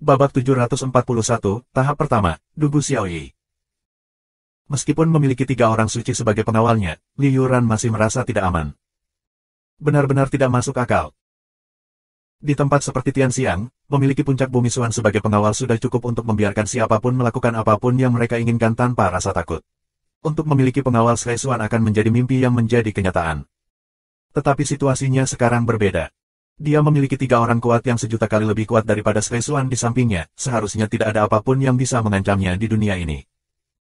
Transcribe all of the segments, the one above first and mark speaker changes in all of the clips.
Speaker 1: Babak 741, tahap pertama, Dugu Xiaoyi. Meskipun memiliki 3 orang suci sebagai pengawalnya, Li Yuran masih merasa tidak aman. Benar-benar tidak masuk akal. Di tempat seperti Tianxiang, memiliki puncak bumi Xuan sebagai pengawal sudah cukup untuk membiarkan siapapun melakukan apapun yang mereka inginkan tanpa rasa takut. Untuk memiliki pengawal Sky Xuan akan menjadi mimpi yang menjadi kenyataan. Tetapi situasinya sekarang berbeda. Dia memiliki 3 orang kuat yang sejuta kali lebih kuat daripada Sky Xuan di sampingnya, seharusnya tidak ada apapun yang bisa mengancamnya di dunia ini.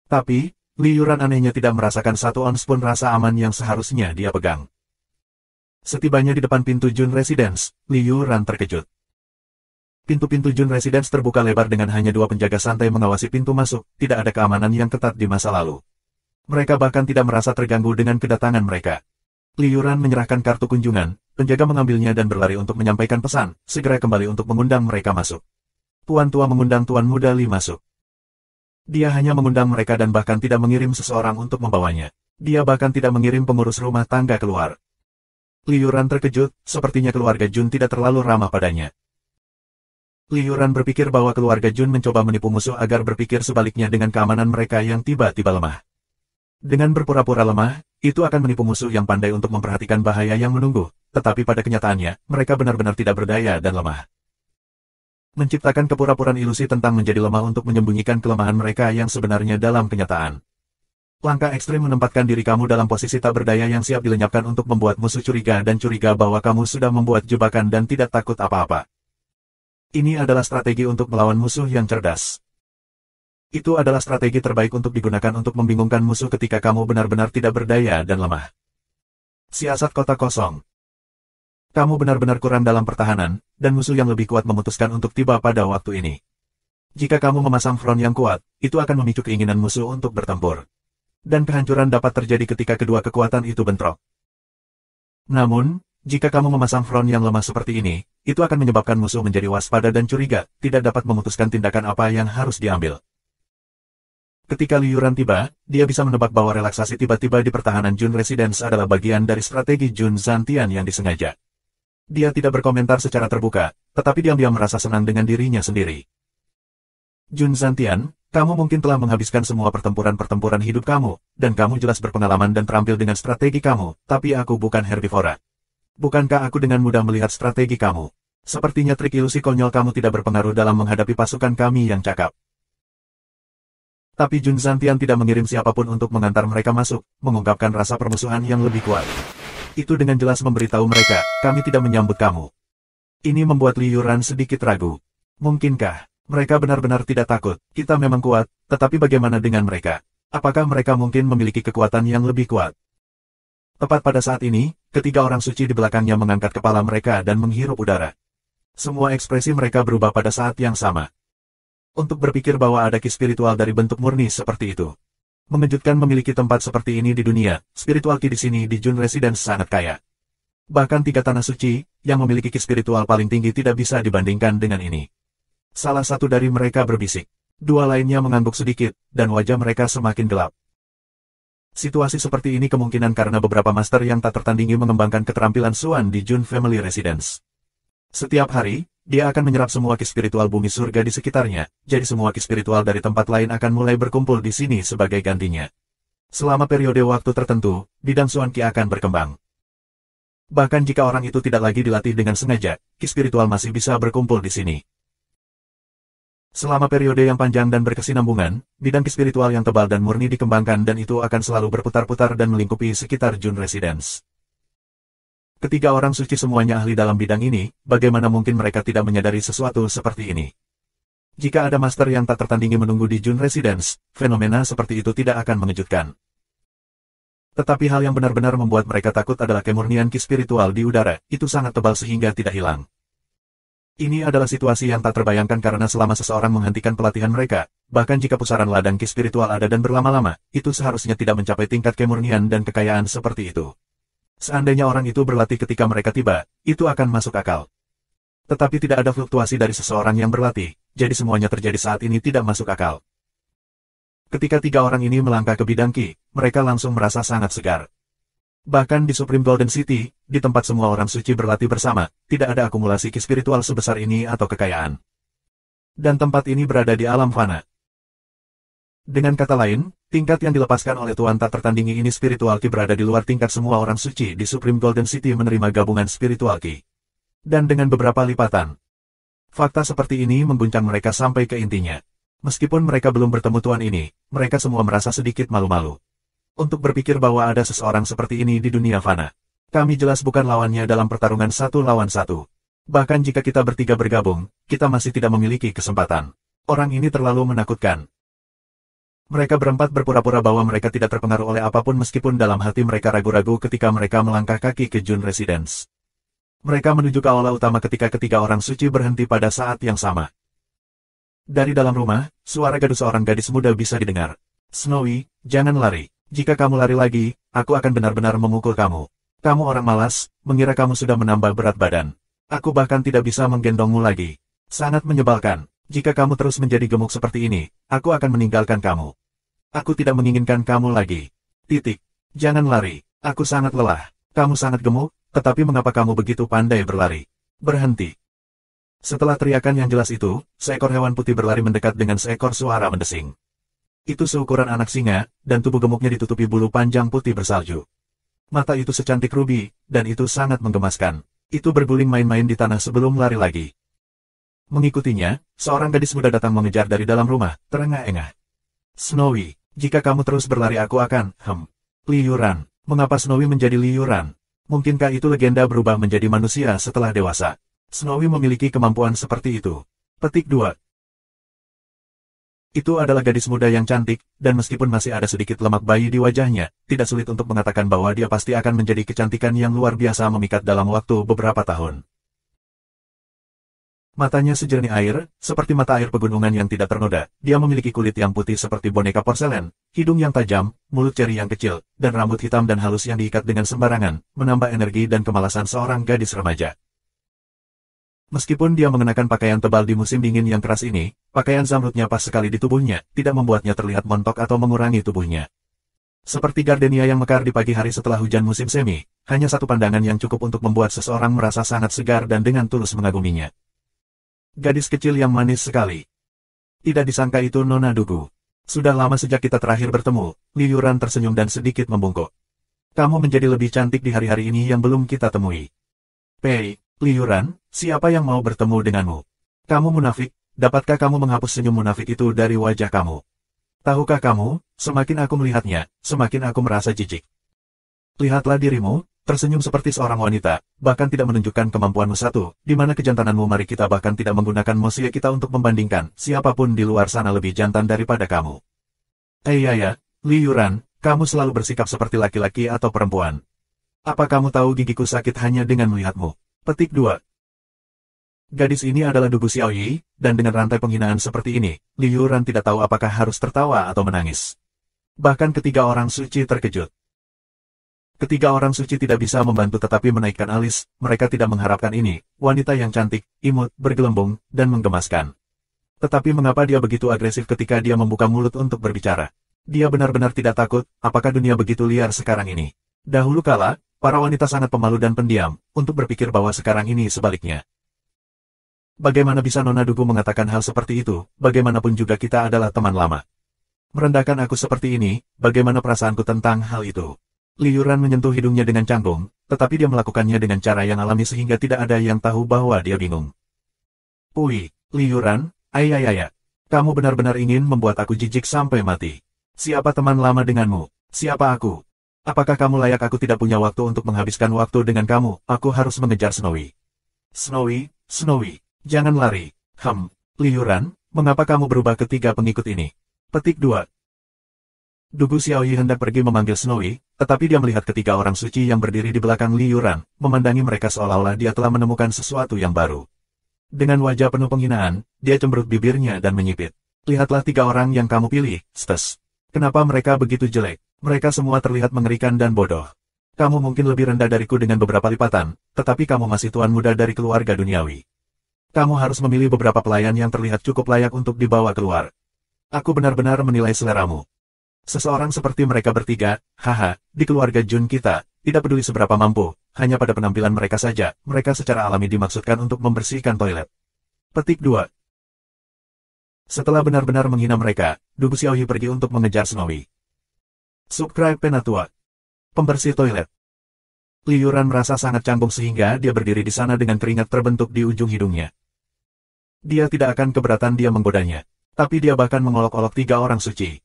Speaker 1: Tapi, Li Yuran anehnya tidak merasakan satu ons pun rasa aman yang seharusnya dia pegang. Setibanya di depan pintu Jun Residence, Li Yuran terkejut. Pintu-pintu Jun Residence terbuka lebar dengan hanya 2 penjaga santai mengawasi pintu masuk, tidak ada keamanan yang ketat di masa lalu. Mereka bahkan tidak merasa terganggu dengan kedatangan mereka. Li Yuran menyerahkan kartu kunjungan, penjaga mengambilnya dan berlari untuk menyampaikan pesan, segera kembali untuk mengundang mereka masuk. Tuan tua mengundang Tuan Muda Li masuk. Dia hanya mengundang mereka dan bahkan tidak mengirim seseorang untuk membawanya. Dia bahkan tidak mengirim pengurus rumah tangga keluar. Li Yuran terkejut, sepertinya keluarga Jun tidak terlalu ramah padanya. Li Yuran berpikir bahwa keluarga Jun mencoba menipu musuh agar berpikir sebaliknya dengan keamanan mereka yang tiba-tiba lemah. Dengan berpura-pura lemah, itu akan menipu musuh yang pandai untuk memperhatikan bahaya yang menunggu, tetapi pada kenyataannya, mereka benar-benar tidak berdaya dan lemah. Menciptakan kepura-puraan ilusi tentang menjadi lemah untuk menyembunyikan kelemahan mereka yang sebenarnya dalam kenyataan. Langkah ekstrim menempatkan diri kamu dalam posisi tak berdaya yang siap dilenyapkan untuk membuat musuh curiga dan curiga bahwa kamu sudah membuat jebakan dan tidak takut apa-apa. Ini adalah strategi untuk melawan musuh yang cerdas. Itu adalah strategi terbaik untuk digunakan untuk membingungkan musuh ketika kamu benar-benar tidak berdaya dan lemah. Siasat kotak kosong. Kamu benar-benar kurang dalam pertahanan, dan musuh yang lebih kuat memutuskan untuk tiba pada waktu ini. Jika kamu memasang front yang kuat, itu akan memicu keinginan musuh untuk bertempur. Dan kehancuran dapat terjadi ketika kedua kekuatan itu bentrok. Namun, jika kamu memasang front yang lemah seperti ini, itu akan menyebabkan musuh menjadi waspada dan curiga, tidak dapat memutuskan tindakan apa yang harus diambil. Ketika Li Yuran tiba, dia bisa menebak bahwa relaksasi tiba-tiba di pertahanan Jun Residence adalah bagian dari strategi Jun Zantian yang disengaja. Dia tidak berkomentar secara terbuka, tetapi diam-diam merasa senang dengan dirinya sendiri. Jun Zantian, kamu mungkin telah menghabiskan semua pertempuran-pertempuran hidup kamu, dan kamu jelas berpengalaman dan terampil dengan strategi kamu, tapi aku bukan herbivora. Bukankah aku dengan mudah melihat strategi kamu? Sepertinya trik ilusi konyol kamu tidak berpengaruh dalam menghadapi pasukan kami yang cakap. Tapi Jun Zantian tidak mengirim siapapun untuk mengantar mereka masuk, mengungkapkan rasa permusuhan yang lebih kuat. Itu dengan jelas memberitahu mereka, kami tidak menyambut kamu. Ini membuat Li Yuran sedikit ragu. Mungkinkah mereka benar-benar tidak takut? Kita memang kuat, tetapi bagaimana dengan mereka? Apakah mereka mungkin memiliki kekuatan yang lebih kuat? Tepat pada saat ini, ketiga orang suci di belakangnya mengangkat kepala mereka dan menghirup udara. Semua ekspresi mereka berubah pada saat yang sama. Untuk berpikir bahwa ada ki spiritual dari bentuk murni seperti itu. Mengejutkan memiliki tempat seperti ini di dunia, spiritual ki di sini di Jun Residence sangat kaya. Bahkan 3 tanah suci, yang memiliki ki spiritual paling tinggi tidak bisa dibandingkan dengan ini. Salah satu dari mereka berbisik. 2 lainnya mengangguk sedikit, dan wajah mereka semakin gelap. Situasi seperti ini kemungkinan karena beberapa master yang tak tertandingi mengembangkan keterampilan Xuan di Jun Family Residence. Setiap hari, dia akan menyerap semua ki spiritual bumi surga di sekitarnya, jadi semua ki spiritual dari tempat lain akan mulai berkumpul di sini sebagai gantinya. Selama periode waktu tertentu, bidang Xuan Qi akan berkembang. Bahkan jika orang itu tidak lagi dilatih dengan sengaja, ki spiritual masih bisa berkumpul di sini. Selama periode yang panjang dan berkesinambungan, bidang ki spiritual yang tebal dan murni dikembangkan dan itu akan selalu berputar-putar dan melingkupi sekitar Jun Residence. Ketiga orang suci semuanya ahli dalam bidang ini, bagaimana mungkin mereka tidak menyadari sesuatu seperti ini? Jika ada master yang tak tertandingi menunggu di Jun Residence, fenomena seperti itu tidak akan mengejutkan. Tetapi hal yang benar-benar membuat mereka takut adalah kemurnian ki spiritual di udara, itu sangat tebal sehingga tidak hilang. Ini adalah situasi yang tak terbayangkan karena selama seseorang menghentikan pelatihan mereka, bahkan jika pusaran ladang ki spiritual ada dan berlama-lama, itu seharusnya tidak mencapai tingkat kemurnian dan kekayaan seperti itu. Seandainya orang itu berlatih ketika mereka tiba, itu akan masuk akal. Tetapi tidak ada fluktuasi dari seseorang yang berlatih, jadi semuanya terjadi saat ini tidak masuk akal. Ketika 3 orang ini melangkah ke bidang Qi, mereka langsung merasa sangat segar. Bahkan di Supreme Golden City, di tempat semua orang suci berlatih bersama, tidak ada akumulasi ki spiritual sebesar ini atau kekayaan. Dan tempat ini berada di alam fana. Dengan kata lain, tingkat yang dilepaskan oleh Tuan tak tertandingi ini spiritual ki berada di luar tingkat semua orang suci di Supreme Golden City menerima gabungan spiritual ki. Dan dengan beberapa lipatan. Fakta seperti ini mengguncang mereka sampai ke intinya. Meskipun mereka belum bertemu Tuan ini, mereka semua merasa sedikit malu-malu. Untuk berpikir bahwa ada seseorang seperti ini di dunia fana. Kami jelas bukan lawannya dalam pertarungan 1 lawan 1. Bahkan jika kita bertiga bergabung, kita masih tidak memiliki kesempatan. Orang ini terlalu menakutkan. Mereka berempat berpura-pura bahwa mereka tidak terpengaruh oleh apapun meskipun dalam hati mereka ragu-ragu ketika mereka melangkah kaki ke Jun Residence. Mereka menuju ke aula utama ketika ketiga orang suci berhenti pada saat yang sama. Dari dalam rumah, suara gaduh seorang gadis muda bisa didengar. Snowy, jangan lari. Jika kamu lari lagi, aku akan benar-benar memukul kamu. Kamu orang malas, mengira kamu sudah menambah berat badan. Aku bahkan tidak bisa menggendongmu lagi. Sangat menyebalkan. Jika kamu terus menjadi gemuk seperti ini, aku akan meninggalkan kamu. Aku tidak menginginkan kamu lagi. Titik. Jangan lari. Aku sangat lelah. Kamu sangat gemuk, tetapi mengapa kamu begitu pandai berlari? Berhenti. Setelah teriakan yang jelas itu, seekor hewan putih berlari mendekat dengan seekor suara mendesing. Itu seukuran anak singa, dan tubuh gemuknya ditutupi bulu panjang putih bersalju. Mata itu secantik rubi, dan itu sangat menggemaskan. Itu berguling main-main di tanah sebelum lari lagi. Mengikutinya, seorang gadis muda datang mengejar dari dalam rumah, terengah-engah. Snowy, jika kamu terus berlari aku akan, Li Yuran. Mengapa Snowy menjadi Li Yuran? Mungkinkah itu legenda berubah menjadi manusia setelah dewasa? Snowy memiliki kemampuan seperti itu. Petik 2. Itu adalah gadis muda yang cantik, dan meskipun masih ada sedikit lemak bayi di wajahnya, tidak sulit untuk mengatakan bahwa dia pasti akan menjadi kecantikan yang luar biasa memikat dalam waktu beberapa tahun. Matanya sejernih air, seperti mata air pegunungan yang tidak ternoda. Dia memiliki kulit yang putih seperti boneka porselen, hidung yang tajam, mulut ceri yang kecil, dan rambut hitam dan halus yang diikat dengan sembarangan, menambah energi dan kemalasan seorang gadis remaja. Meskipun dia mengenakan pakaian tebal di musim dingin yang keras ini, pakaian zamrudnya pas sekali di tubuhnya, tidak membuatnya terlihat montok atau mengurangi tubuhnya. Seperti gardenia yang mekar di pagi hari setelah hujan musim semi, hanya satu pandangan yang cukup untuk membuat seseorang merasa sangat segar dan dengan tulus mengaguminya. Gadis kecil yang manis sekali. Tidak disangka itu Nona Dugu. Sudah lama sejak kita terakhir bertemu, Li Yuran tersenyum dan sedikit membungkuk. Kamu menjadi lebih cantik di hari-hari ini yang belum kita temui. Pei, Li Yuran, siapa yang mau bertemu denganmu? Kamu munafik, dapatkah kamu menghapus senyum munafik itu dari wajah kamu? Tahukah kamu, semakin aku melihatnya, semakin aku merasa jijik. Lihatlah dirimu, tersenyum seperti seorang wanita, bahkan tidak menunjukkan kemampuanmu satu, di mana kejantananmu. Mari kita bahkan tidak menggunakan mosia kita untuk membandingkan, siapapun di luar sana lebih jantan daripada kamu. Ya, Li Yuran, kamu selalu bersikap seperti laki-laki atau perempuan. Apa kamu tahu gigiku sakit hanya dengan melihatmu? Petik 2. Gadis ini adalah Dugu Xiaoyi, dan dengan rantai penghinaan seperti ini, Li Yuran tidak tahu apakah harus tertawa atau menangis. Bahkan ketiga orang suci terkejut. Ketiga orang suci tidak bisa membantu tetapi menaikkan alis, mereka tidak mengharapkan ini, wanita yang cantik, imut, bergelembung, dan menggemaskan. Tetapi mengapa dia begitu agresif ketika dia membuka mulut untuk berbicara? Dia benar-benar tidak takut, apakah dunia begitu liar sekarang ini? Dahulu kala, para wanita sangat pemalu dan pendiam, untuk berpikir bahwa sekarang ini sebaliknya. Bagaimana bisa Nona Dugu mengatakan hal seperti itu, bagaimanapun juga kita adalah teman lama. Merendahkan aku seperti ini, bagaimana perasaanku tentang hal itu? Li Yuran menyentuh hidungnya dengan canggung, tetapi dia melakukannya dengan cara yang alami sehingga tidak ada yang tahu bahwa dia bingung. Pui, Li Yuran, ayayaya. Kamu benar-benar ingin membuat aku jijik sampai mati. Siapa teman lama denganmu? Siapa aku? Apakah kamu layak? Aku tidak punya waktu untuk menghabiskan waktu dengan kamu, aku harus mengejar Snowy. Snowy, jangan lari. Li Yuran, mengapa kamu berubah ketiga pengikut ini? Petik 2. Dugu Xiaoyi hendak pergi memanggil Snowy, tetapi dia melihat ketiga orang suci yang berdiri di belakang Li Yuran, memandangi mereka seolah-olah dia telah menemukan sesuatu yang baru. Dengan wajah penuh penghinaan, dia cemberut bibirnya dan menyipit. Lihatlah tiga orang yang kamu pilih, Stes. Kenapa mereka begitu jelek? Mereka semua terlihat mengerikan dan bodoh. Kamu mungkin lebih rendah dariku dengan beberapa lipatan, tetapi kamu masih tuan muda dari keluarga duniawi. Kamu harus memilih beberapa pelayan yang terlihat cukup layak untuk dibawa keluar. Aku benar-benar menilai seleramu. Seseorang seperti mereka bertiga, di keluarga Jun kita, tidak peduli seberapa mampu, hanya pada penampilan mereka saja, mereka secara alami dimaksudkan untuk membersihkan toilet. Petik 2. Setelah benar-benar menghina mereka, Du Xiaoyi pergi untuk mengejar Snowy. Subscribe Penatua. Pembersih toilet. Li Yuran merasa sangat canggung sehingga dia berdiri di sana dengan keringat terbentuk di ujung hidungnya. Dia tidak akan keberatan dia menggodanya. Tapi dia bahkan mengolok-olok 3 orang suci.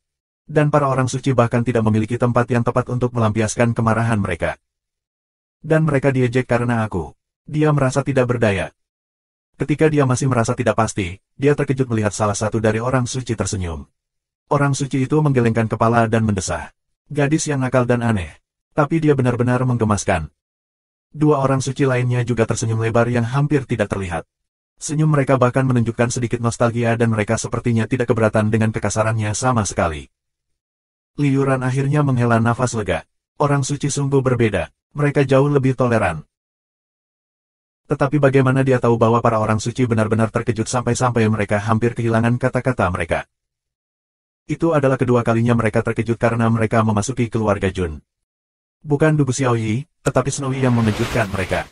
Speaker 1: Dan para orang suci bahkan tidak memiliki tempat yang tepat untuk melampiaskan kemarahan mereka. Dan mereka diejek karena aku. Dia merasa tidak berdaya. Ketika dia masih merasa tidak pasti, dia terkejut melihat salah satu dari orang suci tersenyum. Orang suci itu menggelengkan kepala dan mendesah. Gadis yang nakal dan aneh. Tapi dia benar-benar menggemaskan. 2 orang suci lainnya juga tersenyum lebar yang hampir tidak terlihat. Senyum mereka bahkan menunjukkan sedikit nostalgia dan mereka sepertinya tidak keberatan dengan kekasarannya sama sekali. Li Yuran akhirnya menghela nafas lega. Orang suci sungguh berbeda. Mereka jauh lebih toleran. Tetapi bagaimana dia tahu bahwa para orang suci benar-benar terkejut sampai-sampai mereka hampir kehilangan kata-kata mereka. Itu adalah kedua kalinya mereka terkejut karena mereka memasuki keluarga Jun. Bukan Du Xiaoyi, tetapi Snowy yang mengejutkan mereka.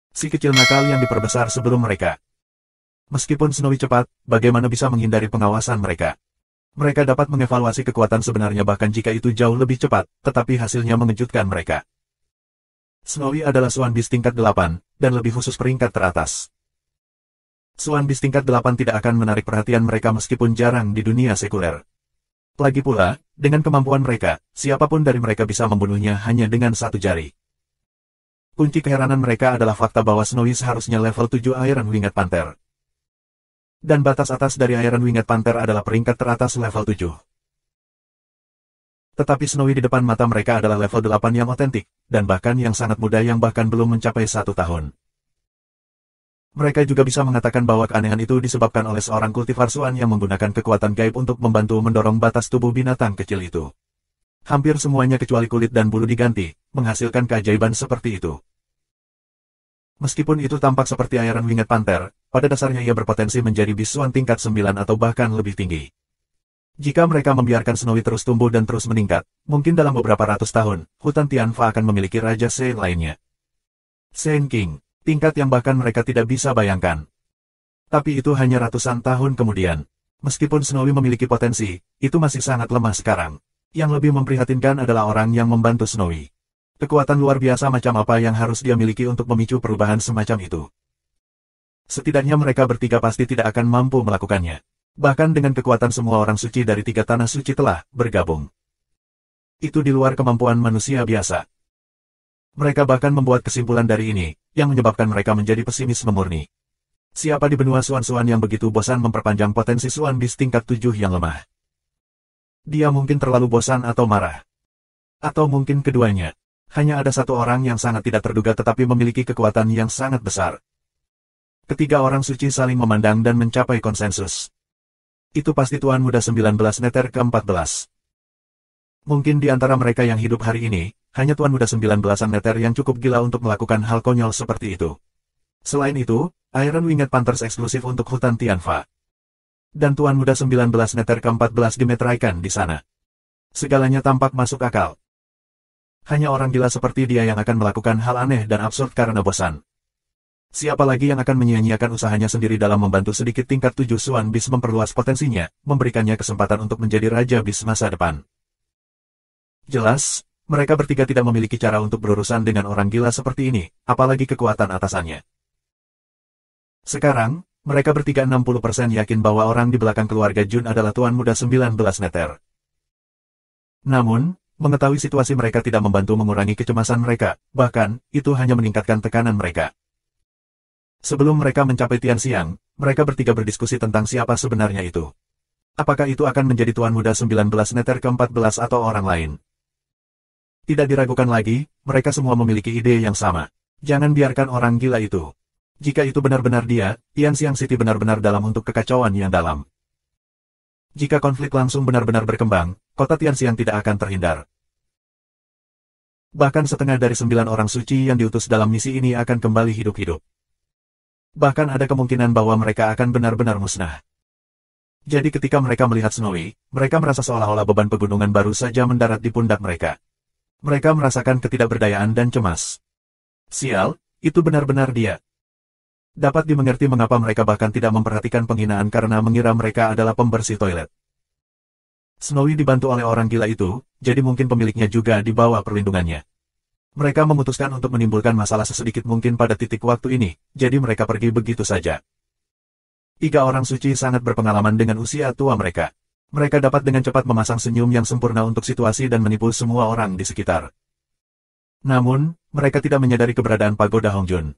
Speaker 1: Si kecil nakal yang diperbesar sebelum mereka. Meskipun Snowy cepat, bagaimana bisa menghindari pengawasan mereka? Mereka dapat mengevaluasi kekuatan sebenarnya bahkan jika itu jauh lebih cepat, tetapi hasilnya mengejutkan mereka. Snowy adalah Suan Bis tingkat 8, dan lebih khusus peringkat teratas. Suan Bis tingkat 8 tidak akan menarik perhatian mereka meskipun jarang di dunia sekuler. Lagi pula, dengan kemampuan mereka, siapapun dari mereka bisa membunuhnya hanya dengan 1 jari. Kunci keheranan mereka adalah fakta bahwa Snowy seharusnya level 7 Iron Winged Panther. Dan batas atas dari Iron Winged Panther adalah peringkat teratas level 7. Tetapi Snowy di depan mata mereka adalah level 8 yang otentik, dan bahkan yang sangat muda yang bahkan belum mencapai 1 tahun. Mereka juga bisa mengatakan bahwa keanehan itu disebabkan oleh seorang kultivar Suan yang menggunakan kekuatan gaib untuk membantu mendorong batas tubuh binatang kecil itu. Hampir semuanya kecuali kulit dan bulu diganti, menghasilkan keajaiban seperti itu. Meskipun itu tampak seperti Iron Winged Panther, pada dasarnya ia berpotensi menjadi bis Suan tingkat 9 atau bahkan lebih tinggi. Jika mereka membiarkan Snowy terus tumbuh dan terus meningkat, mungkin dalam beberapa ratus tahun, hutan Tianfa akan memiliki Raja Shen lainnya. Shen King, tingkat yang bahkan mereka tidak bisa bayangkan. Tapi itu hanya ratusan tahun kemudian. Meskipun Snowy memiliki potensi, itu masih sangat lemah sekarang. Yang lebih memprihatinkan adalah orang yang membantu Snowy. Kekuatan luar biasa macam apa yang harus dia miliki untuk memicu perubahan semacam itu. Setidaknya mereka bertiga pasti tidak akan mampu melakukannya. Bahkan dengan kekuatan semua orang suci dari 3 tanah suci telah bergabung. Itu di luar kemampuan manusia biasa. Mereka bahkan membuat kesimpulan dari ini, yang menyebabkan mereka menjadi pesimis murni. Siapa di benua Suan-Suan yang begitu bosan memperpanjang potensi Suan Bis tingkat 7 yang lemah? Dia mungkin terlalu bosan atau marah. Atau mungkin keduanya. Hanya ada satu orang yang sangat tidak terduga tetapi memiliki kekuatan yang sangat besar. Ketiga orang suci saling memandang dan mencapai konsensus. Itu pasti Tuan Muda 19 Neter ke-14. Mungkin di antara mereka yang hidup hari ini, hanya Tuan Muda 19-an Neter yang cukup gila untuk melakukan hal konyol seperti itu. Selain itu, Iron Winged Panthers eksklusif untuk hutan Tianfa. Dan Tuan Muda 19 Neter ke-14 dimeteraikan di sana. Segalanya tampak masuk akal. Hanya orang gila seperti dia yang akan melakukan hal aneh dan absurd karena bosan. Siapa lagi yang akan menyia-nyiakan usahanya sendiri dalam membantu sedikit tingkat 7 Suan Bis memperluas potensinya, memberikannya kesempatan untuk menjadi Raja Bis masa depan. Jelas, mereka bertiga tidak memiliki cara untuk berurusan dengan orang gila seperti ini, apalagi kekuatan atasannya. Sekarang, mereka bertiga 60% yakin bahwa orang di belakang keluarga Jun adalah Tuan Muda 19 Neter. Namun, mengetahui situasi mereka tidak membantu mengurangi kecemasan mereka, bahkan, itu hanya meningkatkan tekanan mereka. Sebelum mereka mencapai Tianxiang, mereka bertiga berdiskusi tentang siapa sebenarnya itu. Apakah itu akan menjadi Tuan Muda 19 Neter ke-14 atau orang lain? Tidak diragukan lagi, mereka semua memiliki ide yang sama. Jangan biarkan orang gila itu. Jika itu benar-benar dia, Tianxiang City benar-benar dalam untuk kekacauan yang dalam. Jika konflik langsung benar-benar berkembang, kota Tianxiang tidak akan terhindar. Bahkan setengah dari 9 orang suci yang diutus dalam misi ini akan kembali hidup-hidup. Bahkan ada kemungkinan bahwa mereka akan benar-benar musnah. Jadi ketika mereka melihat Snowy, mereka merasa seolah-olah beban pegunungan baru saja mendarat di pundak mereka. Mereka merasakan ketidakberdayaan dan cemas. Sial, itu benar-benar dia. Dapat dimengerti mengapa mereka bahkan tidak memperhatikan penghinaan karena mengira mereka adalah pembersih toilet. Snowy dibantu oleh orang gila itu, jadi mungkin pemiliknya juga di bawah perlindungannya. Mereka memutuskan untuk menimbulkan masalah sesedikit mungkin pada titik waktu ini, jadi mereka pergi begitu saja. 3 orang suci sangat berpengalaman dengan usia tua mereka. Mereka dapat dengan cepat memasang senyum yang sempurna untuk situasi dan menipu semua orang di sekitar. Namun, mereka tidak menyadari keberadaan pagoda Hongjun.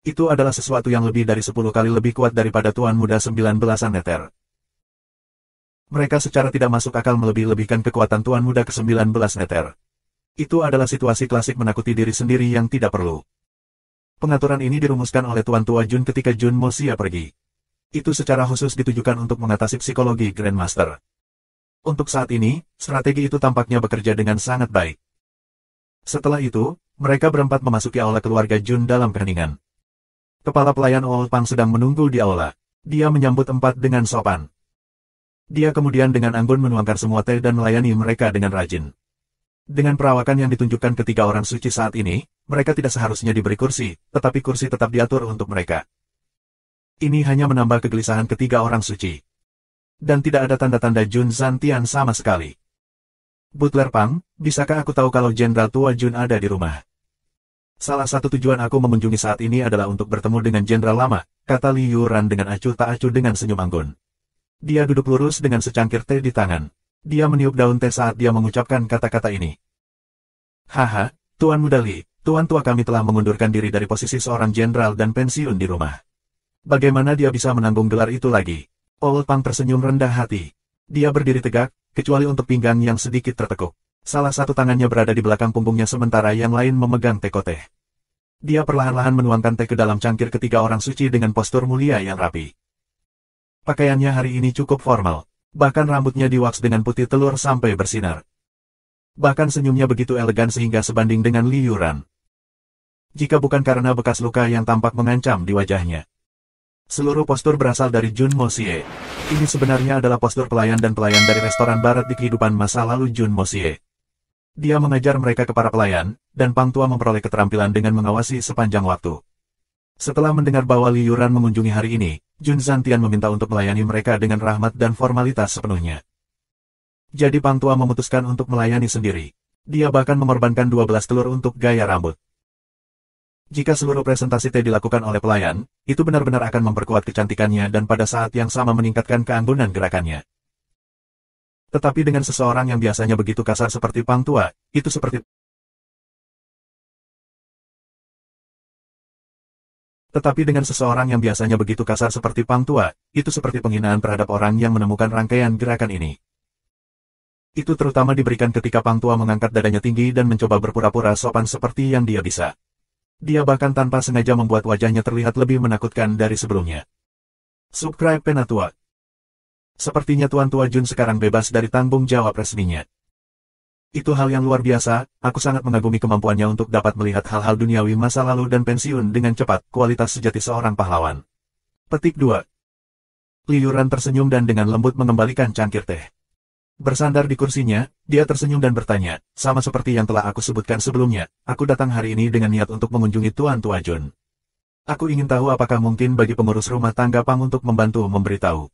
Speaker 1: Itu adalah sesuatu yang lebih dari 10 kali lebih kuat daripada Tuan Muda 19-an meter. Mereka secara tidak masuk akal melebih-lebihkan kekuatan Tuan Muda ke-19 meter. Itu adalah situasi klasik menakuti diri sendiri yang tidak perlu. Pengaturan ini dirumuskan oleh Tuan Tua Jun ketika Jun Moxia pergi. Itu secara khusus ditujukan untuk mengatasi psikologi Grandmaster. Untuk saat ini, strategi itu tampaknya bekerja dengan sangat baik. Setelah itu, mereka berempat memasuki aula keluarga Jun dalam keheningan. Kepala pelayan Old Pang sedang menunggu di aula. Dia menyambut 4 dengan sopan. Dia kemudian dengan anggun menuangkan semua teh dan melayani mereka dengan rajin. Dengan perawakan yang ditunjukkan ketiga orang suci saat ini, mereka tidak seharusnya diberi kursi, tetapi kursi tetap diatur untuk mereka. Ini hanya menambah kegelisahan ketiga orang suci. Dan tidak ada tanda-tanda Jun Zantian sama sekali. Butler Pang, bisakah aku tahu kalau Jenderal Tua Jun ada di rumah? Salah satu tujuan aku mengunjungi saat ini adalah untuk bertemu dengan Jenderal lama, kata Li Yuran dengan acuh tak acuh dengan senyum anggun. Dia duduk lurus dengan secangkir teh di tangan. Dia meniup daun teh saat dia mengucapkan kata-kata ini. Haha, Tuan Muda Li, Tuan Tua kami telah mengundurkan diri dari posisi seorang jenderal dan pensiun di rumah. Bagaimana dia bisa menanggung gelar itu lagi? Old Pang tersenyum rendah hati. Dia berdiri tegak, kecuali untuk pinggang yang sedikit tertekuk. Salah satu tangannya berada di belakang punggungnya sementara yang lain memegang teko teh. Dia perlahan-lahan menuangkan teh ke dalam cangkir ketiga orang suci dengan postur mulia yang rapi. Pakaiannya hari ini cukup formal. Bahkan rambutnya diwaks dengan putih telur sampai bersinar. Bahkan senyumnya begitu elegan sehingga sebanding dengan Li Yuran. Jika bukan karena bekas luka yang tampak mengancam di wajahnya. Seluruh postur berasal dari Jun Moxie. Ini sebenarnya adalah postur pelayan dan pelayan dari restoran barat di kehidupan masa lalu Jun Moxie. Dia mengajar mereka ke para pelayan, dan Pang Tua memperoleh keterampilan dengan mengawasi sepanjang waktu. Setelah mendengar bahwa Li Yuran mengunjungi hari ini, Jun Zantian meminta untuk melayani mereka dengan rahmat dan formalitas sepenuhnya. Jadi Pang Tua memutuskan untuk melayani sendiri. Dia bahkan mengorbankan 12 telur untuk gaya rambut. Jika seluruh presentasi teh dilakukan oleh pelayan, itu benar-benar akan memperkuat kecantikannya dan pada saat yang sama meningkatkan keanggunan gerakannya. Tetapi dengan seseorang yang biasanya begitu kasar seperti Pang Tua, itu seperti penghinaan terhadap orang yang menemukan rangkaian gerakan ini. Itu terutama diberikan ketika Pang Tua mengangkat dadanya tinggi dan mencoba berpura-pura sopan seperti yang dia bisa. Dia bahkan tanpa sengaja membuat wajahnya terlihat lebih menakutkan dari sebelumnya. Subscribe Penatua. Sepertinya Tuan Tua Jun sekarang bebas dari tanggung jawab resminya. Itu hal yang luar biasa, aku sangat mengagumi kemampuannya untuk dapat melihat hal-hal duniawi masa lalu dan pensiun dengan cepat, kualitas sejati seorang pahlawan. Petik 2. Li Yuran tersenyum dan dengan lembut mengembalikan cangkir teh. Bersandar di kursinya, dia tersenyum dan bertanya, sama seperti yang telah aku sebutkan sebelumnya, aku datang hari ini dengan niat untuk mengunjungi Tuan Tua Jun. Aku ingin tahu apakah mungkin bagi pengurus rumah tangga Pang untuk membantu memberitahu.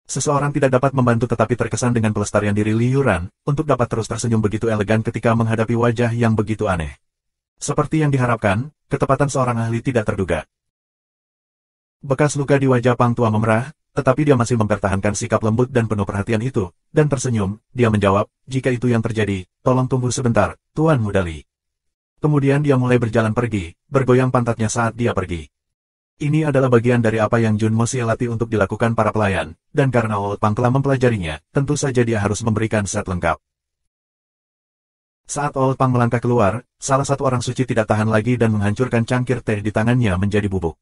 Speaker 1: Seseorang tidak dapat membantu tetapi terkesan dengan pelestarian diri Li Yuran, untuk dapat terus tersenyum begitu elegan ketika menghadapi wajah yang begitu aneh. Seperti yang diharapkan, ketepatan seorang ahli tidak terduga. Bekas luka di wajah Pang Tua memerah, tetapi dia masih mempertahankan sikap lembut dan penuh perhatian itu, dan tersenyum, dia menjawab, jika itu yang terjadi, tolong tunggu sebentar, Tuan Muda Li. Kemudian dia mulai berjalan pergi, bergoyang pantatnya saat dia pergi. Ini adalah bagian dari apa yang Jun Moxie latih untuk dilakukan para pelayan, dan karena Old Pang telah mempelajarinya, tentu saja dia harus memberikan set lengkap. Saat Old Pang melangkah keluar, salah satu orang suci tidak tahan lagi dan menghancurkan cangkir teh di tangannya menjadi bubuk.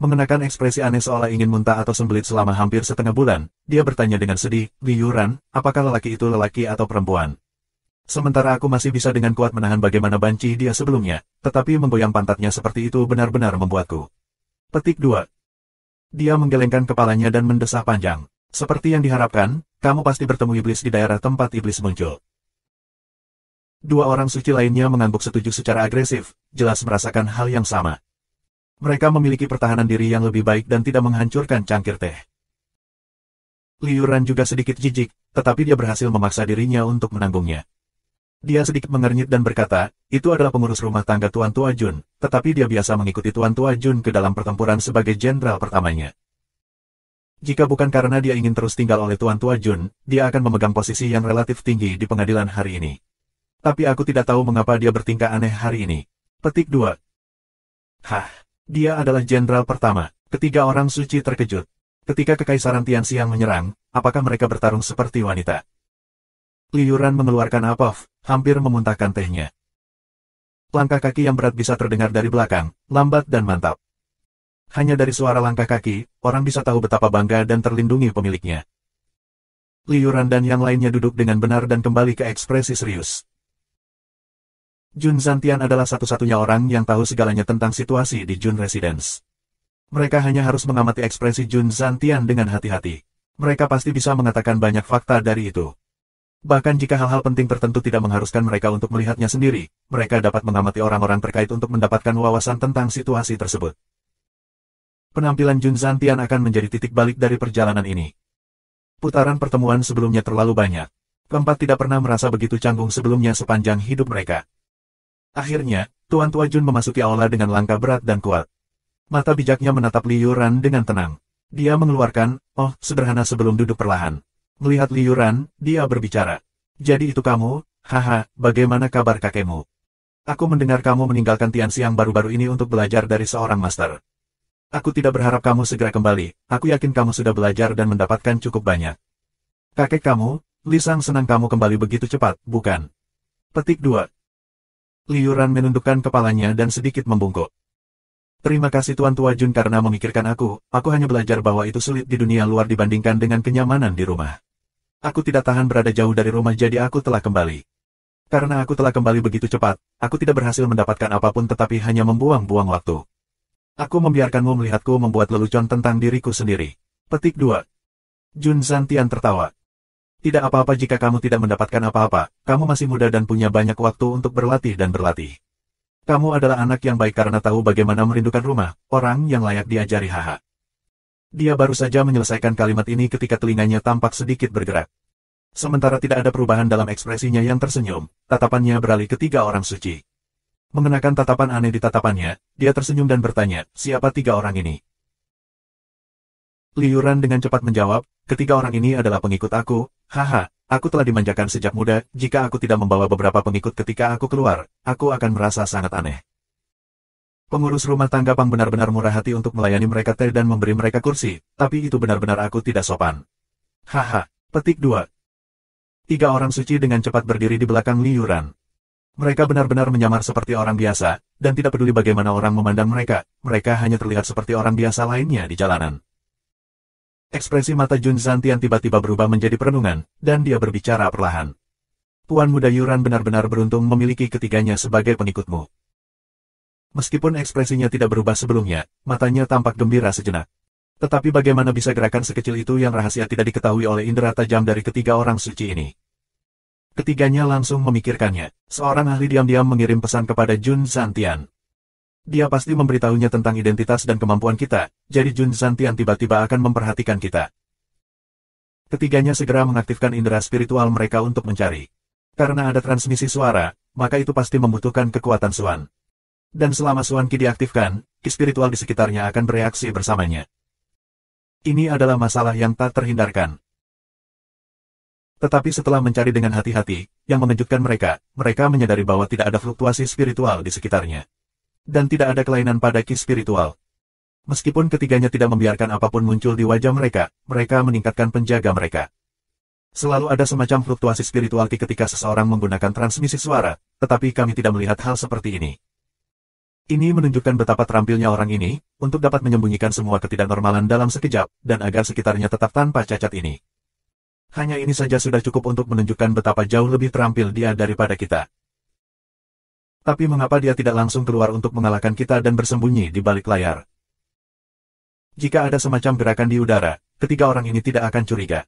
Speaker 1: Mengenakan ekspresi aneh seolah ingin muntah atau sembelit selama hampir setengah bulan, dia bertanya dengan sedih, Li Yuran, apakah lelaki itu lelaki atau perempuan? Sementara aku masih bisa dengan kuat menahan bagaimana banci dia sebelumnya, tetapi menggoyang pantatnya seperti itu benar-benar membuatku. Petik 2. Dia menggelengkan kepalanya dan mendesah panjang. Seperti yang diharapkan, kamu pasti bertemu iblis di daerah tempat iblis muncul. 2 orang suci lainnya mengangguk setuju secara agresif, jelas merasakan hal yang sama. Mereka memiliki pertahanan diri yang lebih baik dan tidak menghancurkan cangkir teh. Liu Ran juga sedikit jijik, tetapi dia berhasil memaksa dirinya untuk menanggungnya. Dia sedikit mengernyit dan berkata, itu adalah pengurus rumah tangga Tuan Tua Jun, tetapi dia biasa mengikuti Tuan Tua Jun ke dalam pertempuran sebagai jenderal pertamanya. Jika bukan karena dia ingin terus tinggal oleh Tuan Tua Jun, dia akan memegang posisi yang relatif tinggi di pengadilan hari ini. Tapi aku tidak tahu mengapa dia bertingkah aneh hari ini. Petik 2. Hah, dia adalah jenderal pertama. Ketiga orang suci terkejut. Ketika Kekaisaran Tianxiang menyerang, apakah mereka bertarung seperti wanita? Liu Ran mengeluarkan apaf, hampir memuntahkan tehnya. Langkah kaki yang berat bisa terdengar dari belakang, lambat dan mantap. Hanya dari suara langkah kaki, orang bisa tahu betapa bangga dan terlindungi pemiliknya. Liu Ran dan yang lainnya duduk dengan benar dan kembali ke ekspresi serius. Jun Zantian adalah satu-satunya orang yang tahu segalanya tentang situasi di Jun Residence. Mereka hanya harus mengamati ekspresi Jun Zantian dengan hati-hati. Mereka pasti bisa mengatakan banyak fakta dari itu. Bahkan jika hal-hal penting tertentu tidak mengharuskan mereka untuk melihatnya sendiri, mereka dapat mengamati orang-orang terkait untuk mendapatkan wawasan tentang situasi tersebut. Penampilan Jun Zantian akan menjadi titik balik dari perjalanan ini. Putaran pertemuan sebelumnya terlalu banyak. Keempat tidak pernah merasa begitu canggung sebelumnya sepanjang hidup mereka. Akhirnya, Tuan Tua Jun memasuki aula dengan langkah berat dan kuat. Mata bijaknya menatap Liu Ran dengan tenang. Dia mengeluarkan, "Oh, sederhana" sebelum duduk perlahan. Melihat Liu Ran, dia berbicara. "Jadi itu kamu, haha, bagaimana kabar kakekmu? Aku mendengar kamu meninggalkan Tianxiang baru-baru ini untuk belajar dari seorang master. Aku tidak berharap kamu segera kembali, aku yakin kamu sudah belajar dan mendapatkan cukup banyak. Kakek kamu, Li Sang senang kamu kembali begitu cepat, bukan?" Petik 2. Liu Ran menundukkan kepalanya dan sedikit membungkuk. "Terima kasih Tuan Tua Jun karena memikirkan aku hanya belajar bahwa itu sulit di dunia luar dibandingkan dengan kenyamanan di rumah. Aku tidak tahan berada jauh dari rumah jadi aku telah kembali. Karena aku telah kembali begitu cepat, aku tidak berhasil mendapatkan apapun tetapi hanya membuang-buang waktu. Aku membiarkanmu melihatku membuat lelucon tentang diriku sendiri." Petik 2. Jun Zantian tertawa. "Tidak apa-apa jika kamu tidak mendapatkan apa-apa, kamu masih muda dan punya banyak waktu untuk berlatih dan berlatih. Kamu adalah anak yang baik karena tahu bagaimana merindukan rumah, orang yang layak diajari haha." Dia baru saja menyelesaikan kalimat ini ketika telinganya tampak sedikit bergerak. Sementara tidak ada perubahan dalam ekspresinya yang tersenyum, tatapannya beralih ke tiga orang suci. Mengenakan tatapan aneh di tatapannya, dia tersenyum dan bertanya, "Siapa tiga orang ini?" Liu Ran dengan cepat menjawab, "Ketiga orang ini adalah pengikut aku, haha, aku telah dimanjakan sejak muda, jika aku tidak membawa beberapa pengikut ketika aku keluar, aku akan merasa sangat aneh. Pengurus rumah tangga Pang benar-benar murah hati untuk melayani mereka teh dan memberi mereka kursi, tapi itu benar-benar aku tidak sopan. Haha." Petik 2. Tiga orang suci dengan cepat berdiri di belakang Liu Ran. Mereka benar-benar menyamar seperti orang biasa, dan tidak peduli bagaimana orang memandang mereka, mereka hanya terlihat seperti orang biasa lainnya di jalanan. Ekspresi mata Jun Zantian tiba-tiba berubah menjadi perenungan, dan dia berbicara perlahan. "Tuan muda Yuran benar-benar beruntung memiliki ketiganya sebagai pengikutmu." Meskipun ekspresinya tidak berubah sebelumnya, matanya tampak gembira sejenak. Tetapi bagaimana bisa gerakan sekecil itu yang rahasia tidak diketahui oleh indera tajam dari ketiga orang suci ini? Ketiganya langsung memikirkannya. Seorang ahli diam-diam mengirim pesan kepada Jun Zantian. Dia pasti memberitahunya tentang identitas dan kemampuan kita, jadi Jun Zantian tiba-tiba akan memperhatikan kita. Ketiganya segera mengaktifkan indera spiritual mereka untuk mencari. Karena ada transmisi suara, maka itu pasti membutuhkan kekuatan Suan. Dan selama Suan Qi diaktifkan, Qi spiritual di sekitarnya akan bereaksi bersamanya. Ini adalah masalah yang tak terhindarkan. Tetapi setelah mencari dengan hati-hati, yang mengejutkan mereka menyadari bahwa tidak ada fluktuasi spiritual di sekitarnya. Dan tidak ada kelainan pada Qi spiritual. Meskipun ketiganya tidak membiarkan apapun muncul di wajah mereka meningkatkan penjaga mereka. Selalu ada semacam fluktuasi spiritual Qi ketika seseorang menggunakan transmisi suara, tetapi kami tidak melihat hal seperti ini. Ini menunjukkan betapa terampilnya orang ini, untuk dapat menyembunyikan semua ketidaknormalan dalam sekejap, dan agar sekitarnya tetap tanpa cacat ini. Hanya ini saja sudah cukup untuk menunjukkan betapa jauh lebih terampil dia daripada kita. Tapi mengapa dia tidak langsung keluar untuk mengalahkan kita dan bersembunyi di balik layar? Jika ada semacam gerakan di udara, ketiga orang ini tidak akan curiga.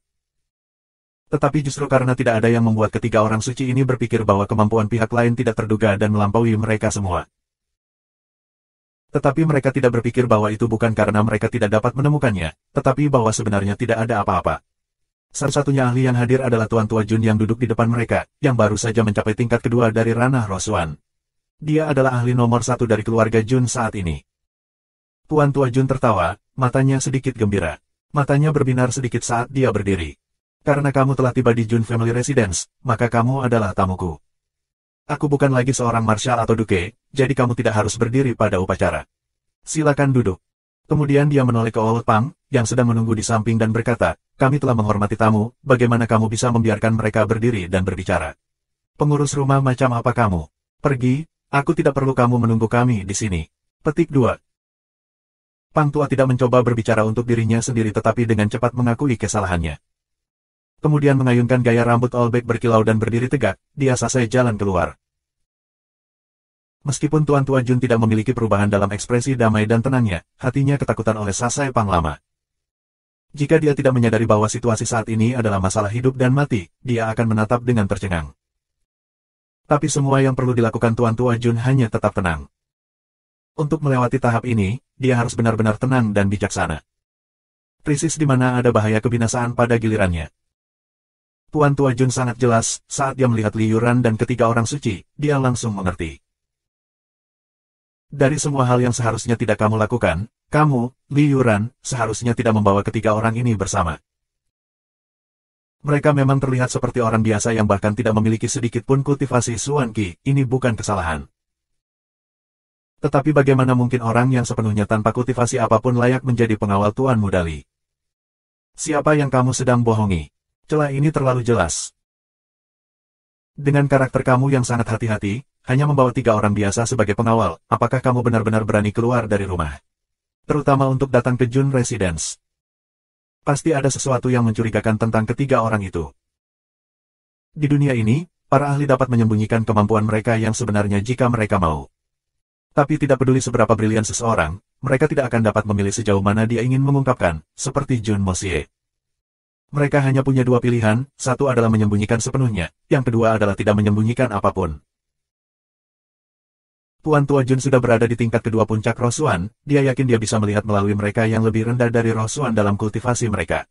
Speaker 1: Tetapi justru karena tidak ada yang membuat ketiga orang suci ini berpikir bahwa kemampuan pihak lain tidak terduga dan melampaui mereka semua. Tetapi mereka tidak berpikir bahwa itu bukan karena mereka tidak dapat menemukannya, tetapi bahwa sebenarnya tidak ada apa-apa. Satu-satunya ahli yang hadir adalah Tuan Tua Jun yang duduk di depan mereka, yang baru saja mencapai tingkat kedua dari ranah Rosuan. Dia adalah ahli nomor 1 dari keluarga Jun saat ini. Tuan Tua Jun tertawa, matanya sedikit gembira. Matanya berbinar sedikit saat dia berdiri. Karena kamu telah tiba di Jun Family Residence, maka kamu adalah tamuku. Aku bukan lagi seorang marshal atau duke, jadi kamu tidak harus berdiri pada upacara. Silakan duduk. Kemudian dia menoleh ke Old Pang, yang sedang menunggu di samping dan berkata, kami telah menghormati tamu, bagaimana kamu bisa membiarkan mereka berdiri dan berbicara? Pengurus rumah macam apa kamu? Pergi, aku tidak perlu kamu menunggu kami di sini. Petik 2. Pang tua tidak mencoba berbicara untuk dirinya sendiri tetapi dengan cepat mengakui kesalahannya. Kemudian mengayunkan gaya rambut all-back berkilau dan berdiri tegak, dia selesai jalan keluar. Meskipun Tuan Tua Jun tidak memiliki perubahan dalam ekspresi damai dan tenangnya, hatinya ketakutan oleh Sasai Pang lama. Jika dia tidak menyadari bahwa situasi saat ini adalah masalah hidup dan mati, dia akan menatap dengan tercengang. Tapi semua yang perlu dilakukan Tuan Tua Jun hanya tetap tenang. Untuk melewati tahap ini, dia harus benar-benar tenang dan bijaksana. Krisis di mana ada bahaya kebinasaan pada gilirannya. Tuan Tua Jun sangat jelas, saat dia melihat Li Yuran dan ketiga orang suci, dia langsung mengerti. Dari semua hal yang seharusnya tidak kamu lakukan, kamu, Li Yuran, seharusnya tidak membawa ketiga orang ini bersama. Mereka memang terlihat seperti orang biasa yang bahkan tidak memiliki sedikit pun kultivasi Suan Qi, ini bukan kesalahan. Tetapi bagaimana mungkin orang yang sepenuhnya tanpa kultivasi apapun layak menjadi pengawal Tuan Muda Li? Siapa yang kamu sedang bohongi? Celah ini terlalu jelas. Dengan karakter kamu yang sangat hati-hati, hanya membawa 3 orang biasa sebagai pengawal, apakah kamu benar-benar berani keluar dari rumah? Terutama untuk datang ke Jun Residence. Pasti ada sesuatu yang mencurigakan tentang ketiga orang itu. Di dunia ini, para ahli dapat menyembunyikan kemampuan mereka yang sebenarnya jika mereka mau. Tapi tidak peduli seberapa brilian seseorang, mereka tidak akan dapat memilih sejauh mana dia ingin mengungkapkan, seperti Jun Mosie. Mereka hanya punya 2 pilihan, satu adalah menyembunyikan sepenuhnya, yang kedua adalah tidak menyembunyikan apapun. Tuan Tua Jun sudah berada di tingkat kedua puncak Rosuan, dia yakin dia bisa melihat melalui mereka yang lebih rendah dari Rosuan dalam kultivasi mereka.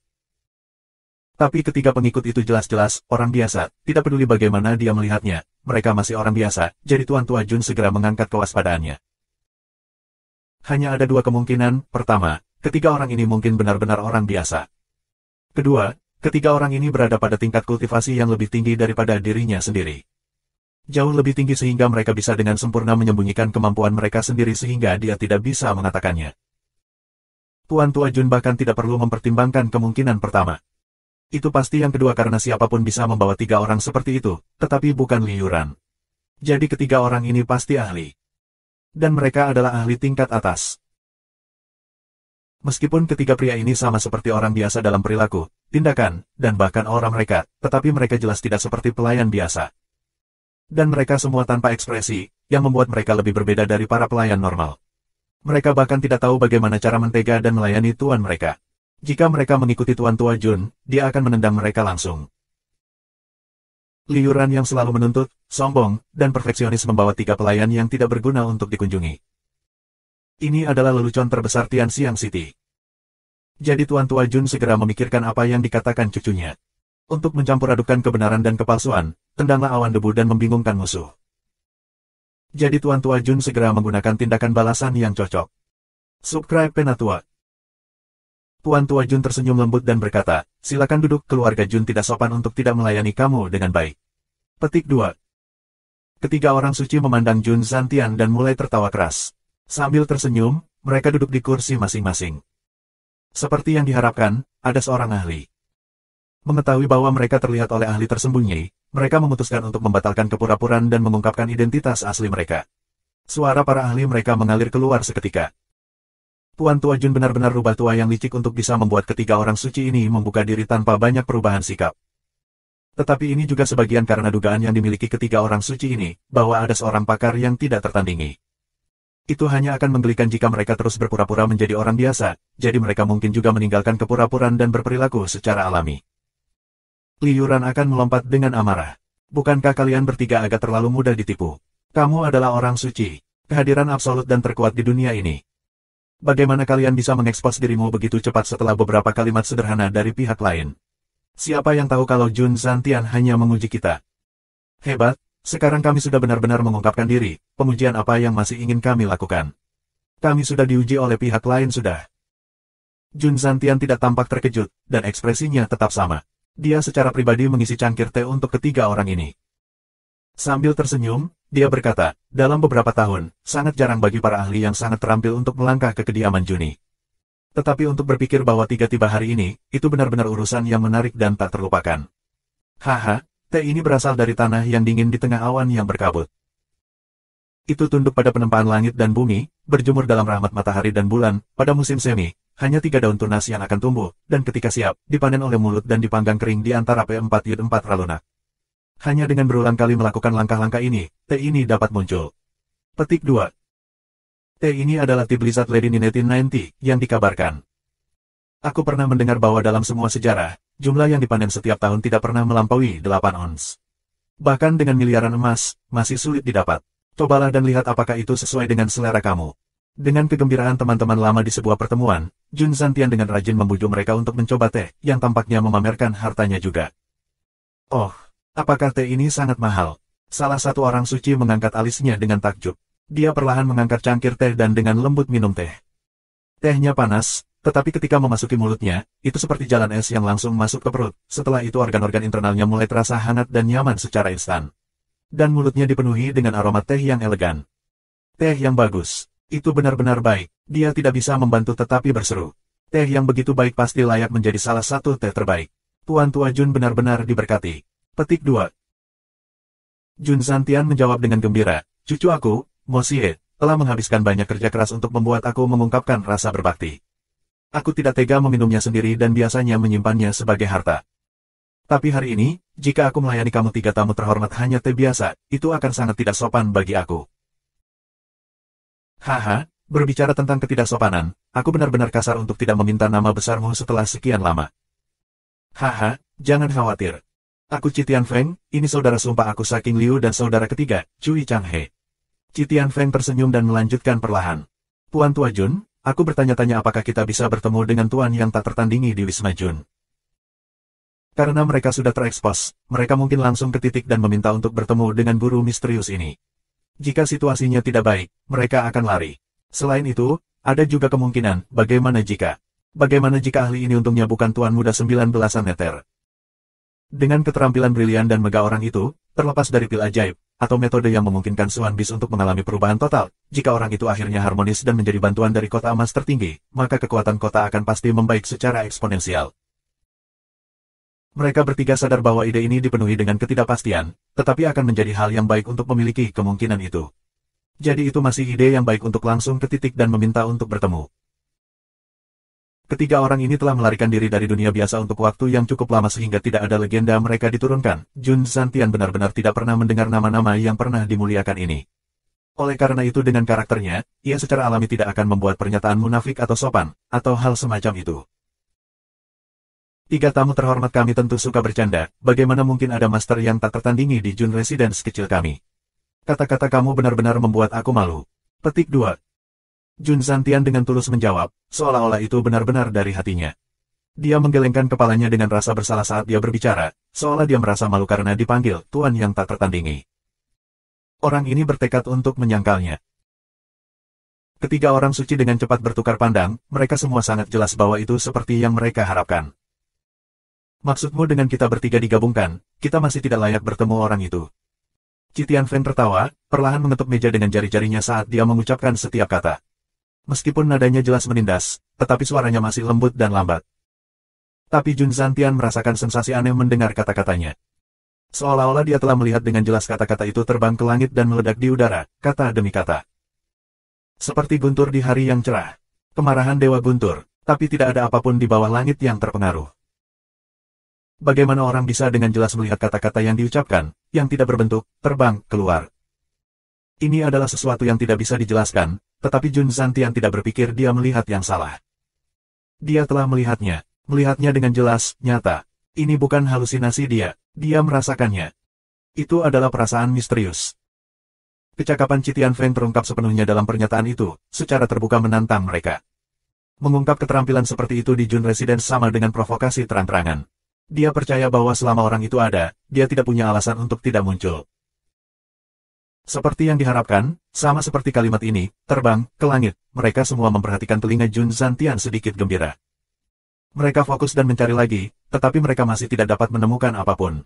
Speaker 1: Tapi ketiga pengikut itu jelas-jelas orang biasa, tidak peduli bagaimana dia melihatnya, mereka masih orang biasa, jadi Tuan Tua Jun segera mengangkat kewaspadaannya. Hanya ada 2 kemungkinan, pertama, ketiga orang ini mungkin benar-benar orang biasa. Kedua, ketiga orang ini berada pada tingkat kultivasi yang lebih tinggi daripada dirinya sendiri. Jauh lebih tinggi sehingga mereka bisa dengan sempurna menyembunyikan kemampuan mereka sendiri sehingga dia tidak bisa mengatakannya. Tuan Tua Jun bahkan tidak perlu mempertimbangkan kemungkinan pertama. Itu pasti yang kedua karena siapapun bisa membawa 3 orang seperti itu, tetapi bukan Li Yuran. Jadi ketiga orang ini pasti ahli. Dan mereka adalah ahli tingkat atas. Meskipun ketiga pria ini sama seperti orang biasa dalam perilaku, tindakan, dan bahkan aura mereka, tetapi mereka jelas tidak seperti pelayan biasa. Dan mereka semua tanpa ekspresi, yang membuat mereka lebih berbeda dari para pelayan normal. Mereka bahkan tidak tahu bagaimana cara mentega dan melayani tuan mereka. Jika mereka mengikuti Tuan Tua Jun, dia akan menendang mereka langsung. Li Yuran yang selalu menuntut, sombong, dan perfeksionis membawa 3 pelayan yang tidak berguna untuk dikunjungi. Ini adalah lelucon terbesar Tianxiang City. Jadi Tuan Tua Jun segera memikirkan apa yang dikatakan cucunya. Untuk mencampur adukan kebenaran dan kepalsuan, tendanglah awan debu dan membingungkan musuh. Jadi Tuan Tua Jun segera menggunakan tindakan balasan yang cocok. Subscribe Penatua. Tuan Tua Jun tersenyum lembut dan berkata, silakan duduk, keluarga Jun tidak sopan untuk tidak melayani kamu dengan baik. Petik 2. Ketiga orang suci memandang Jun Zantian dan mulai tertawa keras. Sambil tersenyum, mereka duduk di kursi masing-masing. Seperti yang diharapkan, ada seorang ahli. Mengetahui bahwa mereka terlihat oleh ahli tersembunyi, mereka memutuskan untuk membatalkan kepura-puraan dan mengungkapkan identitas asli mereka. Suara para ahli mereka mengalir keluar seketika. Tuan Tua Jun benar-benar rubah tua yang licik untuk bisa membuat ketiga orang suci ini membuka diri tanpa banyak perubahan sikap. Tetapi ini juga sebagian karena dugaan yang dimiliki ketiga orang suci ini, bahwa ada seorang pakar yang tidak tertandingi. Itu hanya akan menggelikan jika mereka terus berpura-pura menjadi orang biasa, jadi mereka mungkin juga meninggalkan kepura-puraan dan berperilaku secara alami. Li Yuran akan melompat dengan amarah. Bukankah kalian bertiga agak terlalu mudah ditipu? Kamu adalah orang suci. Kehadiran absolut dan terkuat di dunia ini. Bagaimana kalian bisa mengekspos dirimu begitu cepat setelah beberapa kalimat sederhana dari pihak lain? Siapa yang tahu kalau Jun Zantian hanya menguji kita? Hebat, sekarang kami sudah benar-benar mengungkapkan diri, pengujian apa yang masih ingin kami lakukan? Kami sudah diuji oleh pihak lain sudah. Jun Zantian tidak tampak terkejut, dan ekspresinya tetap sama. Dia secara pribadi mengisi cangkir teh untuk ketiga orang ini. Sambil tersenyum, dia berkata, dalam beberapa tahun, sangat jarang bagi para ahli yang sangat terampil untuk melangkah ke kediaman Juni. Tetapi untuk berpikir bahwa tiba-tiba hari ini, itu benar-benar urusan yang menarik dan tak terlupakan. Haha, teh ini berasal dari tanah yang dingin di tengah awan yang berkabut. Itu tunduk pada penempaan langit dan bumi, berjemur dalam rahmat matahari dan bulan, pada musim semi, hanya 3 daun tunas yang akan tumbuh, dan ketika siap, dipanen oleh mulut dan dipanggang kering di antara P4Y4 Ralunak. Hanya dengan berulang kali melakukan langkah-langkah ini, teh ini dapat muncul. Petik 2. Teh ini adalah tip Blizzard Lady Nineteen 90 yang dikabarkan. Aku pernah mendengar bahwa dalam semua sejarah, jumlah yang dipanen setiap tahun tidak pernah melampaui 8 ons. Bahkan dengan miliaran emas, masih sulit didapat. Cobalah dan lihat apakah itu sesuai dengan selera kamu. Dengan kegembiraan teman-teman lama di sebuah pertemuan, Jun Zantian dengan rajin membujuk mereka untuk mencoba teh, yang tampaknya memamerkan hartanya juga. Oh, apakah teh ini sangat mahal? Salah satu orang suci mengangkat alisnya dengan takjub. Dia perlahan mengangkat cangkir teh dan dengan lembut minum teh. Tehnya panas, tetapi ketika memasuki mulutnya, itu seperti jalan es yang langsung masuk ke perut. Setelah itu organ-organ internalnya mulai terasa hangat dan nyaman secara instan. Dan mulutnya dipenuhi dengan aroma teh yang elegan. Teh yang bagus. Itu benar-benar baik. Dia tidak bisa membantu tetapi berseru. Teh yang begitu baik pasti layak menjadi salah satu teh terbaik. Tuan Tua Jun benar-benar diberkati. Petik 2. Jun Zantian menjawab dengan gembira. Cucu aku, Mo Xie, telah menghabiskan banyak kerja keras untuk membuat aku mengungkapkan rasa berbakti. Aku tidak tega meminumnya sendiri dan biasanya menyimpannya sebagai harta. Tapi hari ini, jika aku melayani kamu 3 tamu terhormat hanya teh biasa, itu akan sangat tidak sopan bagi aku. Haha, berbicara tentang ketidaksopanan, aku benar-benar kasar untuk tidak meminta nama besarmu setelah sekian lama. Haha, jangan khawatir. Aku Citian Feng, ini saudara sumpah aku Saking Liu dan saudara ketiga, Cui Changhe. Citian Feng tersenyum dan melanjutkan perlahan. Tuan Tua Jun, aku bertanya-tanya apakah kita bisa bertemu dengan tuan yang tak tertandingi di Wisma Jun. Karena mereka sudah terekspos, mereka mungkin langsung ke titik dan meminta untuk bertemu dengan guru misterius ini. Jika situasinya tidak baik, mereka akan lari. Selain itu, ada juga kemungkinan, bagaimana jika ahli ini untungnya bukan tuan muda 19-an meter. Dengan keterampilan brilian dan megah orang itu, terlepas dari pil ajaib, atau metode yang memungkinkan Suan Bis untuk mengalami perubahan total, jika orang itu akhirnya harmonis dan menjadi bantuan dari kota emas tertinggi, maka kekuatan kota akan pasti membaik secara eksponensial. Mereka bertiga sadar bahwa ide ini dipenuhi dengan ketidakpastian, tetapi akan menjadi hal yang baik untuk memiliki kemungkinan itu. Jadi itu masih ide yang baik untuk langsung ke titik dan meminta untuk bertemu. Ketiga orang ini telah melarikan diri dari dunia biasa untuk waktu yang cukup lama sehingga tidak ada legenda mereka diturunkan. Jun Zantian benar-benar tidak pernah mendengar nama-nama yang pernah dimuliakan ini. Oleh karena itu dengan karakternya, ia secara alami tidak akan membuat pernyataan munafik atau sopan, atau hal semacam itu. 3 tamu terhormat kami tentu suka bercanda, bagaimana mungkin ada master yang tak tertandingi di Jun Residence kecil kami. Kata-kata kamu benar-benar membuat aku malu. Petik 2. Jun Zantian dengan tulus menjawab, seolah-olah itu benar-benar dari hatinya. Dia menggelengkan kepalanya dengan rasa bersalah saat dia berbicara, seolah dia merasa malu karena dipanggil tuan yang tak tertandingi. Orang ini bertekad untuk menyangkalnya. Ketiga orang suci dengan cepat bertukar pandang, mereka semua sangat jelas bahwa itu seperti yang mereka harapkan. Maksudmu dengan kita bertiga digabungkan, kita masih tidak layak bertemu orang itu. Citian Feng tertawa, perlahan mengetuk meja dengan jari-jarinya saat dia mengucapkan setiap kata. Meskipun nadanya jelas menindas, tetapi suaranya masih lembut dan lambat. Tapi Jun Zantian merasakan sensasi aneh mendengar kata-katanya. Seolah-olah dia telah melihat dengan jelas kata-kata itu terbang ke langit dan meledak di udara, kata demi kata. Seperti guntur di hari yang cerah. Kemarahan Dewa Guntur, tapi tidak ada apapun di bawah langit yang terpengaruh. Bagaimana orang bisa dengan jelas melihat kata-kata yang diucapkan, yang tidak berbentuk, terbang, keluar. Ini adalah sesuatu yang tidak bisa dijelaskan, tetapi Jun Zantian tidak berpikir dia melihat yang salah. Dia telah melihatnya dengan jelas, nyata. Ini bukan halusinasi dia merasakannya. Itu adalah perasaan misterius. Kecakapan Citian Feng terungkap sepenuhnya dalam pernyataan itu, secara terbuka menantang mereka. Mengungkap keterampilan seperti itu di Jun Residence sama dengan provokasi terang-terangan. Dia percaya bahwa selama orang itu ada, dia tidak punya alasan untuk tidak muncul. Seperti yang diharapkan, sama seperti kalimat ini, terbang ke langit, mereka semua memperhatikan telinga Jun Zantian sedikit gembira. Mereka fokus dan mencari lagi, tetapi mereka masih tidak dapat menemukan apapun.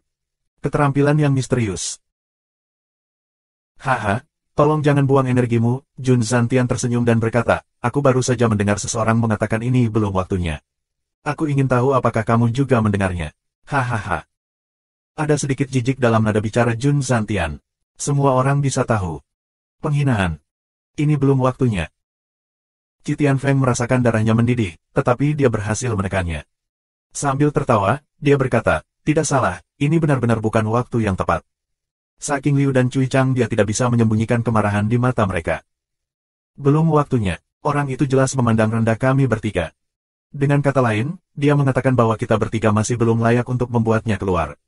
Speaker 1: Keterampilan yang misterius. Haha, tolong jangan buang energimu, Jun Zantian tersenyum dan berkata, aku baru saja mendengar seseorang mengatakan ini belum waktunya. Aku ingin tahu apakah kamu juga mendengarnya. Hahaha. Ada sedikit jijik dalam nada bicara Jun Zantian. Semua orang bisa tahu. Penghinaan. Ini belum waktunya. Citian Feng merasakan darahnya mendidih, tetapi dia berhasil menekannya. Sambil tertawa, dia berkata, tidak salah, ini benar-benar bukan waktu yang tepat. Saking Liu dan Cui Chang dia tidak bisa menyembunyikan kemarahan di mata mereka. Belum waktunya, orang itu jelas memandang rendah kami bertiga. Dengan kata lain, dia mengatakan bahwa kita bertiga masih belum layak untuk membuatnya keluar.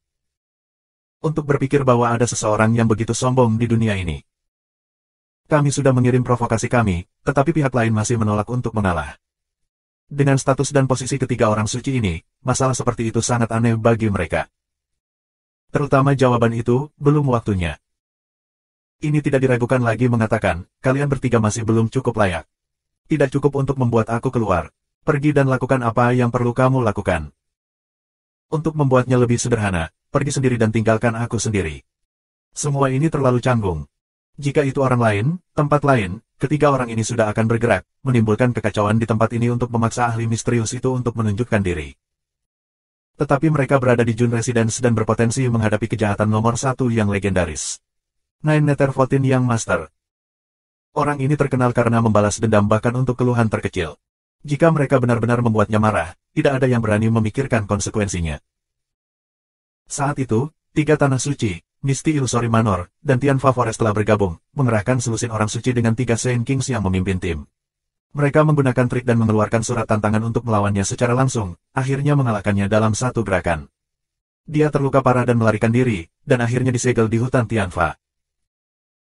Speaker 1: Untuk berpikir bahwa ada seseorang yang begitu sombong di dunia ini. Kami sudah mengirim provokasi kami, tetapi pihak lain masih menolak untuk mengalah. Dengan status dan posisi ketiga orang suci ini, masalah seperti itu sangat aneh bagi mereka. Terutama jawaban itu, belum waktunya. Ini tidak diragukan lagi mengatakan, kalian bertiga masih belum cukup layak. Tidak cukup untuk membuat aku keluar. Pergi dan lakukan apa yang perlu kamu lakukan. Untuk membuatnya lebih sederhana, pergi sendiri dan tinggalkan aku sendiri. Semua ini terlalu canggung. Jika itu orang lain, tempat lain, ketiga orang ini sudah akan bergerak, menimbulkan kekacauan di tempat ini untuk memaksa ahli misterius itu untuk menunjukkan diri. Tetapi mereka berada di Jun Residence dan berpotensi menghadapi kejahatan nomor satu yang legendaris. Nine Nether 14 Young Master. Orang ini terkenal karena membalas dendam bahkan untuk keluhan terkecil. Jika mereka benar-benar membuatnya marah, tidak ada yang berani memikirkan konsekuensinya. Saat itu, tiga tanah suci, Misty Illusory Manor, dan Tianfa Forest telah bergabung, mengerahkan selusin orang suci dengan tiga Saint Kings yang memimpin tim. Mereka menggunakan trik dan mengeluarkan surat tantangan untuk melawannya secara langsung, akhirnya mengalahkannya dalam satu gerakan. Dia terluka parah dan melarikan diri, dan akhirnya disegel di hutan Tianfa.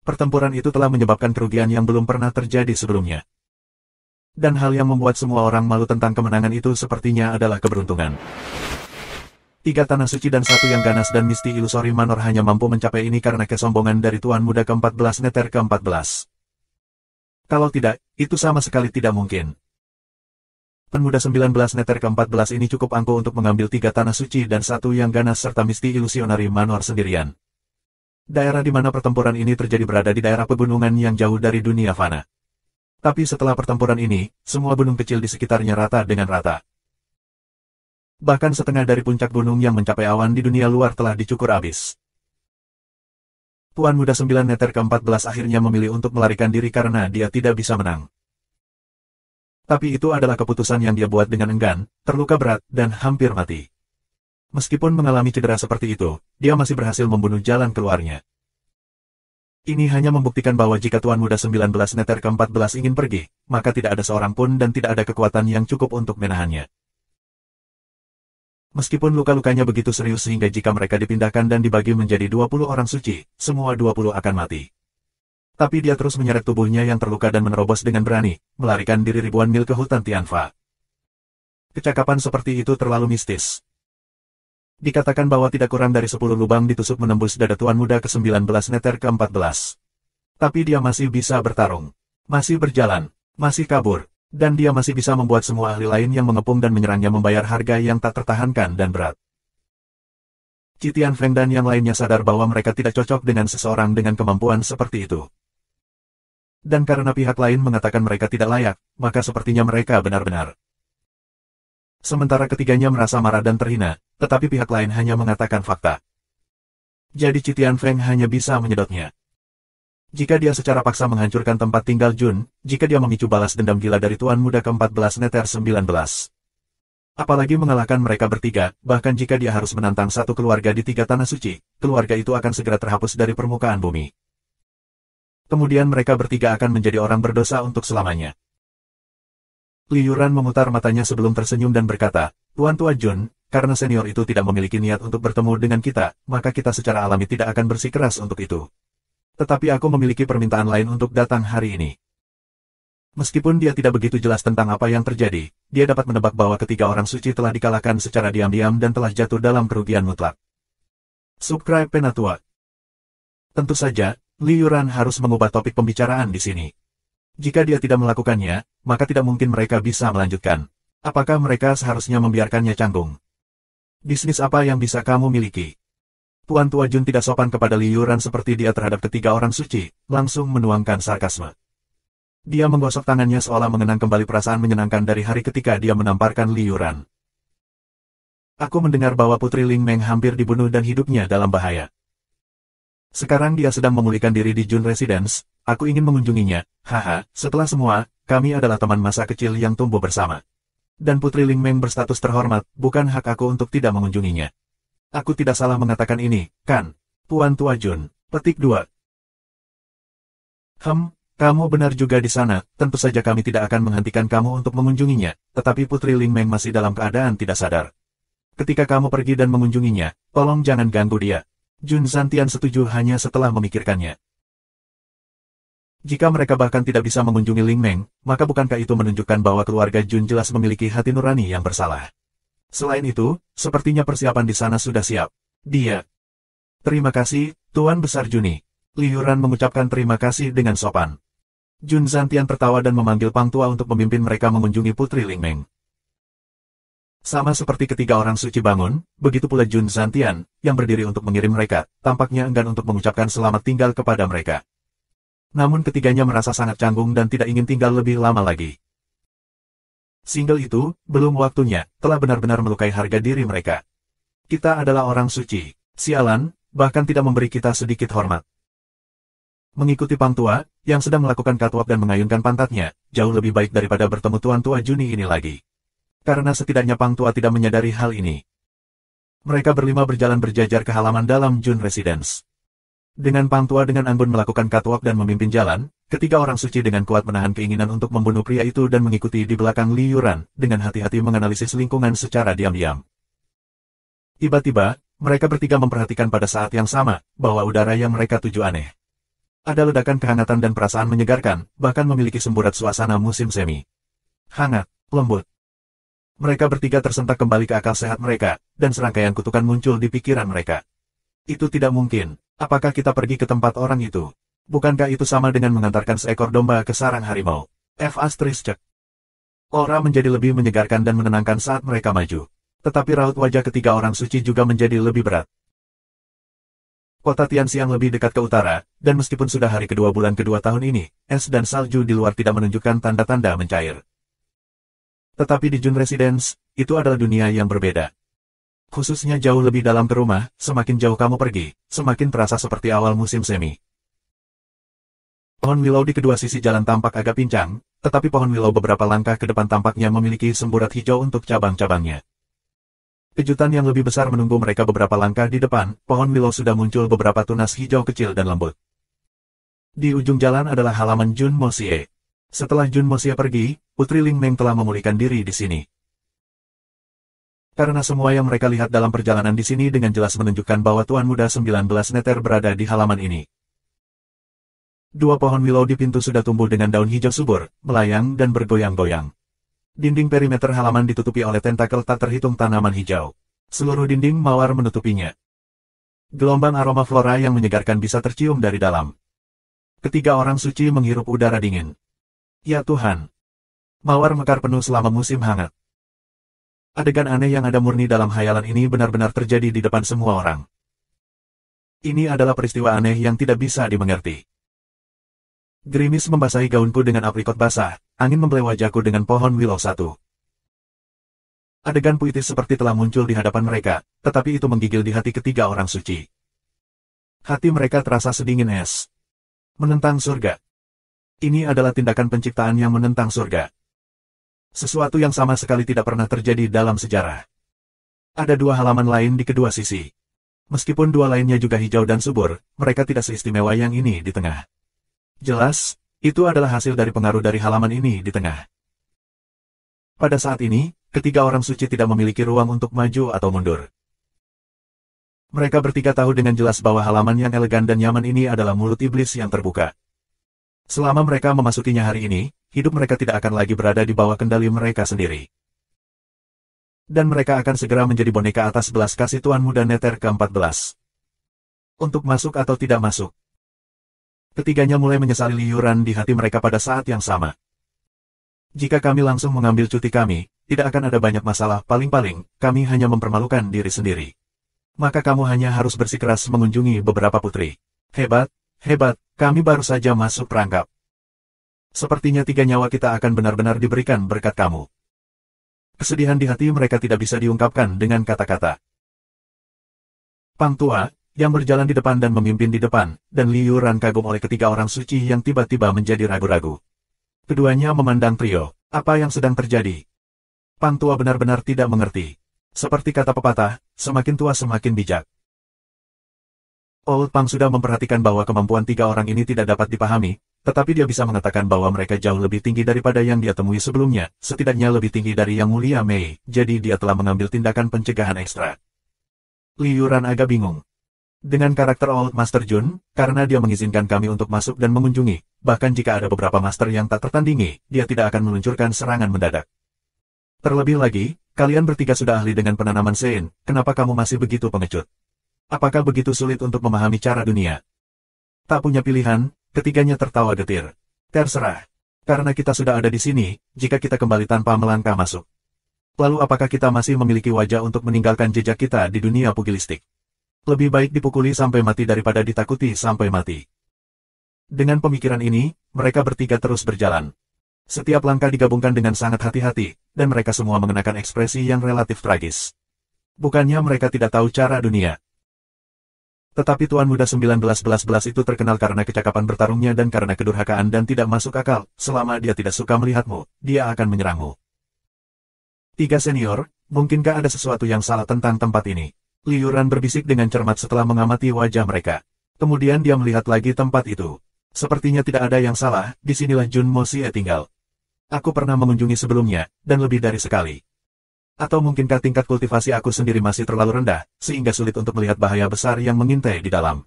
Speaker 1: Pertempuran itu telah menyebabkan kerugian yang belum pernah terjadi sebelumnya. Dan hal yang membuat semua orang malu tentang kemenangan itu sepertinya adalah keberuntungan. Tiga tanah suci dan satu yang ganas dan Misty Illusory Manor hanya mampu mencapai ini karena kesombongan dari Tuan Muda ke-14 Nether ke-14. Kalau tidak, itu sama sekali tidak mungkin. Pemuda 19 Nether ke-14 ini cukup angkuh untuk mengambil tiga tanah suci dan satu yang ganas serta Misty Illusory Manor sendirian. Daerah di mana pertempuran ini terjadi berada di daerah pegunungan yang jauh dari dunia fana. Tapi setelah pertempuran ini, semua gunung kecil di sekitarnya rata dengan rata. Bahkan setengah dari puncak gunung yang mencapai awan di dunia luar telah dicukur habis. Tuan Muda 9 Nether ke-14 akhirnya memilih untuk melarikan diri karena dia tidak bisa menang. Tapi itu adalah keputusan yang dia buat dengan enggan, terluka berat, dan hampir mati. Meskipun mengalami cedera seperti itu, dia masih berhasil membunuh jalan keluarnya. Ini hanya membuktikan bahwa jika Tuan Muda 19 Nether ke-14 ingin pergi, maka tidak ada seorang pun dan tidak ada kekuatan yang cukup untuk menahannya. Meskipun luka-lukanya begitu serius sehingga jika mereka dipindahkan dan dibagi menjadi 20 orang suci, semua 20 akan mati. Tapi dia terus menyeret tubuhnya yang terluka dan menerobos dengan berani, melarikan diri ribuan mil ke hutan Tianfa. Kecakapan seperti itu terlalu mistis. Dikatakan bahwa tidak kurang dari 10 lubang ditusuk menembus dada Tuan Muda ke-19 Nether ke-14. Tapi dia masih bisa bertarung, masih berjalan, masih kabur. Dan dia masih bisa membuat semua ahli lain yang mengepung dan menyerangnya membayar harga yang tak tertahankan dan berat. Citian Feng dan yang lainnya sadar bahwa mereka tidak cocok dengan seseorang dengan kemampuan seperti itu. Dan karena pihak lain mengatakan mereka tidak layak, maka sepertinya mereka benar-benar. Sementara ketiganya merasa marah dan terhina, tetapi pihak lain hanya mengatakan fakta. Jadi Citian Feng hanya bisa menyedotnya. Jika dia secara paksa menghancurkan tempat tinggal Jun, jika dia memicu balas dendam gila dari Tuan Muda ke-14 Nether 19. Apalagi mengalahkan mereka bertiga, bahkan jika dia harus menantang satu keluarga di tiga tanah suci, keluarga itu akan segera terhapus dari permukaan bumi. Kemudian mereka bertiga akan menjadi orang berdosa untuk selamanya. Li Yuran memutar matanya sebelum tersenyum dan berkata, Tuan-Tuan Jun, karena senior itu tidak memiliki niat untuk bertemu dengan kita, maka kita secara alami tidak akan bersikeras untuk itu. Tetapi aku memiliki permintaan lain untuk datang hari ini. Meskipun dia tidak begitu jelas tentang apa yang terjadi, dia dapat menebak bahwa ketiga orang suci telah dikalahkan secara diam-diam dan telah jatuh dalam kerugian mutlak. Subscribe Penatua. Tentu saja, Li Yuran harus mengubah topik pembicaraan di sini. Jika dia tidak melakukannya, maka tidak mungkin mereka bisa melanjutkan. Apakah mereka seharusnya membiarkannya canggung? Bisnis apa yang bisa kamu miliki? Tuan Tua Jun tidak sopan kepada Li Yuran seperti dia terhadap ketiga orang suci, langsung menuangkan sarkasme. Dia menggosok tangannya seolah mengenang kembali perasaan menyenangkan dari hari ketika dia menamparkan Li Yuran. Aku mendengar bahwa Putri Ling Meng hampir dibunuh dan hidupnya dalam bahaya. Sekarang dia sedang memulihkan diri di Jun Residence, aku ingin mengunjunginya, haha, setelah semua, kami adalah teman masa kecil yang tumbuh bersama. Dan Putri Ling Meng berstatus terhormat, bukan hak aku untuk tidak mengunjunginya. Aku tidak salah mengatakan ini, kan? Tuan Tua Jun. Petik 2. Kamu benar juga di sana, tentu saja kami tidak akan menghentikan kamu untuk mengunjunginya, tetapi Putri Ling Meng masih dalam keadaan tidak sadar. Ketika kamu pergi dan mengunjunginya, tolong jangan ganggu dia. Jun Zantian setuju hanya setelah memikirkannya. Jika mereka bahkan tidak bisa mengunjungi Ling Meng, maka bukankah itu menunjukkan bahwa keluarga Jun jelas memiliki hati nurani yang bersalah? Selain itu, sepertinya persiapan di sana sudah siap. Dia. Terima kasih, Tuan Besar Juni. Li Yuran mengucapkan terima kasih dengan sopan. Jun Zantian tertawa dan memanggil Pang Tua untuk memimpin mereka mengunjungi Putri Ling Meng. Sama seperti ketiga orang suci bangun, begitu pula Jun Zantian, yang berdiri untuk mengirim mereka, tampaknya enggan untuk mengucapkan selamat tinggal kepada mereka. Namun ketiganya merasa sangat canggung dan tidak ingin tinggal lebih lama lagi. Single itu, belum waktunya, telah benar-benar melukai harga diri mereka. Kita adalah orang suci, sialan, bahkan tidak memberi kita sedikit hormat. Mengikuti Pang Tua, yang sedang melakukan catwalk dan mengayunkan pantatnya, jauh lebih baik daripada bertemu Tuan Tua Juni ini lagi. Karena setidaknya Pang Tua tidak menyadari hal ini. Mereka berlima berjalan berjajar ke halaman dalam Jun Residence. Dengan Pang Tua dengan anggun melakukan catwalk dan memimpin jalan, ketiga orang suci dengan kuat menahan keinginan untuk membunuh pria itu dan mengikuti di belakang Li Yuran, dengan hati-hati menganalisis lingkungan secara diam-diam. Tiba-tiba, mereka bertiga memperhatikan pada saat yang sama, bahwa udara yang mereka tuju aneh. Ada ledakan kehangatan dan perasaan menyegarkan, bahkan memiliki semburat suasana musim semi. Hangat, lembut. Mereka bertiga tersentak kembali ke akal sehat mereka, dan serangkaian kutukan muncul di pikiran mereka. Itu tidak mungkin. Apakah kita pergi ke tempat orang itu? Bukankah itu sama dengan mengantarkan seekor domba ke sarang harimau? Cek. Aura menjadi lebih menyegarkan dan menenangkan saat mereka maju. Tetapi raut wajah ketiga orang suci juga menjadi lebih berat. Kota Tianxiang lebih dekat ke utara, dan meskipun sudah hari kedua bulan kedua tahun ini, es dan salju di luar tidak menunjukkan tanda-tanda mencair. Tetapi di Jun Residence, itu adalah dunia yang berbeda. Khususnya jauh lebih dalam ke rumah, semakin jauh kamu pergi, semakin terasa seperti awal musim semi. Pohon willow di kedua sisi jalan tampak agak pincang, tetapi pohon willow beberapa langkah ke depan tampaknya memiliki semburat hijau untuk cabang-cabangnya. Kejutan yang lebih besar menunggu mereka beberapa langkah di depan, pohon willow sudah muncul beberapa tunas hijau kecil dan lembut. Di ujung jalan adalah halaman Jun Mosie. Setelah Jun Mosie pergi, Putri Ling Meng telah memulihkan diri di sini. Karena semua yang mereka lihat dalam perjalanan di sini dengan jelas menunjukkan bahwa Tuan Muda 19 Neter berada di halaman ini. Dua pohon willow di pintu sudah tumbuh dengan daun hijau subur, melayang dan bergoyang-goyang. Dinding perimeter halaman ditutupi oleh tentakel tak terhitung tanaman hijau. Seluruh dinding mawar menutupinya. Gelombang aroma flora yang menyegarkan bisa tercium dari dalam. Ketiga orang suci menghirup udara dingin. Ya Tuhan! Mawar mekar penuh selama musim hangat. Adegan aneh yang ada murni dalam hayalan ini benar-benar terjadi di depan semua orang. Ini adalah peristiwa aneh yang tidak bisa dimengerti. Gerimis membasahi gaunku dengan aprikot basah, angin membelai wajahku dengan pohon willow satu. Adegan puitis seperti telah muncul di hadapan mereka, tetapi itu menggigil di hati ketiga orang suci. Hati mereka terasa sedingin es. Menentang surga. Ini adalah tindakan penciptaan yang menentang surga. Sesuatu yang sama sekali tidak pernah terjadi dalam sejarah. Ada dua halaman lain di kedua sisi. Meskipun dua lainnya juga hijau dan subur, mereka tidak seistimewa yang ini di tengah. Jelas, itu adalah hasil dari pengaruh dari halaman ini di tengah. Pada saat ini, ketiga orang suci tidak memiliki ruang untuk maju atau mundur. Mereka bertiga tahu dengan jelas bahwa halaman yang elegan dan nyaman ini adalah mulut iblis yang terbuka. Selama mereka memasukinya hari ini, hidup mereka tidak akan lagi berada di bawah kendali mereka sendiri. Dan mereka akan segera menjadi boneka atas belas kasih Tuan Muda Nether ke-14. Untuk masuk atau tidak masuk. Ketiganya mulai menyesali liuran di hati mereka pada saat yang sama. Jika kami langsung mengambil cuti kami, tidak akan ada banyak masalah, paling-paling, kami hanya mempermalukan diri sendiri. Maka kamu hanya harus bersikeras mengunjungi beberapa putri. Hebat, hebat, kami baru saja masuk perangkap. Sepertinya 3 nyawa kita akan benar-benar diberikan berkat kamu. Kesedihan di hati mereka tidak bisa diungkapkan dengan kata-kata. Pang Tua, yang berjalan di depan dan memimpin di depan, dan Liuran kagum oleh ketiga orang suci yang tiba-tiba menjadi ragu-ragu. Keduanya memandang trio, apa yang sedang terjadi? Pang Tua benar-benar tidak mengerti. Seperti kata pepatah, semakin tua semakin bijak. Old Pang sudah memperhatikan bahwa kemampuan 3 orang ini tidak dapat dipahami, tetapi dia bisa mengatakan bahwa mereka jauh lebih tinggi daripada yang dia temui sebelumnya, setidaknya lebih tinggi dari Yang Mulia Mei, jadi dia telah mengambil tindakan pencegahan ekstra. Liuran agak bingung. Dengan karakter Old Master Jun, karena dia mengizinkan kami untuk masuk dan mengunjungi, bahkan jika ada beberapa master yang tak tertandingi, dia tidak akan meluncurkan serangan mendadak. Terlebih lagi, kalian bertiga sudah ahli dengan penanaman Sein, kenapa kamu masih begitu pengecut? Apakah begitu sulit untuk memahami cara dunia? Tak punya pilihan, ketiganya tertawa getir. Terserah. Karena kita sudah ada di sini, jika kita kembali tanpa melangkah masuk. Lalu apakah kita masih memiliki wajah untuk meninggalkan jejak kita di dunia pugilistik? Lebih baik dipukuli sampai mati daripada ditakuti sampai mati. Dengan pemikiran ini, mereka bertiga terus berjalan. Setiap langkah digabungkan dengan sangat hati-hati, dan mereka semua mengenakan ekspresi yang relatif tragis. Bukannya mereka tidak tahu cara dunia. Tetapi Tuan Muda 1911 itu terkenal karena kecakapan bertarungnya dan karena kedurhakaan dan tidak masuk akal, selama dia tidak suka melihatmu, dia akan menyerangmu. 3 senior, mungkinkah ada sesuatu yang salah tentang tempat ini? Liuran berbisik dengan cermat setelah mengamati wajah mereka. Kemudian dia melihat lagi tempat itu. Sepertinya tidak ada yang salah, disinilah Jun Mosie tinggal. Aku pernah mengunjungi sebelumnya, dan lebih dari sekali. Atau mungkinkah tingkat kultivasi aku sendiri masih terlalu rendah, sehingga sulit untuk melihat bahaya besar yang mengintai di dalam?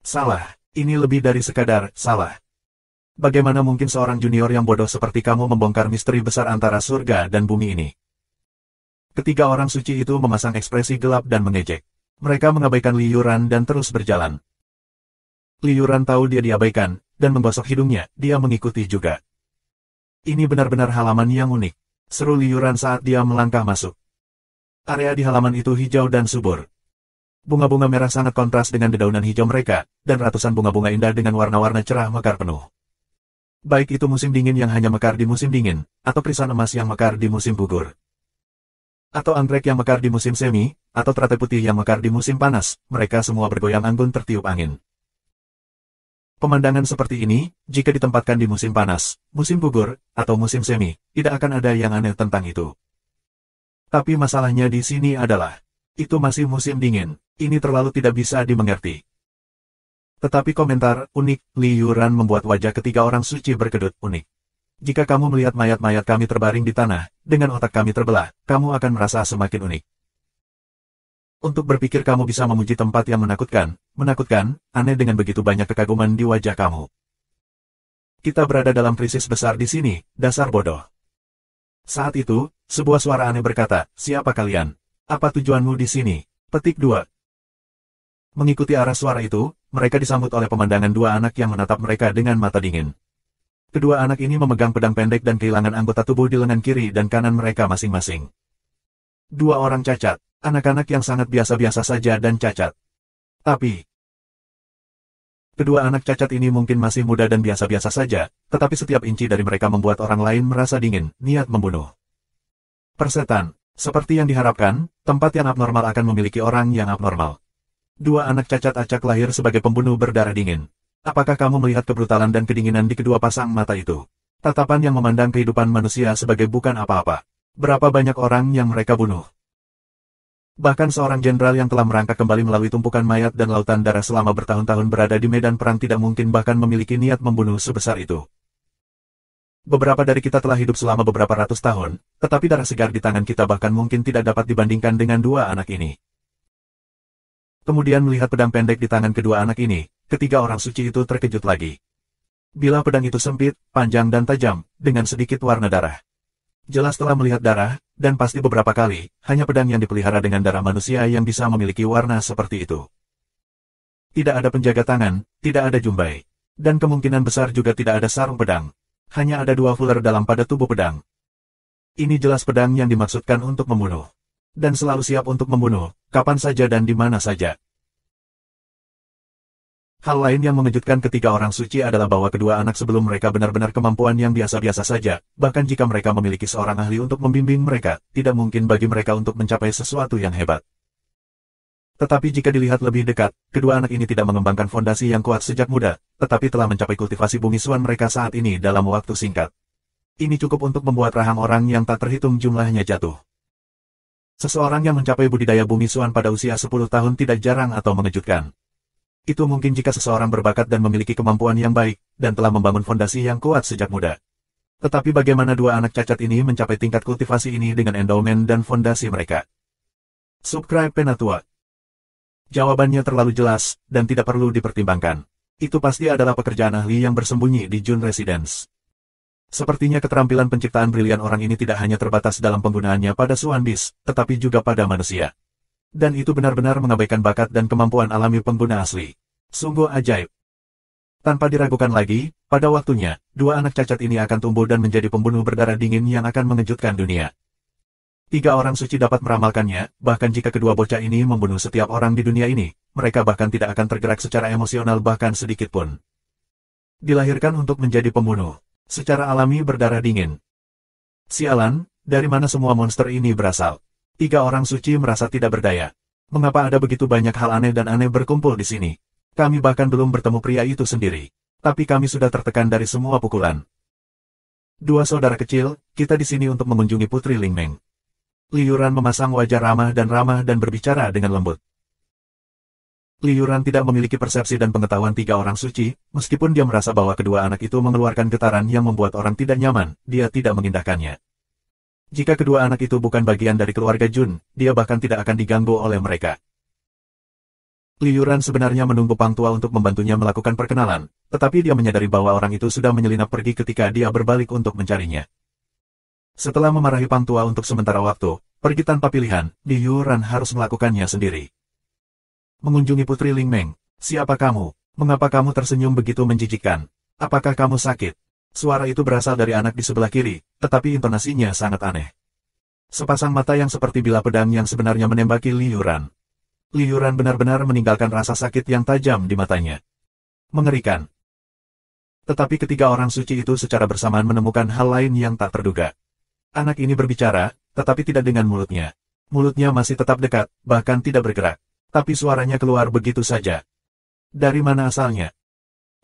Speaker 1: Salah, ini lebih dari sekadar salah. Bagaimana mungkin seorang junior yang bodoh seperti kamu membongkar misteri besar antara surga dan bumi ini? Ketiga orang suci itu memasang ekspresi gelap dan mengejek. Mereka mengabaikan Liuran dan terus berjalan. Liuran tahu dia diabaikan, dan menggosok hidungnya, dia mengikuti juga. Ini benar-benar halaman yang unik. Seru Liuran saat dia melangkah masuk. Area di halaman itu hijau dan subur. Bunga-bunga merah sangat kontras dengan dedaunan hijau mereka, dan ratusan bunga-bunga indah dengan warna-warna cerah mekar penuh. Baik itu musim dingin yang hanya mekar di musim dingin, atau krisan emas yang mekar di musim gugur. Atau anggrek yang mekar di musim semi, atau teratai putih yang mekar di musim panas, mereka semua bergoyang anggun tertiup angin. Pemandangan seperti ini, jika ditempatkan di musim panas, musim gugur, atau musim semi, tidak akan ada yang aneh tentang itu. Tapi masalahnya di sini adalah, itu masih musim dingin, ini terlalu tidak bisa dimengerti. Tetapi komentar unik Liuran membuat wajah ketiga orang suci berkedut unik. Jika kamu melihat mayat-mayat kami terbaring di tanah, dengan otak kami terbelah, kamu akan merasa semakin unik. Untuk berpikir kamu bisa memuji tempat yang menakutkan, aneh dengan begitu banyak kekaguman di wajah kamu. Kita berada dalam krisis besar di sini, dasar bodoh. Saat itu, sebuah suara aneh berkata, siapa kalian? Apa tujuanmu di sini? Petik 2. Mengikuti arah suara itu, mereka disambut oleh pemandangan 2 anak yang menatap mereka dengan mata dingin. Kedua anak ini memegang pedang pendek dan kehilangan anggota tubuh di lengan kiri dan kanan mereka masing-masing. 2 orang cacat. Anak-anak yang sangat biasa-biasa saja dan cacat. Tapi, kedua anak cacat ini mungkin masih muda dan biasa-biasa saja, tetapi setiap inci dari mereka membuat orang lain merasa dingin, niat membunuh. Persetan, seperti yang diharapkan, tempat yang abnormal akan memiliki orang yang abnormal. 2 anak cacat acak lahir sebagai pembunuh berdarah dingin. Apakah kamu melihat kebrutalan dan kedinginan di kedua pasang mata itu? Tatapan yang memandang kehidupan manusia sebagai bukan apa-apa. Berapa banyak orang yang mereka bunuh? Bahkan seorang jenderal yang telah merangkak kembali melalui tumpukan mayat dan lautan darah selama bertahun-tahun berada di medan perang tidak mungkin bahkan memiliki niat membunuh sebesar itu. Beberapa dari kita telah hidup selama beberapa ratus tahun, tetapi darah segar di tangan kita bahkan mungkin tidak dapat dibandingkan dengan 2 anak ini. Kemudian melihat pedang pendek di tangan kedua anak ini, ketiga orang suci itu terkejut lagi. Bilah pedang itu sempit, panjang dan tajam, dengan sedikit warna darah. Jelas telah melihat darah, dan pasti beberapa kali, hanya pedang yang dipelihara dengan darah manusia yang bisa memiliki warna seperti itu. Tidak ada penjaga tangan, tidak ada jumbai. Dan kemungkinan besar juga tidak ada sarung pedang. Hanya ada 2 fuller dalam pada tubuh pedang. Ini jelas pedang yang dimaksudkan untuk membunuh. Dan selalu siap untuk membunuh, kapan saja dan di mana saja. Hal lain yang mengejutkan ketiga orang suci adalah bahwa kedua anak sebelum mereka benar-benar kemampuan yang biasa-biasa saja, bahkan jika mereka memiliki seorang ahli untuk membimbing mereka, tidak mungkin bagi mereka untuk mencapai sesuatu yang hebat. Tetapi jika dilihat lebih dekat, kedua anak ini tidak mengembangkan fondasi yang kuat sejak muda, tetapi telah mencapai kultivasi bungisuan mereka saat ini dalam waktu singkat. Ini cukup untuk membuat rahang orang yang tak terhitung jumlahnya jatuh. Seseorang yang mencapai budidaya bungisuan pada usia 10 tahun tidak jarang atau mengejutkan. Itu mungkin jika seseorang berbakat dan memiliki kemampuan yang baik, dan telah membangun fondasi yang kuat sejak muda. Tetapi bagaimana dua anak cacat ini mencapai tingkat kultivasi ini dengan endowment dan fondasi mereka? Subscribe Penatua. Jawabannya terlalu jelas, dan tidak perlu dipertimbangkan. Itu pasti adalah pekerjaan ahli yang bersembunyi di Jun Residence. Sepertinya keterampilan penciptaan brilian orang ini tidak hanya terbatas dalam penggunaannya pada Swan Beast, tetapi juga pada manusia. Dan itu benar-benar mengabaikan bakat dan kemampuan alami pengguna asli. Sungguh ajaib. Tanpa diragukan lagi, pada waktunya, dua anak cacat ini akan tumbuh dan menjadi pembunuh berdarah dingin yang akan mengejutkan dunia. 3 orang suci dapat meramalkannya, bahkan jika kedua bocah ini membunuh setiap orang di dunia ini, mereka bahkan tidak akan tergerak secara emosional bahkan sedikit pun. Dilahirkan untuk menjadi pembunuh, secara alami berdarah dingin. Sialan, dari mana semua monster ini berasal? 3 orang suci merasa tidak berdaya. Mengapa ada begitu banyak hal aneh dan aneh berkumpul di sini? Kami bahkan belum bertemu pria itu sendiri. Tapi kami sudah tertekan dari semua pukulan. 2 saudara kecil, kita di sini untuk mengunjungi Putri Lingmeng. Liyuran memasang wajah ramah dan berbicara dengan lembut. Liyuran tidak memiliki persepsi dan pengetahuan 3 orang suci, meskipun dia merasa bahwa kedua anak itu mengeluarkan getaran yang membuat orang tidak nyaman, dia tidak mengindahkannya. Jika kedua anak itu bukan bagian dari keluarga Jun, dia bahkan tidak akan diganggu oleh mereka. Liyuran sebenarnya menunggu Pang Tua untuk membantunya melakukan perkenalan, tetapi dia menyadari bahwa orang itu sudah menyelinap pergi ketika dia berbalik untuk mencarinya. Setelah memarahi Pang Tua untuk sementara waktu, pergi tanpa pilihan, Liyuran harus melakukannya sendiri. Mengunjungi Putri Lingmeng, siapa kamu? Mengapa kamu tersenyum begitu menjijikkan? Apakah kamu sakit? Suara itu berasal dari anak di sebelah kiri, tetapi intonasinya sangat aneh. Sepasang mata yang seperti bilah pedang yang sebenarnya menembaki Liyuran. Liyuran benar-benar meninggalkan rasa sakit yang tajam di matanya. Mengerikan. Tetapi ketiga orang suci itu secara bersamaan menemukan hal lain yang tak terduga. Anak ini berbicara, tetapi tidak dengan mulutnya. Mulutnya masih tetap dekat, bahkan tidak bergerak. Tapi suaranya keluar begitu saja. Dari mana asalnya?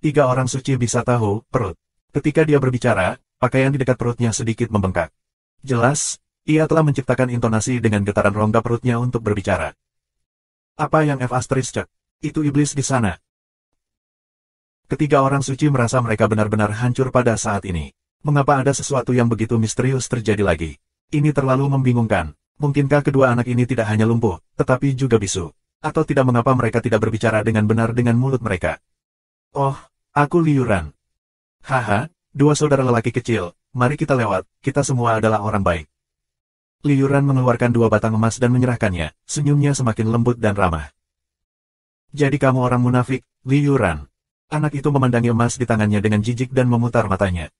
Speaker 1: 3 orang suci bisa tahu, perut. Ketika dia berbicara, pakaian di dekat perutnya sedikit membengkak. Jelas, ia telah menciptakan intonasi dengan getaran rongga perutnya untuk berbicara. Apa yang F***? Itu iblis di sana. Ketiga orang suci merasa mereka benar-benar hancur pada saat ini. Mengapa ada sesuatu yang begitu misterius terjadi lagi? Ini terlalu membingungkan. Mungkinkah kedua anak ini tidak hanya lumpuh, tetapi juga bisu? Atau tidak mengapa mereka tidak berbicara dengan benar dengan mulut mereka? Oh, aku Liyuran. Haha, 2 saudara lelaki kecil, mari kita lewat, kita semua adalah orang baik. Liyuran mengeluarkan 2 batang emas dan menyerahkannya, senyumnya semakin lembut dan ramah. Jadi kamu orang munafik, Liyuran. Anak itu memandangi emas di tangannya dengan jijik dan memutar matanya.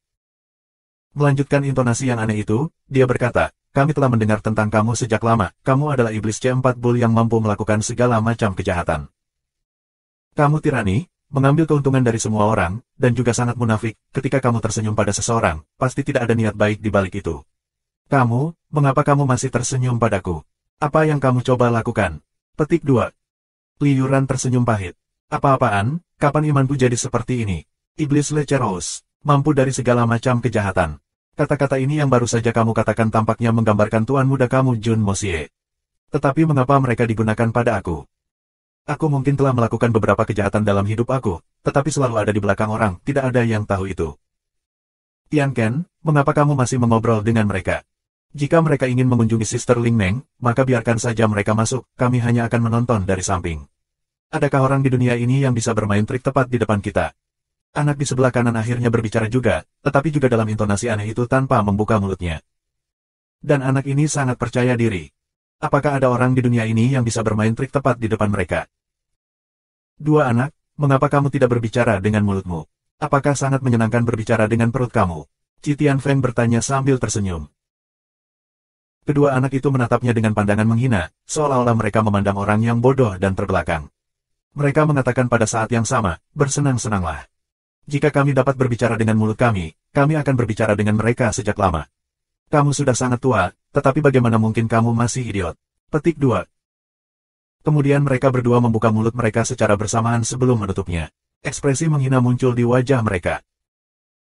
Speaker 1: Melanjutkan intonasi yang aneh itu, dia berkata, kami telah mendengar tentang kamu sejak lama, kamu adalah iblis C4 Bull yang mampu melakukan segala macam kejahatan. Kamu tirani, mengambil keuntungan dari semua orang, dan juga sangat munafik, ketika kamu tersenyum pada seseorang, pasti tidak ada niat baik di balik itu. Kamu, mengapa kamu masih tersenyum padaku? Apa yang kamu coba lakukan? Petik 2. Liyuran tersenyum pahit. Apa-apaan, kapan imanku jadi seperti ini? Iblis Leceros, mampu dari segala macam kejahatan. Kata-kata ini yang baru saja kamu katakan tampaknya menggambarkan tuan muda kamu Jun Mosie. Tetapi mengapa mereka digunakan pada aku? Aku mungkin telah melakukan beberapa kejahatan dalam hidup aku, tetapi selalu ada di belakang orang, tidak ada yang tahu itu. Tian Ken, mengapa kamu masih mengobrol dengan mereka? Jika mereka ingin mengunjungi Sister Lingmeng, maka biarkan saja mereka masuk, kami hanya akan menonton dari samping. Adakah orang di dunia ini yang bisa bermain trik tepat di depan kita? Anak di sebelah kanan akhirnya berbicara juga, tetapi juga dalam intonasi aneh itu tanpa membuka mulutnya. Dan anak ini sangat percaya diri. Apakah ada orang di dunia ini yang bisa bermain trik tepat di depan mereka? Dua anak, mengapa kamu tidak berbicara dengan mulutmu? Apakah sangat menyenangkan berbicara dengan perut kamu? Qi Tianfeng bertanya sambil tersenyum. Kedua anak itu menatapnya dengan pandangan menghina, seolah-olah mereka memandang orang yang bodoh dan terbelakang. Mereka mengatakan pada saat yang sama, bersenang-senanglah. Jika kami dapat berbicara dengan mulut kami akan berbicara dengan mereka sejak lama. Kamu sudah sangat tua, tetapi bagaimana mungkin kamu masih idiot? Petik 2. Kemudian mereka berdua membuka mulut mereka secara bersamaan sebelum menutupnya. Ekspresi menghina muncul di wajah mereka.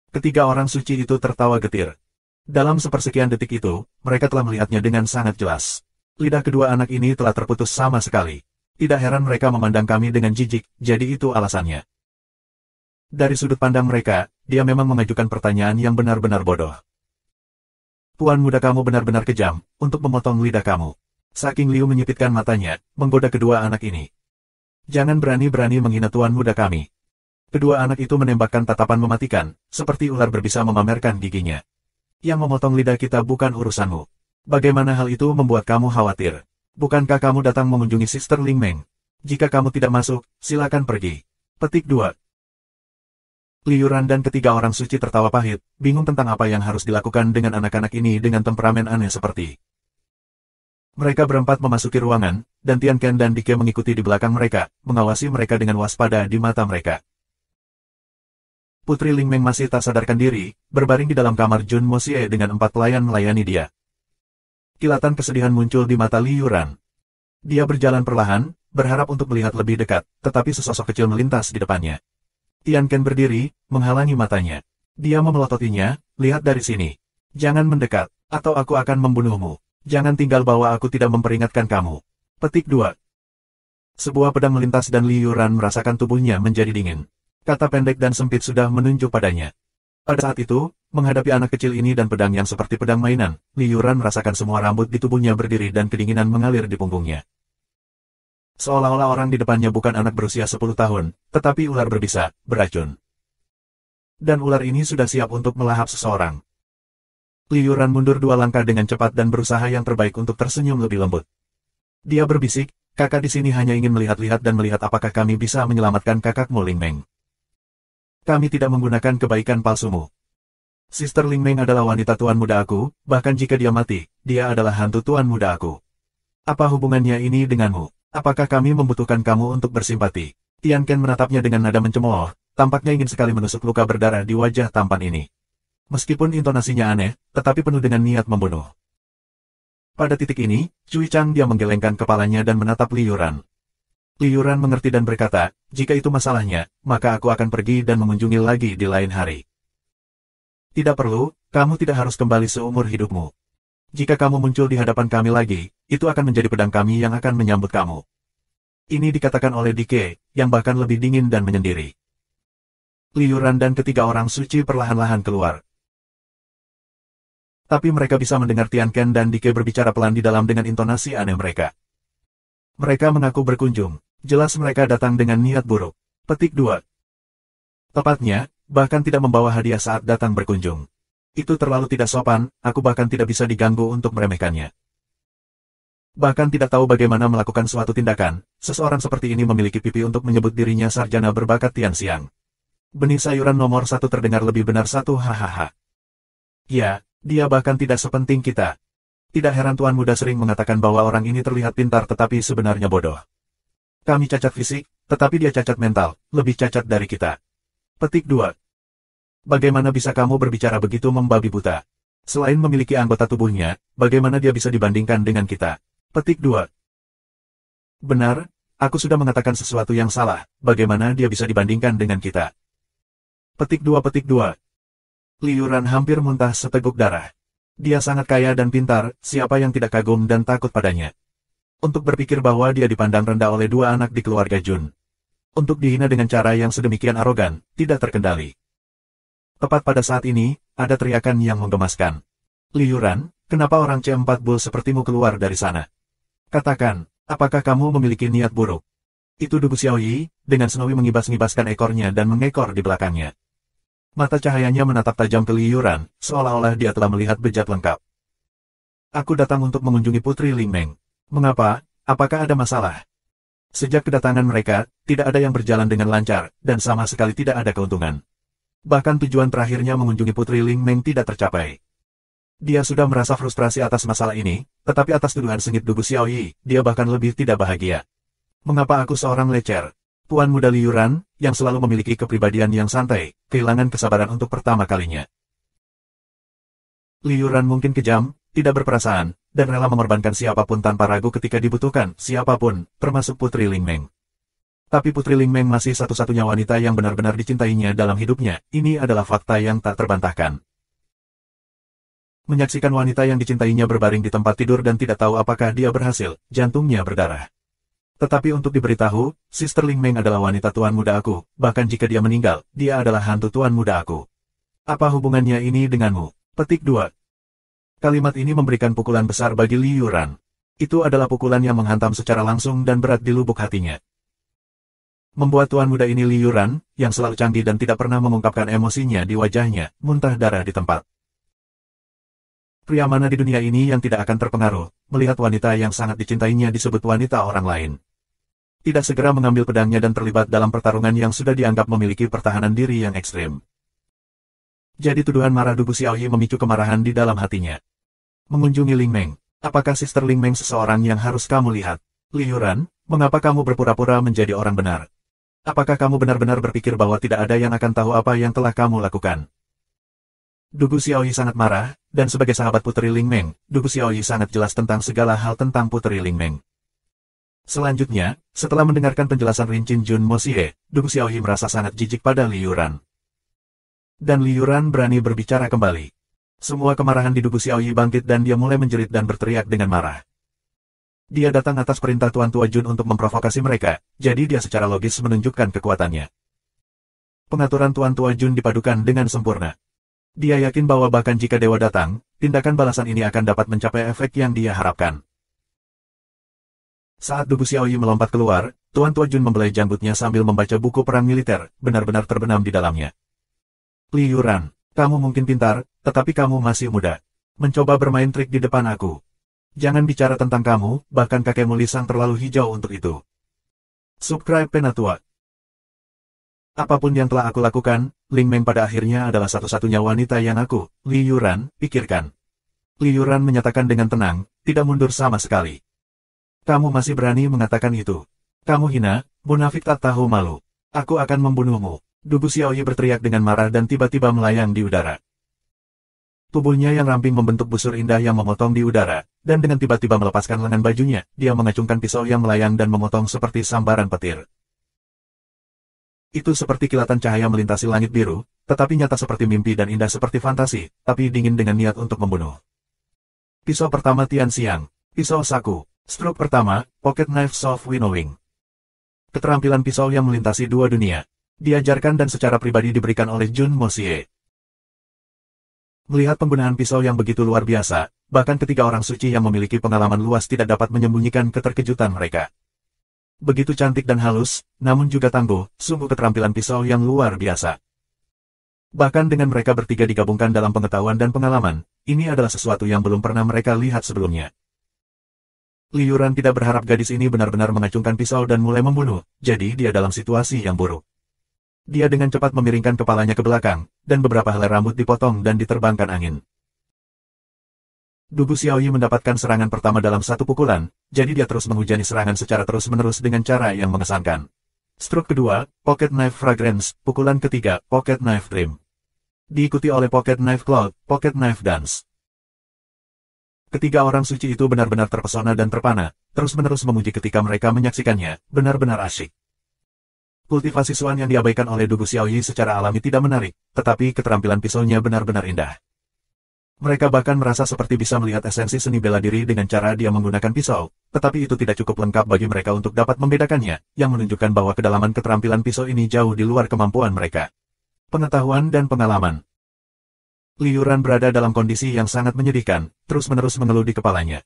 Speaker 1: Ketiga orang suci itu tertawa getir. Dalam sepersekian detik itu, mereka telah melihatnya dengan sangat jelas. Lidah kedua anak ini telah terputus sama sekali. Tidak heran mereka memandang kami dengan jijik, jadi itu alasannya. Dari sudut pandang mereka, dia memang mengajukan pertanyaan yang benar-benar bodoh. Tuan muda kamu benar-benar kejam, untuk memotong lidah kamu. Saking Liu menyipitkan matanya, menggoda kedua anak ini. Jangan berani-berani menghina tuan muda kami. Kedua anak itu menembakkan tatapan mematikan, seperti ular berbisa memamerkan giginya. Yang memotong lidah kita bukan urusanmu. Bagaimana hal itu membuat kamu khawatir? Bukankah kamu datang mengunjungi Sister Ling Meng? Jika kamu tidak masuk, silakan pergi. Petik 2. Liu Ran dan ketiga orang suci tertawa pahit, bingung tentang apa yang harus dilakukan dengan anak-anak ini dengan temperamen aneh seperti. Mereka berempat memasuki ruangan, dan Tian Ken dan Dike mengikuti di belakang mereka, mengawasi mereka dengan waspada di mata mereka. Putri Ling Meng masih tak sadarkan diri, berbaring di dalam kamar Jun Mo Xie dengan 4 pelayan melayani dia. Kilatan kesedihan muncul di mata Liu Ran. Dia berjalan perlahan, berharap untuk melihat lebih dekat, tetapi sesosok kecil melintas di depannya. Tian Ken berdiri, menghalangi matanya. Dia memelototinya, lihat dari sini. Jangan mendekat, atau aku akan membunuhmu. Jangan tinggal bahwa aku tidak memperingatkan kamu. Petik 2. Sebuah pedang melintas dan Liu Ran merasakan tubuhnya menjadi dingin. Kata pendek dan sempit sudah menunjuk padanya. Pada saat itu, menghadapi anak kecil ini dan pedang yang seperti pedang mainan, Liu Ran merasakan semua rambut di tubuhnya berdiri dan kedinginan mengalir di punggungnya. Seolah-olah orang di depannya bukan anak berusia 10 tahun, tetapi ular berbisa, beracun. Dan ular ini sudah siap untuk melahap seseorang. Liu Ran mundur 2 langkah dengan cepat dan berusaha yang terbaik untuk tersenyum lebih lembut. Dia berbisik, kakak di sini hanya ingin melihat-lihat dan melihat apakah kami bisa menyelamatkan kakakmu Ling Meng. Kami tidak menggunakan kebaikan palsumu. Sister Ling Meng adalah wanita tuan muda aku, bahkan jika dia mati, dia adalah hantu tuan muda aku. Apa hubungannya ini denganmu? Apakah kami membutuhkan kamu untuk bersimpati? Tian Ken menatapnya dengan nada mencemooh, tampaknya ingin sekali menusuk luka berdarah di wajah tampan ini. Meskipun intonasinya aneh, tetapi penuh dengan niat membunuh. Pada titik ini, Cui Chang dia menggelengkan kepalanya dan menatap Liu Ran. Liu Ran mengerti dan berkata, jika itu masalahnya, maka aku akan pergi dan mengunjungi lagi di lain hari. Tidak perlu, kamu tidak harus kembali seumur hidupmu. Jika kamu muncul di hadapan kami lagi, itu akan menjadi pedang kami yang akan menyambut kamu. Ini dikatakan oleh Dike, yang bahkan lebih dingin dan menyendiri. Liu Ran dan ketiga orang suci perlahan-lahan keluar. Tapi mereka bisa mendengar Tian Ken dan Dike berbicara pelan di dalam dengan intonasi aneh mereka. Mereka mengaku berkunjung, jelas mereka datang dengan niat buruk. Petik 2. Tepatnya, bahkan tidak membawa hadiah saat datang berkunjung. Itu terlalu tidak sopan, aku bahkan tidak bisa diganggu untuk meremehkannya. Bahkan tidak tahu bagaimana melakukan suatu tindakan, seseorang seperti ini memiliki pipi untuk menyebut dirinya sarjana berbakat Tian Xiang. Benih sayuran nomor 1 terdengar lebih benar 1 hahaha. Ya, dia bahkan tidak sepenting kita. Tidak heran tuan muda sering mengatakan bahwa orang ini terlihat pintar tetapi sebenarnya bodoh. Kami cacat fisik, tetapi dia cacat mental, lebih cacat dari kita. Petik 2. Bagaimana bisa kamu berbicara begitu membabi buta? Selain memiliki anggota tubuhnya, bagaimana dia bisa dibandingkan dengan kita? Petik 2. Benar, aku sudah mengatakan sesuatu yang salah, bagaimana dia bisa dibandingkan dengan kita? Petik 2. Liu Ran hampir muntah seteguk darah. Dia sangat kaya dan pintar, siapa yang tidak kagum dan takut padanya? Untuk berpikir bahwa dia dipandang rendah oleh 2 anak di keluarga Jun. Untuk dihina dengan cara yang sedemikian arogan, tidak terkendali. Tepat pada saat ini, ada teriakan yang menggemaskan. Liu Ran, kenapa orang C4 Bull sepertimu keluar dari sana? Katakan, apakah kamu memiliki niat buruk? Itu Dugu Xiaoyi, dengan Snowy mengibas-ngibaskan ekornya dan mengekor di belakangnya. Mata cahayanya menatap tajam ke Li Yuran, seolah-olah dia telah melihat bejat lengkap. Aku datang untuk mengunjungi Putri Ling Meng. Mengapa? Apakah ada masalah? Sejak kedatangan mereka, tidak ada yang berjalan dengan lancar, dan sama sekali tidak ada keuntungan. Bahkan tujuan terakhirnya mengunjungi Putri Ling Meng tidak tercapai. Dia sudah merasa frustrasi atas masalah ini, tetapi atas tuduhan sengit Dugu Xiaoyi, dia bahkan lebih tidak bahagia. Mengapa aku seorang lecer? Tuan Muda Li Yuran, yang selalu memiliki kepribadian yang santai, kehilangan kesabaran untuk pertama kalinya. Li Yuran mungkin kejam, tidak berperasaan, dan rela mengorbankan siapapun tanpa ragu ketika dibutuhkan, siapapun, termasuk Putri Ling Meng. Tapi Putri Ling Meng masih satu-satunya wanita yang benar-benar dicintainya dalam hidupnya, ini adalah fakta yang tak terbantahkan. Menyaksikan wanita yang dicintainya berbaring di tempat tidur dan tidak tahu apakah dia berhasil, jantungnya berdarah. Tetapi untuk diberitahu, Sister Ling Meng adalah wanita tuan muda aku, bahkan jika dia meninggal, dia adalah hantu tuan muda aku. Apa hubungannya ini denganmu? Petik 2. Kalimat ini memberikan pukulan besar bagi Li Yuran. Itu adalah pukulan yang menghantam secara langsung dan berat di lubuk hatinya. Membuat tuan muda ini Li Yuran, yang selalu canggih dan tidak pernah mengungkapkan emosinya di wajahnya, muntah darah di tempat. Pria mana di dunia ini yang tidak akan terpengaruh, melihat wanita yang sangat dicintainya disebut wanita orang lain. Tidak segera mengambil pedangnya dan terlibat dalam pertarungan yang sudah dianggap memiliki pertahanan diri yang ekstrim. Jadi tuduhan marah Dugu Xiaoyi memicu kemarahan di dalam hatinya. Mengunjungi Ling Meng. Apakah Sister Ling Meng seseorang yang harus kamu lihat? Li Yuran, mengapa kamu berpura-pura menjadi orang benar? Apakah kamu benar-benar berpikir bahwa tidak ada yang akan tahu apa yang telah kamu lakukan? Dugu Xiaoyi sangat marah, dan sebagai sahabat Putri Ling Meng, Dugu Xiaoyi sangat jelas tentang segala hal tentang Putri Ling Meng. Selanjutnya, setelah mendengarkan penjelasan rinci Jun Moxie, Dugu Xiaoyi merasa sangat jijik pada Li Yuran. Dan Li Yuran berani berbicara kembali. Semua kemarahan di Dugu Xiaoyi bangkit dan dia mulai menjerit dan berteriak dengan marah. Dia datang atas perintah Tuan Tua Jun untuk memprovokasi mereka, jadi dia secara logis menunjukkan kekuatannya. Pengaturan Tuan Tua Jun dipadukan dengan sempurna. Dia yakin bahwa bahkan jika dewa datang, tindakan balasan ini akan dapat mencapai efek yang dia harapkan. Saat Dugu Xiaoyi melompat keluar, Tuan Tua Jun membelai janggutnya sambil membaca buku perang militer, benar-benar terbenam di dalamnya. Li Yuran, kamu mungkin pintar, tetapi kamu masih muda. Mencoba bermain trik di depan aku. Jangan bicara tentang kamu, bahkan kakekmu Li Sang terlalu hijau untuk itu. Subscribe Penatua. Apapun yang telah aku lakukan, Ling Meng pada akhirnya adalah satu-satunya wanita yang aku, Li Yuran, pikirkan. Li Yuran menyatakan dengan tenang, tidak mundur sama sekali. Kamu masih berani mengatakan itu. Kamu hina, munafik tak tahu malu. Aku akan membunuhmu. Dugu Xiaoyi berteriak dengan marah dan tiba-tiba melayang di udara. Tubuhnya yang ramping membentuk busur indah yang memotong di udara, dan dengan tiba-tiba melepaskan lengan bajunya, dia mengacungkan pisau yang melayang dan memotong seperti sambaran petir. Itu seperti kilatan cahaya melintasi langit biru, tetapi nyata seperti mimpi dan indah seperti fantasi, tapi dingin dengan niat untuk membunuh. Pisau pertama Tian Xiang. Pisau saku. Stroke pertama, Pocket Knife Soft Winnowing. Keterampilan pisau yang melintasi dua dunia. Diajarkan dan secara pribadi diberikan oleh Jun Moxie. Melihat penggunaan pisau yang begitu luar biasa, bahkan ketiga orang suci yang memiliki pengalaman luas tidak dapat menyembunyikan keterkejutan mereka. Begitu cantik dan halus, namun juga tangguh, sungguh keterampilan pisau yang luar biasa. Bahkan dengan mereka bertiga digabungkan dalam pengetahuan dan pengalaman, ini adalah sesuatu yang belum pernah mereka lihat sebelumnya. Li Yuran tidak berharap gadis ini benar-benar mengacungkan pisau dan mulai membunuh, jadi dia dalam situasi yang buruk. Dia dengan cepat memiringkan kepalanya ke belakang, dan beberapa helai rambut dipotong dan diterbangkan angin. Dugu Xiaoyi mendapatkan serangan pertama dalam satu pukulan, jadi dia terus menghujani serangan secara terus-menerus dengan cara yang mengesankan. Stroke kedua, Pocket Knife Fragrance, pukulan ketiga, Pocket Knife Dream. Diikuti oleh Pocket Knife Cloud, Pocket Knife Dance. Ketiga orang suci itu benar-benar terpesona dan terpana, terus-menerus memuji ketika mereka menyaksikannya, benar-benar asyik. Kultivasi Suan yang diabaikan oleh Dugu Xiaoyi secara alami tidak menarik, tetapi keterampilan pisaunya benar-benar indah. Mereka bahkan merasa seperti bisa melihat esensi seni bela diri dengan cara dia menggunakan pisau, tetapi itu tidak cukup lengkap bagi mereka untuk dapat membedakannya, yang menunjukkan bahwa kedalaman keterampilan pisau ini jauh di luar kemampuan mereka. Pengetahuan dan pengalaman. Li Yuran berada dalam kondisi yang sangat menyedihkan, terus-menerus mengeluh di kepalanya.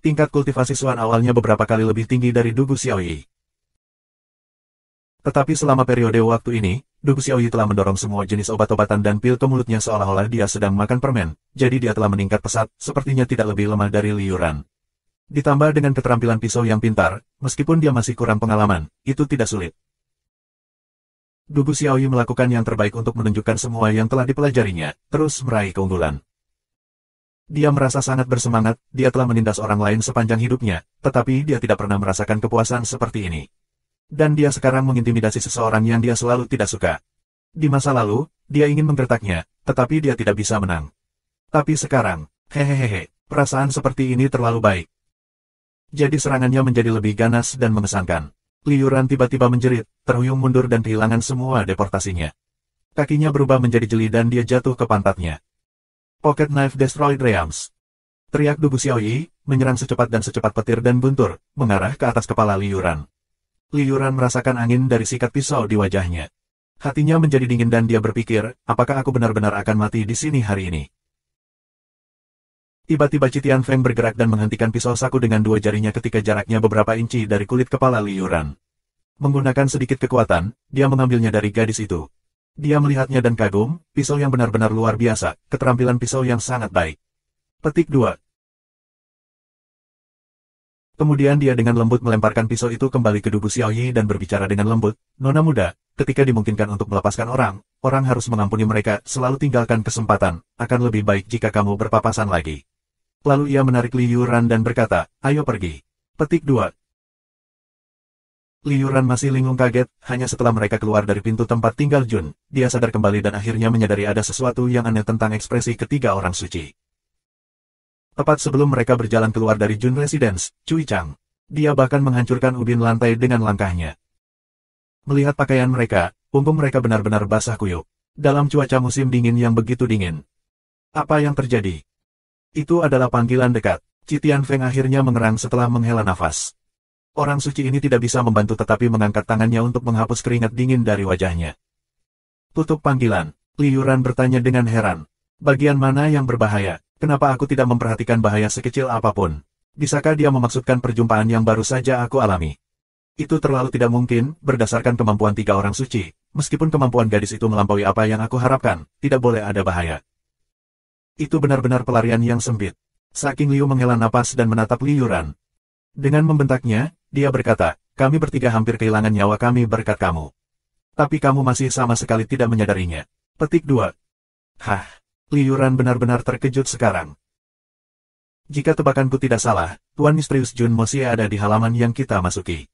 Speaker 1: Tingkat kultivasi Suan awalnya beberapa kali lebih tinggi dari Dugu Xiaoyi. Tetapi selama periode waktu ini, Du Xiaoyi telah mendorong semua jenis obat-obatan dan pil ke mulutnya seolah-olah dia sedang makan permen, jadi dia telah meningkat pesat, sepertinya tidak lebih lemah dari Liu Ran. Ditambah dengan keterampilan pisau yang pintar, meskipun dia masih kurang pengalaman, itu tidak sulit. Du Xiaoyi melakukan yang terbaik untuk menunjukkan semua yang telah dipelajarinya, terus meraih keunggulan. Dia merasa sangat bersemangat, dia telah menindas orang lain sepanjang hidupnya, tetapi dia tidak pernah merasakan kepuasan seperti ini. Dan dia sekarang mengintimidasi seseorang yang dia selalu tidak suka. Di masa lalu, dia ingin menggertaknya, tetapi dia tidak bisa menang. Tapi sekarang, hehehe, perasaan seperti ini terlalu baik. Jadi serangannya menjadi lebih ganas dan mengesankan. Liu Ran tiba-tiba menjerit, terhuyung mundur dan kehilangan semua deportasinya. Kakinya berubah menjadi jeli dan dia jatuh ke pantatnya. Pocket Knife Destroyed Realms. Teriak Du Xiaoyi, menyerang secepat dan secepat petir dan buntur, mengarah ke atas kepala Liu Ran. Liu Ran merasakan angin dari sikat pisau di wajahnya. Hatinya menjadi dingin dan dia berpikir, apakah aku benar-benar akan mati di sini hari ini? Tiba-tiba Citian Feng bergerak dan menghentikan pisau saku dengan dua jarinya ketika jaraknya beberapa inci dari kulit kepala Liu Ran. Menggunakan sedikit kekuatan, dia mengambilnya dari gadis itu. Dia melihatnya dan kagum, pisau yang benar-benar luar biasa, keterampilan pisau yang sangat baik. Petik 2. Kemudian dia dengan lembut melemparkan pisau itu kembali ke Du Xiaoyi dan berbicara dengan lembut, "Nona muda, ketika dimungkinkan untuk melepaskan orang, orang harus mengampuni mereka, selalu tinggalkan kesempatan, akan lebih baik jika kamu berpapasan lagi." Lalu ia menarik Liu Ran dan berkata, "Ayo pergi." Petik 2. Liu Ran masih linglung kaget, hanya setelah mereka keluar dari pintu tempat tinggal Jun, dia sadar kembali dan akhirnya menyadari ada sesuatu yang aneh tentang ekspresi ketiga orang suci. Tepat sebelum mereka berjalan keluar dari Jun Residence, Cui Chang. Dia bahkan menghancurkan ubin lantai dengan langkahnya. Melihat pakaian mereka, punggung mereka benar-benar basah kuyup. Dalam cuaca musim dingin yang begitu dingin. Apa yang terjadi? Itu adalah panggilan dekat. Citian Feng akhirnya mengerang setelah menghela nafas. Orang suci ini tidak bisa membantu tetapi mengangkat tangannya untuk menghapus keringat dingin dari wajahnya. Tutup panggilan. Liu Ran bertanya dengan heran. Bagian mana yang berbahaya? Kenapa aku tidak memperhatikan bahaya sekecil apapun? Bisakah dia memaksudkan perjumpaan yang baru saja aku alami? Itu terlalu tidak mungkin, berdasarkan kemampuan tiga orang suci. Meskipun kemampuan gadis itu melampaui apa yang aku harapkan, tidak boleh ada bahaya. Itu benar-benar pelarian yang sempit. Saking Liu menghela napas dan menatap Liu Ran. Dengan membentaknya, dia berkata, "Kami bertiga hampir kehilangan nyawa kami berkat kamu. Tapi kamu masih sama sekali tidak menyadarinya." Petik 2. Hah? Liu Ran benar-benar terkejut sekarang. Jika tebakanku tidak salah, Tuan Misterius Jun Moxie ada di halaman yang kita masuki.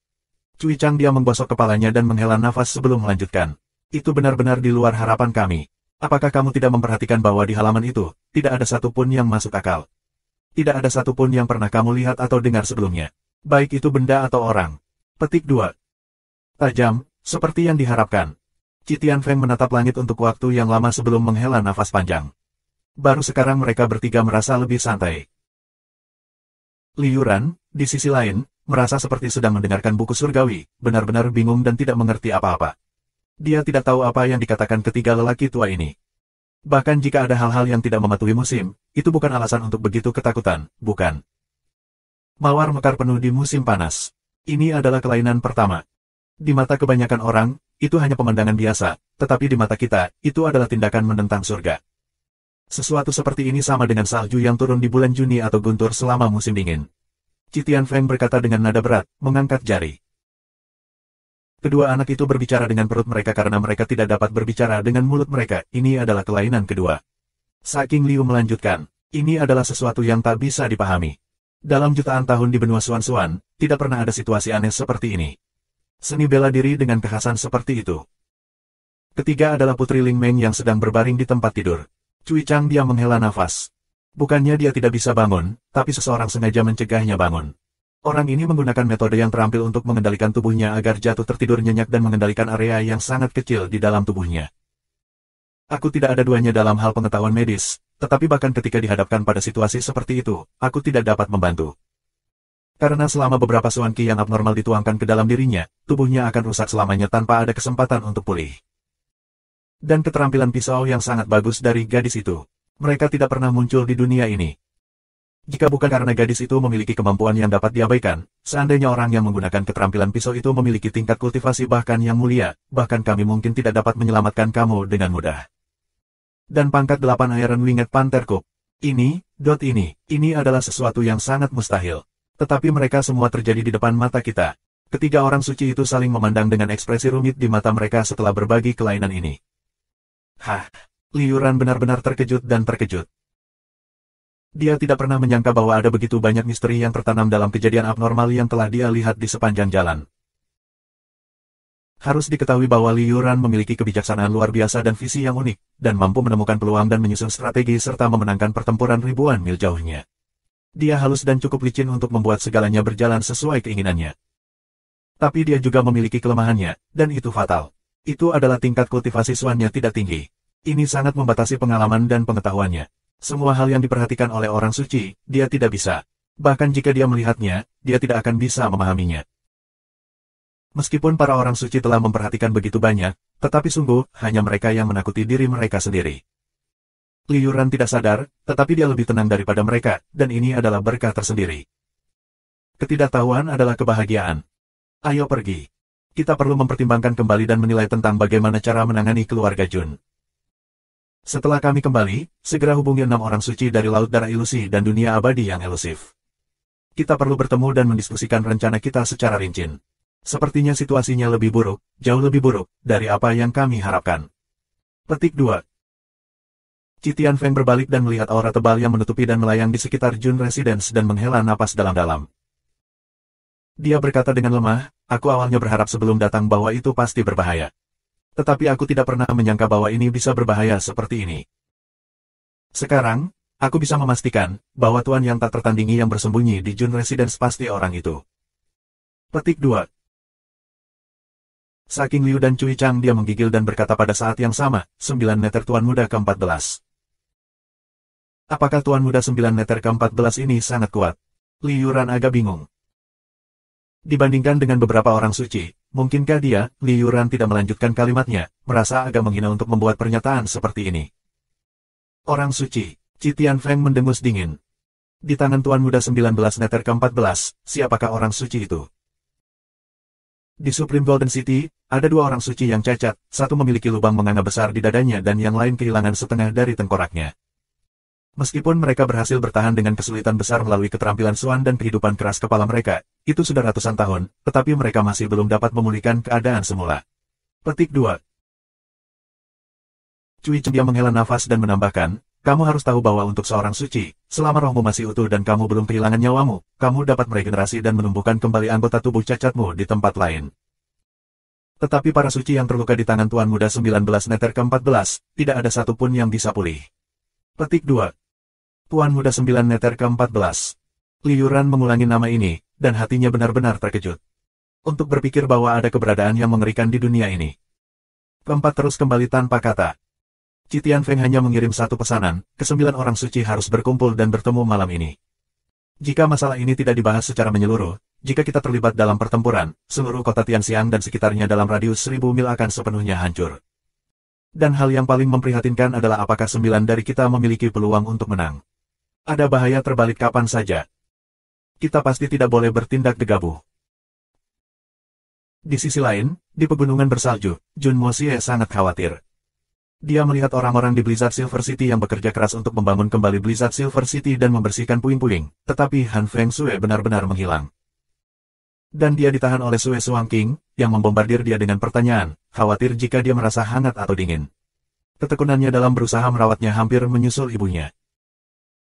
Speaker 1: Cui Chang dia menggosok kepalanya dan menghela nafas sebelum melanjutkan. Itu benar-benar di luar harapan kami. Apakah kamu tidak memperhatikan bahwa di halaman itu, tidak ada satupun yang masuk akal? Tidak ada satupun yang pernah kamu lihat atau dengar sebelumnya. Baik itu benda atau orang. Petik 2. Tajam, seperti yang diharapkan. Citian Feng menatap langit untuk waktu yang lama sebelum menghela nafas panjang. Baru sekarang mereka bertiga merasa lebih santai. Liu Ran, di sisi lain, merasa seperti sedang mendengarkan buku surgawi, benar-benar bingung dan tidak mengerti apa-apa. Dia tidak tahu apa yang dikatakan ketiga lelaki tua ini. Bahkan jika ada hal-hal yang tidak mematuhi musim, itu bukan alasan untuk begitu ketakutan, bukan? Mawar mekar penuh di musim panas. Ini adalah kelainan pertama. Di mata kebanyakan orang, itu hanya pemandangan biasa, tetapi di mata kita, itu adalah tindakan menentang surga. Sesuatu seperti ini sama dengan salju yang turun di bulan Juni atau guntur selama musim dingin. Citian Feng berkata dengan nada berat, mengangkat jari. Kedua anak itu berbicara dengan perut mereka karena mereka tidak dapat berbicara dengan mulut mereka. Ini adalah kelainan kedua. Saking Liu melanjutkan, ini adalah sesuatu yang tak bisa dipahami. Dalam jutaan tahun di benua Suan-Suan, tidak pernah ada situasi aneh seperti ini. Seni bela diri dengan kekhasan seperti itu. Ketiga adalah Putri Ling Meng yang sedang berbaring di tempat tidur. Cui Chang dia menghela nafas. Bukannya dia tidak bisa bangun, tapi seseorang sengaja mencegahnya bangun. Orang ini menggunakan metode yang terampil untuk mengendalikan tubuhnya agar jatuh tertidur nyenyak dan mengendalikan area yang sangat kecil di dalam tubuhnya. Aku tidak ada duanya dalam hal pengetahuan medis, tetapi bahkan ketika dihadapkan pada situasi seperti itu, aku tidak dapat membantu. Karena selama beberapa suan qi yang abnormal dituangkan ke dalam dirinya, tubuhnya akan rusak selamanya tanpa ada kesempatan untuk pulih. Dan keterampilan pisau yang sangat bagus dari gadis itu. Mereka tidak pernah muncul di dunia ini. Jika bukan karena gadis itu memiliki kemampuan yang dapat diabaikan, seandainya orang yang menggunakan keterampilan pisau itu memiliki tingkat kultivasi bahkan yang mulia, bahkan kami mungkin tidak dapat menyelamatkan kamu dengan mudah. Dan pangkat 8 Iron Winged Panther Cup. Ini adalah sesuatu yang sangat mustahil. Tetapi mereka semua terjadi di depan mata kita. Ketiga orang suci itu saling memandang dengan ekspresi rumit di mata mereka setelah berbagi kelainan ini. Hah, Liu Ran benar-benar terkejut dan terkejut. Dia tidak pernah menyangka bahwa ada begitu banyak misteri yang tertanam dalam kejadian abnormal yang telah dia lihat di sepanjang jalan. Harus diketahui bahwa Liu Ran memiliki kebijaksanaan luar biasa dan visi yang unik, dan mampu menemukan peluang dan menyusun strategi serta memenangkan pertempuran ribuan mil jauhnya. Dia halus dan cukup licin untuk membuat segalanya berjalan sesuai keinginannya. Tapi dia juga memiliki kelemahannya, dan itu fatal. Itu adalah tingkat kultivasi Swan-nya tidak tinggi. Ini sangat membatasi pengalaman dan pengetahuannya. Semua hal yang diperhatikan oleh orang suci, dia tidak bisa. Bahkan jika dia melihatnya, dia tidak akan bisa memahaminya. Meskipun para orang suci telah memperhatikan begitu banyak, tetapi sungguh, hanya mereka yang menakuti diri mereka sendiri. Liu Ran tidak sadar, tetapi dia lebih tenang daripada mereka, dan ini adalah berkah tersendiri. Ketidaktahuan adalah kebahagiaan. Ayo pergi. Kita perlu mempertimbangkan kembali dan menilai tentang bagaimana cara menangani keluarga Jun. Setelah kami kembali, segera hubungi 6 orang suci dari Laut Darah Ilusi dan Dunia Abadi yang elusif. Kita perlu bertemu dan mendiskusikan rencana kita secara rinci. Sepertinya situasinya lebih buruk, jauh lebih buruk, dari apa yang kami harapkan. Petik 2. Citian Feng berbalik dan melihat aura tebal yang menutupi dan melayang di sekitar Jun Residence dan menghela napas dalam-dalam. Dia berkata dengan lemah, aku awalnya berharap sebelum datang bahwa itu pasti berbahaya. Tetapi aku tidak pernah menyangka bahwa ini bisa berbahaya seperti ini. Sekarang, aku bisa memastikan bahwa tuan yang tak tertandingi yang bersembunyi di Jun Residence pasti orang itu. Petik 2. Saking Liu dan Cui Chang dia menggigil dan berkata pada saat yang sama, 9 meter Tuan Muda ke-14. Apakah Tuan Muda 9 meter ke-14 ini sangat kuat? Liu Ran agak bingung. Dibandingkan dengan beberapa orang suci, mungkinkah dia, Liu Ran tidak melanjutkan kalimatnya, merasa agak menghina untuk membuat pernyataan seperti ini. Orang suci, Citian Feng mendengus dingin. Di tangan Tuan Muda 19 meter ke-14, siapakah orang suci itu? Di Supreme Golden City, ada 2 orang suci yang cacat, satu memiliki lubang menganga besar di dadanya dan yang lain kehilangan setengah dari tengkoraknya. Meskipun mereka berhasil bertahan dengan kesulitan besar melalui keterampilan Swan dan kehidupan keras kepala mereka, itu sudah ratusan tahun, tetapi mereka masih belum dapat memulihkan keadaan semula. Petik 2. Cui Cheng menghela nafas dan menambahkan, kamu harus tahu bahwa untuk seorang suci, selama rohmu masih utuh dan kamu belum kehilangan nyawamu, kamu dapat meregenerasi dan menumbuhkan kembali anggota tubuh cacatmu di tempat lain. Tetapi para suci yang terluka di tangan Tuan Muda 19 meter ke-14, tidak ada satupun yang bisa pulih. Petik 2. Tuan Muda 9 meter ke-14. Liu Ran mengulangi nama ini, dan hatinya benar-benar terkejut. Untuk berpikir bahwa ada keberadaan yang mengerikan di dunia ini. Keempat terus kembali tanpa kata. Citian Feng hanya mengirim satu pesanan, ke-9 orang suci harus berkumpul dan bertemu malam ini. Jika masalah ini tidak dibahas secara menyeluruh, jika kita terlibat dalam pertempuran, seluruh kota Tianxiang dan sekitarnya dalam radius 1000 mil akan sepenuhnya hancur. Dan hal yang paling memprihatinkan adalah apakah 9 dari kita memiliki peluang untuk menang. Ada bahaya terbalik kapan saja. Kita pasti tidak boleh bertindak gegabah. Di sisi lain, di pegunungan bersalju, Jun Moxie sangat khawatir. Dia melihat orang-orang di Blizzard Silver City yang bekerja keras untuk membangun kembali Blizzard Silver City dan membersihkan puing-puing, tetapi Han Feng Shui benar-benar menghilang. Dan dia ditahan oleh Sui Suang King, yang membombardir dia dengan pertanyaan, khawatir jika dia merasa hangat atau dingin. Ketekunannya dalam berusaha merawatnya hampir menyusul ibunya.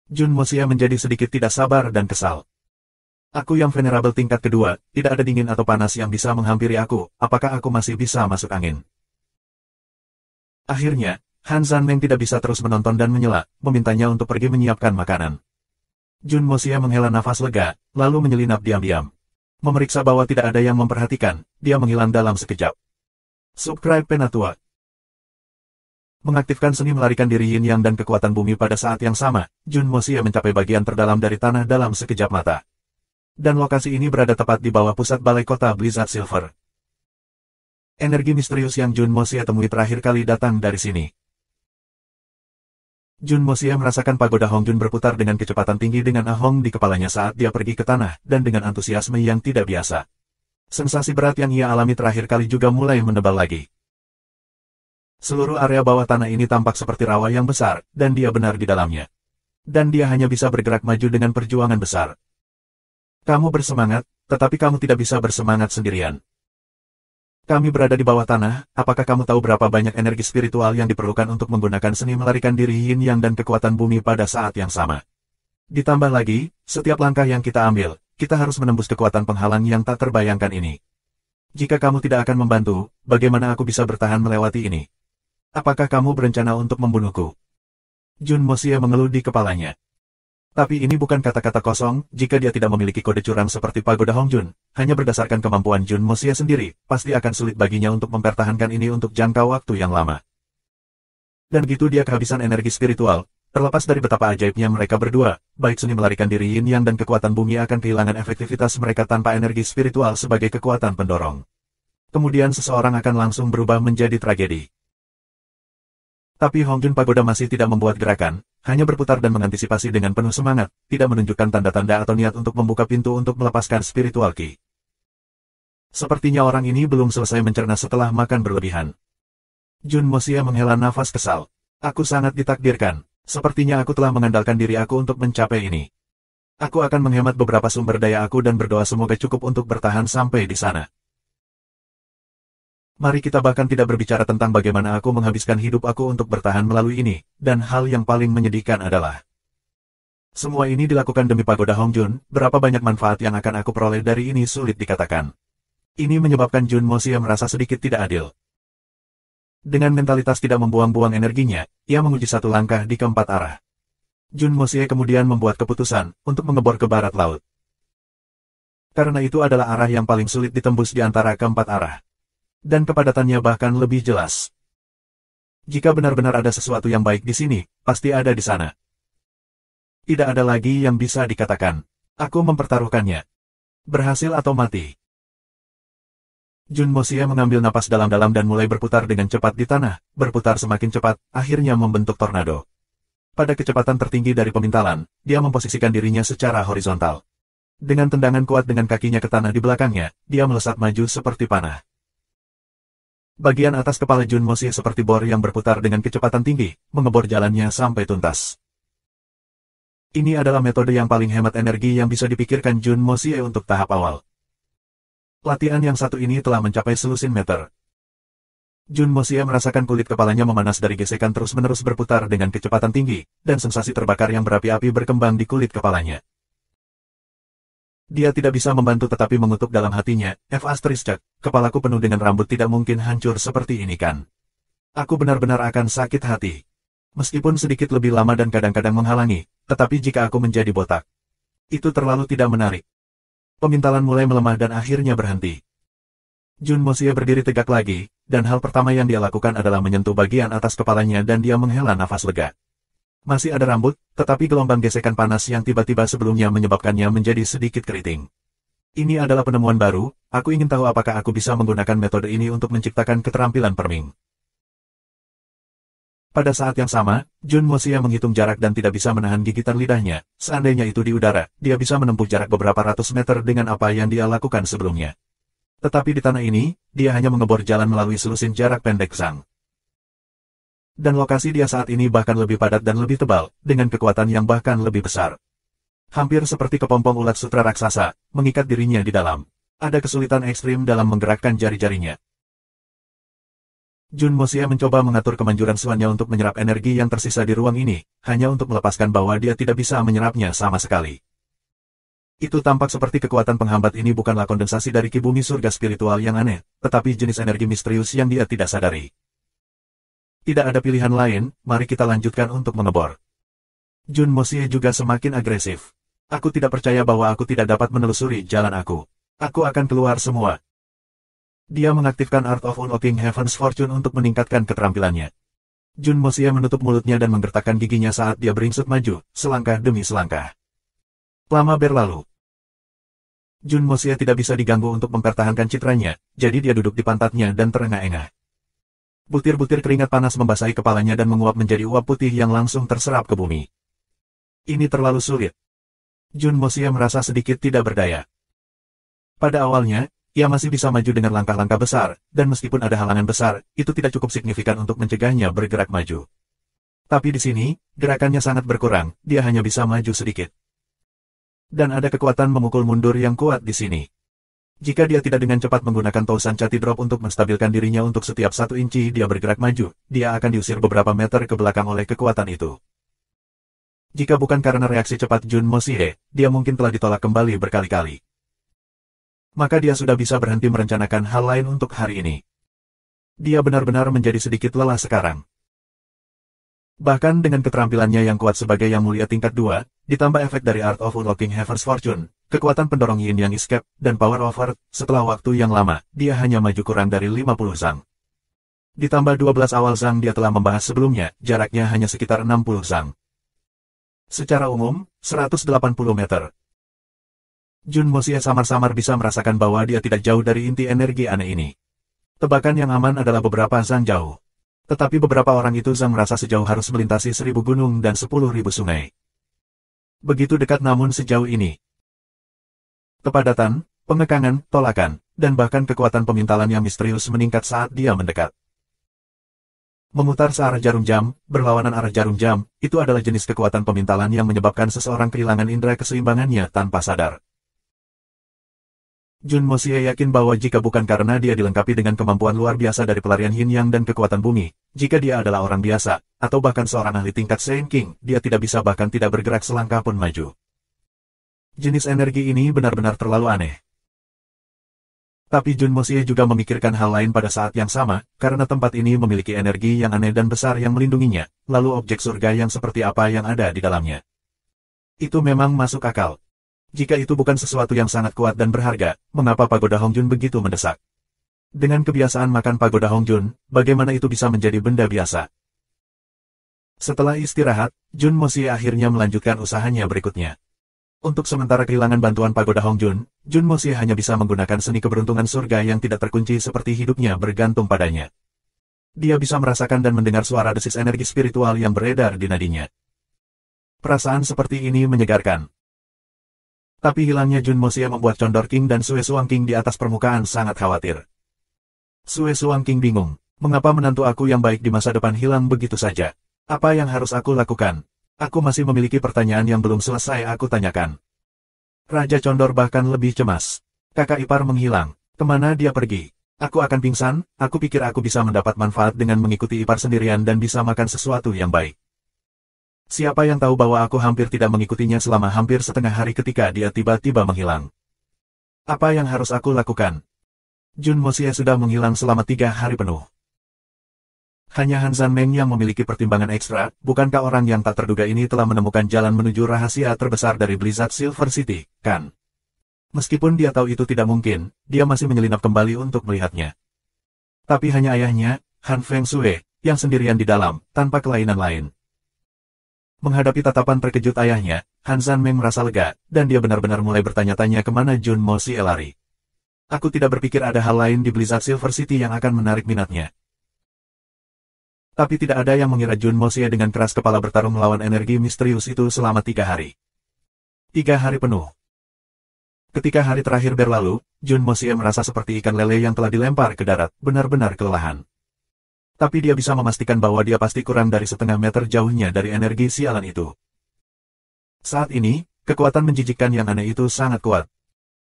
Speaker 1: Jun Moxie menjadi sedikit tidak sabar dan kesal. Aku yang venerable tingkat kedua, tidak ada dingin atau panas yang bisa menghampiri aku, apakah aku masih bisa masuk angin? Akhirnya, Han Zanmeng tidak bisa terus menonton dan menyela, memintanya untuk pergi menyiapkan makanan. Jun Moxie menghela nafas lega, lalu menyelinap diam-diam. Memeriksa bahwa tidak ada yang memperhatikan, dia menghilang dalam sekejap. Subscribe Penatua. Mengaktifkan seni melarikan diri Yin Yang dan kekuatan bumi pada saat yang sama, Jun Moxie mencapai bagian terdalam dari tanah dalam sekejap mata. Dan lokasi ini berada tepat di bawah pusat balai kota Blizzard Silver. Energi misterius yang Jun Moxie temui terakhir kali datang dari sini. Jun Mosia merasakan pagoda Hong Jun berputar dengan kecepatan tinggi dengan ahong di kepalanya saat dia pergi ke tanah, dan dengan antusiasme yang tidak biasa. Sensasi berat yang ia alami terakhir kali juga mulai menebal lagi. Seluruh area bawah tanah ini tampak seperti rawa yang besar, dan dia benar di dalamnya. Dan dia hanya bisa bergerak maju dengan perjuangan besar. Kamu bersemangat, tetapi kamu tidak bisa bersemangat sendirian. Kami berada di bawah tanah, apakah kamu tahu berapa banyak energi spiritual yang diperlukan untuk menggunakan seni melarikan diri Yin Yang dan kekuatan bumi pada saat yang sama? Ditambah lagi, setiap langkah yang kita ambil, kita harus menembus kekuatan penghalang yang tak terbayangkan ini. Jika kamu tidak akan membantu, bagaimana aku bisa bertahan melewati ini? Apakah kamu berencana untuk membunuhku? Jun Mosia mengeluh di kepalanya. Tapi ini bukan kata-kata kosong, jika dia tidak memiliki kode curang seperti pagoda Hong Jun, hanya berdasarkan kemampuan Jun Mosia sendiri, pasti akan sulit baginya untuk mempertahankan ini untuk jangka waktu yang lama. Dan begitu dia kehabisan energi spiritual, terlepas dari betapa ajaibnya mereka berdua, baik seni melarikan diri Yin Yang dan kekuatan bumi akan kehilangan efektivitas mereka tanpa energi spiritual sebagai kekuatan pendorong. Kemudian seseorang akan langsung berubah menjadi tragedi. Tapi Hong Jun Pagoda masih tidak membuat gerakan, hanya berputar dan mengantisipasi dengan penuh semangat, tidak menunjukkan tanda-tanda atau niat untuk membuka pintu untuk melepaskan spiritual ki. Sepertinya orang ini belum selesai mencerna setelah makan berlebihan. Jun Mosia menghela nafas kesal. Aku sangat ditakdirkan, sepertinya aku telah mengandalkan diri aku untuk mencapai ini. Aku akan menghemat beberapa sumber daya aku dan berdoa semoga cukup untuk bertahan sampai di sana. Mari kita bahkan tidak berbicara tentang bagaimana aku menghabiskan hidup aku untuk bertahan melalui ini, dan hal yang paling menyedihkan adalah semua ini dilakukan demi pagoda Hong Jun, berapa banyak manfaat yang akan aku peroleh dari ini sulit dikatakan. Ini menyebabkan Jun Mosia merasa sedikit tidak adil. Dengan mentalitas tidak membuang-buang energinya, ia menguji satu langkah di keempat arah. Jun Mosia kemudian membuat keputusan untuk mengebor ke barat laut. Karena itu adalah arah yang paling sulit ditembus di antara keempat arah. Dan kepadatannya bahkan lebih jelas. Jika benar-benar ada sesuatu yang baik di sini, pasti ada di sana. Tidak ada lagi yang bisa dikatakan. Aku mempertaruhkannya. Berhasil atau mati. Jun Mosia mengambil napas dalam-dalam dan mulai berputar dengan cepat di tanah, berputar semakin cepat, akhirnya membentuk tornado. Pada kecepatan tertinggi dari pemintalan, dia memposisikan dirinya secara horizontal. Dengan tendangan kuat dengan kakinya ke tanah di belakangnya, dia melesat maju seperti panah. Bagian atas kepala Jun Mosia seperti bor yang berputar dengan kecepatan tinggi, mengebor jalannya sampai tuntas. Ini adalah metode yang paling hemat energi yang bisa dipikirkan Jun Mosia untuk tahap awal. Latihan yang satu ini telah mencapai selusin meter. Jun Mosia merasakan kulit kepalanya memanas dari gesekan terus-menerus berputar dengan kecepatan tinggi, dan sensasi terbakar yang berapi-api berkembang di kulit kepalanya. Dia tidak bisa membantu tetapi mengutuk dalam hatinya, kepalaku penuh dengan rambut tidak mungkin hancur seperti ini kan. Aku benar-benar akan sakit hati. Meskipun sedikit lebih lama dan kadang-kadang menghalangi, tetapi jika aku menjadi botak, itu terlalu tidak menarik. Pemintalan mulai melemah dan akhirnya berhenti. Jun Mosia berdiri tegak lagi, dan hal pertama yang dia lakukan adalah menyentuh bagian atas kepalanya dan dia menghela nafas lega. Masih ada rambut, tetapi gelombang gesekan panas yang tiba-tiba sebelumnya menyebabkannya menjadi sedikit keriting. Ini adalah penemuan baru, aku ingin tahu apakah aku bisa menggunakan metode ini untuk menciptakan keterampilan perming. Pada saat yang sama, Jun Mosia menghitung jarak dan tidak bisa menahan gigitan lidahnya. Seandainya itu di udara, dia bisa menempuh jarak beberapa ratus meter dengan apa yang dia lakukan sebelumnya. Tetapi di tanah ini, dia hanya mengebor jalan melalui selusin jarak pendek sang. Dan lokasi dia saat ini bahkan lebih padat dan lebih tebal, dengan kekuatan yang bahkan lebih besar. Hampir seperti kepompong ulat sutra raksasa, mengikat dirinya di dalam. Ada kesulitan ekstrim dalam menggerakkan jari-jarinya. Jun Mosia mencoba mengatur kemanjuran suannya untuk menyerap energi yang tersisa di ruang ini, hanya untuk melepaskan bahwa dia tidak bisa menyerapnya sama sekali. Itu tampak seperti kekuatan penghambat ini bukanlah kondensasi dari ki bumi surga spiritual yang aneh, tetapi jenis energi misterius yang dia tidak sadari. Tidak ada pilihan lain, mari kita lanjutkan untuk mengebor. Jun Mosia juga semakin agresif. Aku tidak percaya bahwa aku tidak dapat menelusuri jalan aku. Aku akan keluar semua. Dia mengaktifkan Art of Unlocking Heaven's Fortune untuk meningkatkan keterampilannya. Jun Mosia menutup mulutnya dan menggertakkan giginya saat dia beringsut maju, selangkah demi selangkah. Lama berlalu. Jun Mosia tidak bisa diganggu untuk mempertahankan citranya, jadi dia duduk di pantatnya dan terengah-engah. Butir-butir keringat panas membasahi kepalanya dan menguap menjadi uap putih yang langsung terserap ke bumi. Ini terlalu sulit. Jun Moxie merasa sedikit tidak berdaya. Pada awalnya, ia masih bisa maju dengan langkah-langkah besar, dan meskipun ada halangan besar, itu tidak cukup signifikan untuk mencegahnya bergerak maju. Tapi di sini, gerakannya sangat berkurang, dia hanya bisa maju sedikit. Dan ada kekuatan memukul mundur yang kuat di sini. Jika dia tidak dengan cepat menggunakan Tousan Chati Drop untuk menstabilkan dirinya untuk setiap 1 inci dia bergerak maju, dia akan diusir beberapa meter ke belakang oleh kekuatan itu. Jika bukan karena reaksi cepat Jun Moxie, dia mungkin telah ditolak kembali berkali-kali. Maka dia sudah bisa berhenti merencanakan hal lain untuk hari ini. Dia benar-benar menjadi sedikit lelah sekarang. Bahkan dengan keterampilannya yang kuat sebagai Yang Mulia tingkat 2, ditambah efek dari Art of Unlocking Heaven's Fortune, kekuatan pendorong Yin Yang Escape, dan Power of Earth, setelah waktu yang lama, dia hanya maju kurang dari 50 zang. Ditambah 12 awal zang dia telah membahas sebelumnya, jaraknya hanya sekitar 60 zang. Secara umum, 180 meter. Jun Moxie samar-samar bisa merasakan bahwa dia tidak jauh dari inti energi aneh ini. Tebakan yang aman adalah beberapa zang jauh. Tetapi beberapa orang itu zang merasa sejauh harus melintasi 1000 gunung dan 10.000 sungai. Begitu dekat namun sejauh ini. Kepadatan, pengekangan, tolakan, dan bahkan kekuatan pemintalan yang misterius meningkat saat dia mendekat. Memutar searah jarum jam, berlawanan arah jarum jam, itu adalah jenis kekuatan pemintalan yang menyebabkan seseorang kehilangan indera keseimbangannya tanpa sadar. Jun Moxie yakin bahwa jika bukan karena dia dilengkapi dengan kemampuan luar biasa dari pelarian Yin Yang dan kekuatan bumi, jika dia adalah orang biasa, atau bahkan seorang ahli tingkat Shen King, dia tidak bisa bahkan tidak bergerak selangkah pun maju. Jenis energi ini benar-benar terlalu aneh. Tapi Jun Moxie juga memikirkan hal lain pada saat yang sama, karena tempat ini memiliki energi yang aneh dan besar yang melindunginya, lalu objek surga yang seperti apa yang ada di dalamnya. Itu memang masuk akal. Jika itu bukan sesuatu yang sangat kuat dan berharga, mengapa Pagoda Hongjun begitu mendesak? Dengan kebiasaan makan Pagoda Hongjun, bagaimana itu bisa menjadi benda biasa? Setelah istirahat, Jun Moxie akhirnya melanjutkan usahanya berikutnya. Untuk sementara kehilangan bantuan Pagoda Hongjun, Jun Moxie hanya bisa menggunakan seni keberuntungan surga yang tidak terkunci seperti hidupnya bergantung padanya. Dia bisa merasakan dan mendengar suara desis energi spiritual yang beredar di nadinya. Perasaan seperti ini menyegarkan. Tapi hilangnya Jun Moxie membuat Condor King dan Sue Suang King di atas permukaan sangat khawatir. Sue Suang King bingung, mengapa menantu aku yang baik di masa depan hilang begitu saja? Apa yang harus aku lakukan? Aku masih memiliki pertanyaan yang belum selesai aku tanyakan. Raja Condor bahkan lebih cemas. Kakak ipar menghilang. Kemana dia pergi? Aku akan pingsan, aku pikir aku bisa mendapat manfaat dengan mengikuti ipar sendirian dan bisa makan sesuatu yang baik. Siapa yang tahu bahwa aku hampir tidak mengikutinya selama hampir setengah hari ketika dia tiba-tiba menghilang. Apa yang harus aku lakukan? Jun Moxie sudah menghilang selama 3 hari penuh. Hanya Han Zanmeng yang memiliki pertimbangan ekstra, bukankah orang yang tak terduga ini telah menemukan jalan menuju rahasia terbesar dari Blizzard Silver City, kan? Meskipun dia tahu itu tidak mungkin, dia masih menyelinap kembali untuk melihatnya. Tapi hanya ayahnya, Han Feng Shui, yang sendirian di dalam, tanpa kelainan lain. Menghadapi tatapan terkejut ayahnya, Han Zanmeng merasa lega, dan dia benar-benar mulai bertanya-tanya kemana Jun Moxie lari. Aku tidak berpikir ada hal lain di Blizzard Silver City yang akan menarik minatnya. Tapi tidak ada yang mengira Jun Moxie dengan keras kepala bertarung melawan energi misterius itu selama 3 hari. 3 hari penuh. Ketika hari terakhir berlalu, Jun Moxie merasa seperti ikan lele yang telah dilempar ke darat, benar-benar kelelahan. Tapi dia bisa memastikan bahwa dia pasti kurang dari setengah meter jauhnya dari energi sialan itu. Saat ini, kekuatan menjijikkan yang aneh itu sangat kuat.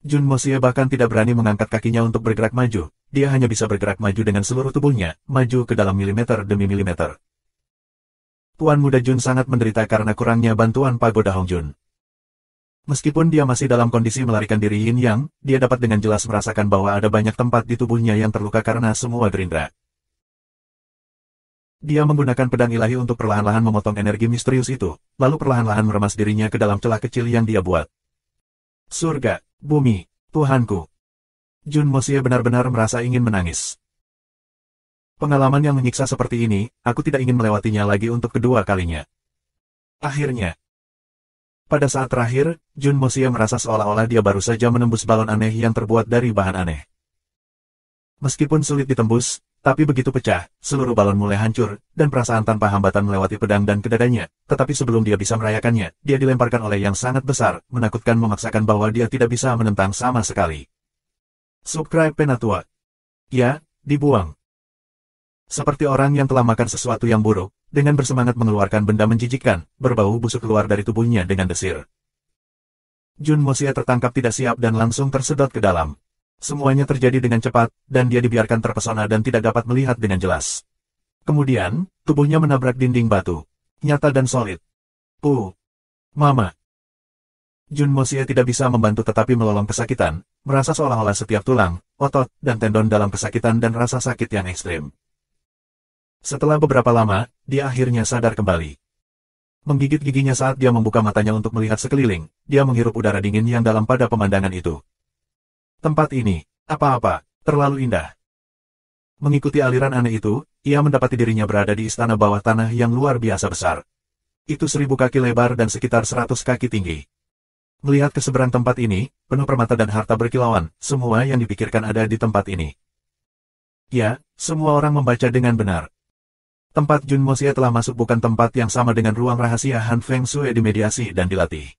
Speaker 1: Jun Moxie bahkan tidak berani mengangkat kakinya untuk bergerak maju, dia hanya bisa bergerak maju dengan seluruh tubuhnya, maju ke dalam milimeter demi milimeter. Tuan muda Jun sangat menderita karena kurangnya bantuan Pagoda Hongjun. Meskipun dia masih dalam kondisi melarikan diri Yin Yang, dia dapat dengan jelas merasakan bahwa ada banyak tempat di tubuhnya yang terluka karena semua gerindra. Dia menggunakan pedang ilahi untuk perlahan-lahan memotong energi misterius itu, lalu perlahan-lahan meremas dirinya ke dalam celah kecil yang dia buat. Surga, bumi, Tuhanku. Jun Moxie benar-benar merasa ingin menangis. Pengalaman yang menyiksa seperti ini, aku tidak ingin melewatinya lagi untuk kedua kalinya. Akhirnya. Pada saat terakhir, Jun Moxie merasa seolah-olah dia baru saja menembus balon aneh yang terbuat dari bahan aneh. Meskipun sulit ditembus, Tapi begitu pecah, seluruh balon mulai hancur, dan perasaan tanpa hambatan melewati pedang dan ke dadanya. Tetapi sebelum dia bisa merayakannya, dia dilemparkan oleh yang sangat besar, menakutkan memaksakan bahwa dia tidak bisa menentang sama sekali. Subscribe Penatua. Ya, dibuang. Seperti orang yang telah makan sesuatu yang buruk, dengan bersemangat mengeluarkan benda menjijikkan, berbau busuk keluar dari tubuhnya dengan desir. Jun Mosia tertangkap tidak siap dan langsung tersedot ke dalam. Semuanya terjadi dengan cepat, dan dia dibiarkan terpesona dan tidak dapat melihat dengan jelas. Kemudian, tubuhnya menabrak dinding batu. Nyata dan solid. Mama. Jun Mosia tidak bisa membantu tetapi melolong kesakitan, merasa seolah-olah setiap tulang, otot, dan tendon dalam kesakitan dan rasa sakit yang ekstrim. Setelah beberapa lama, dia akhirnya sadar kembali. Menggigit giginya saat dia membuka matanya untuk melihat sekeliling, dia menghirup udara dingin yang dalam pada pemandangan itu. Tempat ini, apa-apa, terlalu indah. Mengikuti aliran aneh itu, ia mendapati dirinya berada di istana bawah tanah yang luar biasa besar. Itu 1000 kaki lebar dan sekitar 100 kaki tinggi. Melihat ke seberang tempat ini, penuh permata dan harta berkilauan, semua yang dipikirkan ada di tempat ini. Ya, semua orang membaca dengan benar. Tempat Jun Mosia telah masuk bukan tempat yang sama dengan ruang rahasia Han Feng Shui dimediasi dan dilatih.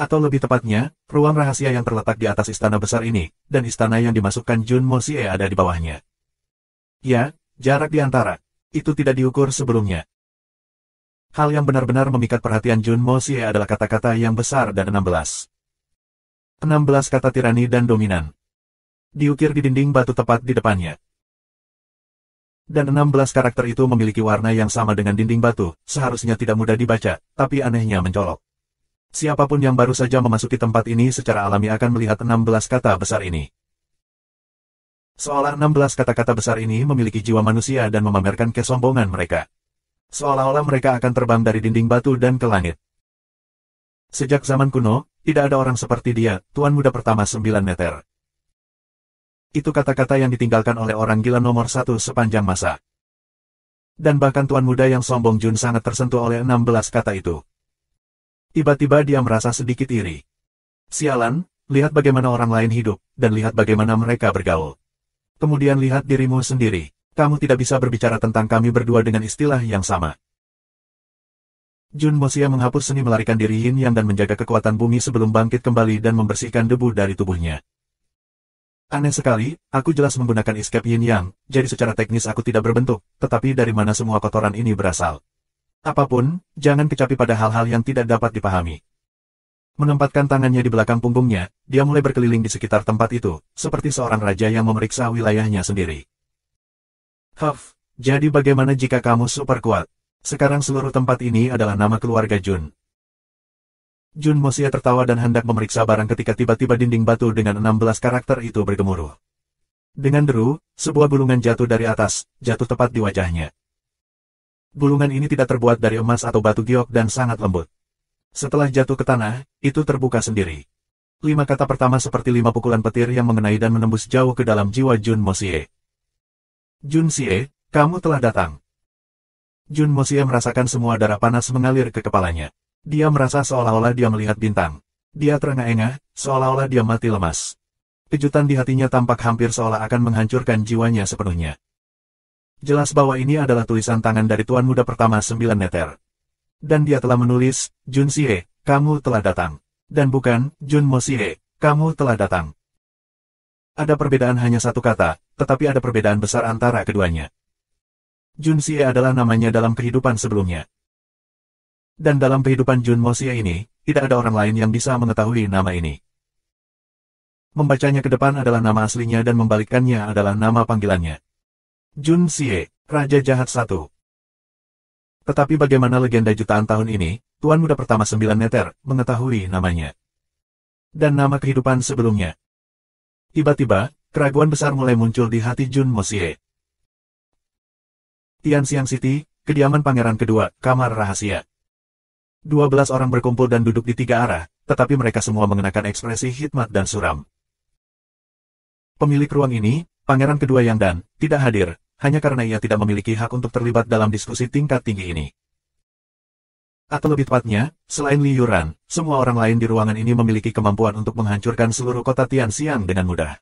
Speaker 1: Atau lebih tepatnya, ruang rahasia yang terletak di atas istana besar ini, dan istana yang dimasukkan Jun Mosia ada di bawahnya. Ya, jarak di antara itu tidak diukur sebelumnya. Hal yang benar-benar memikat perhatian Jun Mosia adalah kata-kata yang besar dan 16. 16 kata tirani dan dominan. Diukir di dinding batu tepat di depannya. Dan 16 karakter itu memiliki warna yang sama dengan dinding batu, seharusnya tidak mudah dibaca, tapi anehnya mencolok. Siapapun yang baru saja memasuki tempat ini secara alami akan melihat 16 kata besar ini. Seolah 16 kata-kata besar ini memiliki jiwa manusia dan memamerkan kesombongan mereka. Seolah-olah mereka akan terbang dari dinding batu dan ke langit. Sejak zaman kuno, tidak ada orang seperti dia, Tuan Muda pertama 9 meter. Itu kata-kata yang ditinggalkan oleh orang gila nomor 1 sepanjang masa. Dan bahkan Tuan Muda yang sombong Jun sangat tersentuh oleh 16 kata itu. Tiba-tiba dia merasa sedikit iri. Sialan, lihat bagaimana orang lain hidup, dan lihat bagaimana mereka bergaul. Kemudian lihat dirimu sendiri, kamu tidak bisa berbicara tentang kami berdua dengan istilah yang sama. Jun Mosia menghapus seni melarikan diri Yin Yang dan menjaga kekuatan bumi sebelum bangkit kembali dan membersihkan debu dari tubuhnya. Aneh sekali, aku jelas menggunakan escape Yin Yang, jadi secara teknis aku tidak berbentuk, tetapi dari mana semua kotoran ini berasal? Apapun, jangan kecapi pada hal-hal yang tidak dapat dipahami. Menempatkan tangannya di belakang punggungnya, dia mulai berkeliling di sekitar tempat itu, seperti seorang raja yang memeriksa wilayahnya sendiri. Jadi bagaimana jika kamu super kuat? Sekarang seluruh tempat ini adalah nama keluarga Jun. Jun Mosia tertawa dan hendak memeriksa barang ketika tiba-tiba dinding batu dengan 16 karakter itu bergemuruh. Dengan deru, sebuah bulungan jatuh dari atas, jatuh tepat di wajahnya. Bulungan ini tidak terbuat dari emas atau batu giok dan sangat lembut. Setelah jatuh ke tanah, itu terbuka sendiri. 5 kata pertama seperti 5 pukulan petir yang mengenai dan menembus jauh ke dalam jiwa Jun Mosia. Jun Sie, kamu telah datang. Jun Mosia merasakan semua darah panas mengalir ke kepalanya. Dia merasa seolah-olah dia melihat bintang. Dia terengah-engah, seolah-olah dia mati lemas. Kejutan di hatinya tampak hampir seolah akan menghancurkan jiwanya sepenuhnya. Jelas bahwa ini adalah tulisan tangan dari Tuan Muda pertama 9 meter. Dan dia telah menulis, Jun Sie, kamu telah datang. Dan bukan, Jun Mosia, kamu telah datang. Ada perbedaan hanya satu kata, tetapi ada perbedaan besar antara keduanya. Jun Sie adalah namanya dalam kehidupan sebelumnya. Dan dalam kehidupan Jun Mosia ini, tidak ada orang lain yang bisa mengetahui nama ini. Membacanya ke depan adalah nama aslinya dan membalikkannya adalah nama panggilannya. Jun Sie, Raja Jahat 1. Tetapi bagaimana legenda jutaan tahun ini, Tuan Muda pertama 9 meter, mengetahui namanya. Dan nama kehidupan sebelumnya. Tiba-tiba, keraguan besar mulai muncul di hati Jun Mosia. Tianxiang City, kediaman pangeran kedua, kamar rahasia. 12 orang berkumpul dan duduk di 3 arah, tetapi mereka semua mengenakan ekspresi hikmat dan suram. Pemilik ruang ini, pangeran kedua Yang Dan, tidak hadir, hanya karena ia tidak memiliki hak untuk terlibat dalam diskusi tingkat tinggi ini. Atau lebih tepatnya, selain Li Yuran, semua orang lain di ruangan ini memiliki kemampuan untuk menghancurkan seluruh kota Tianxiang dengan mudah.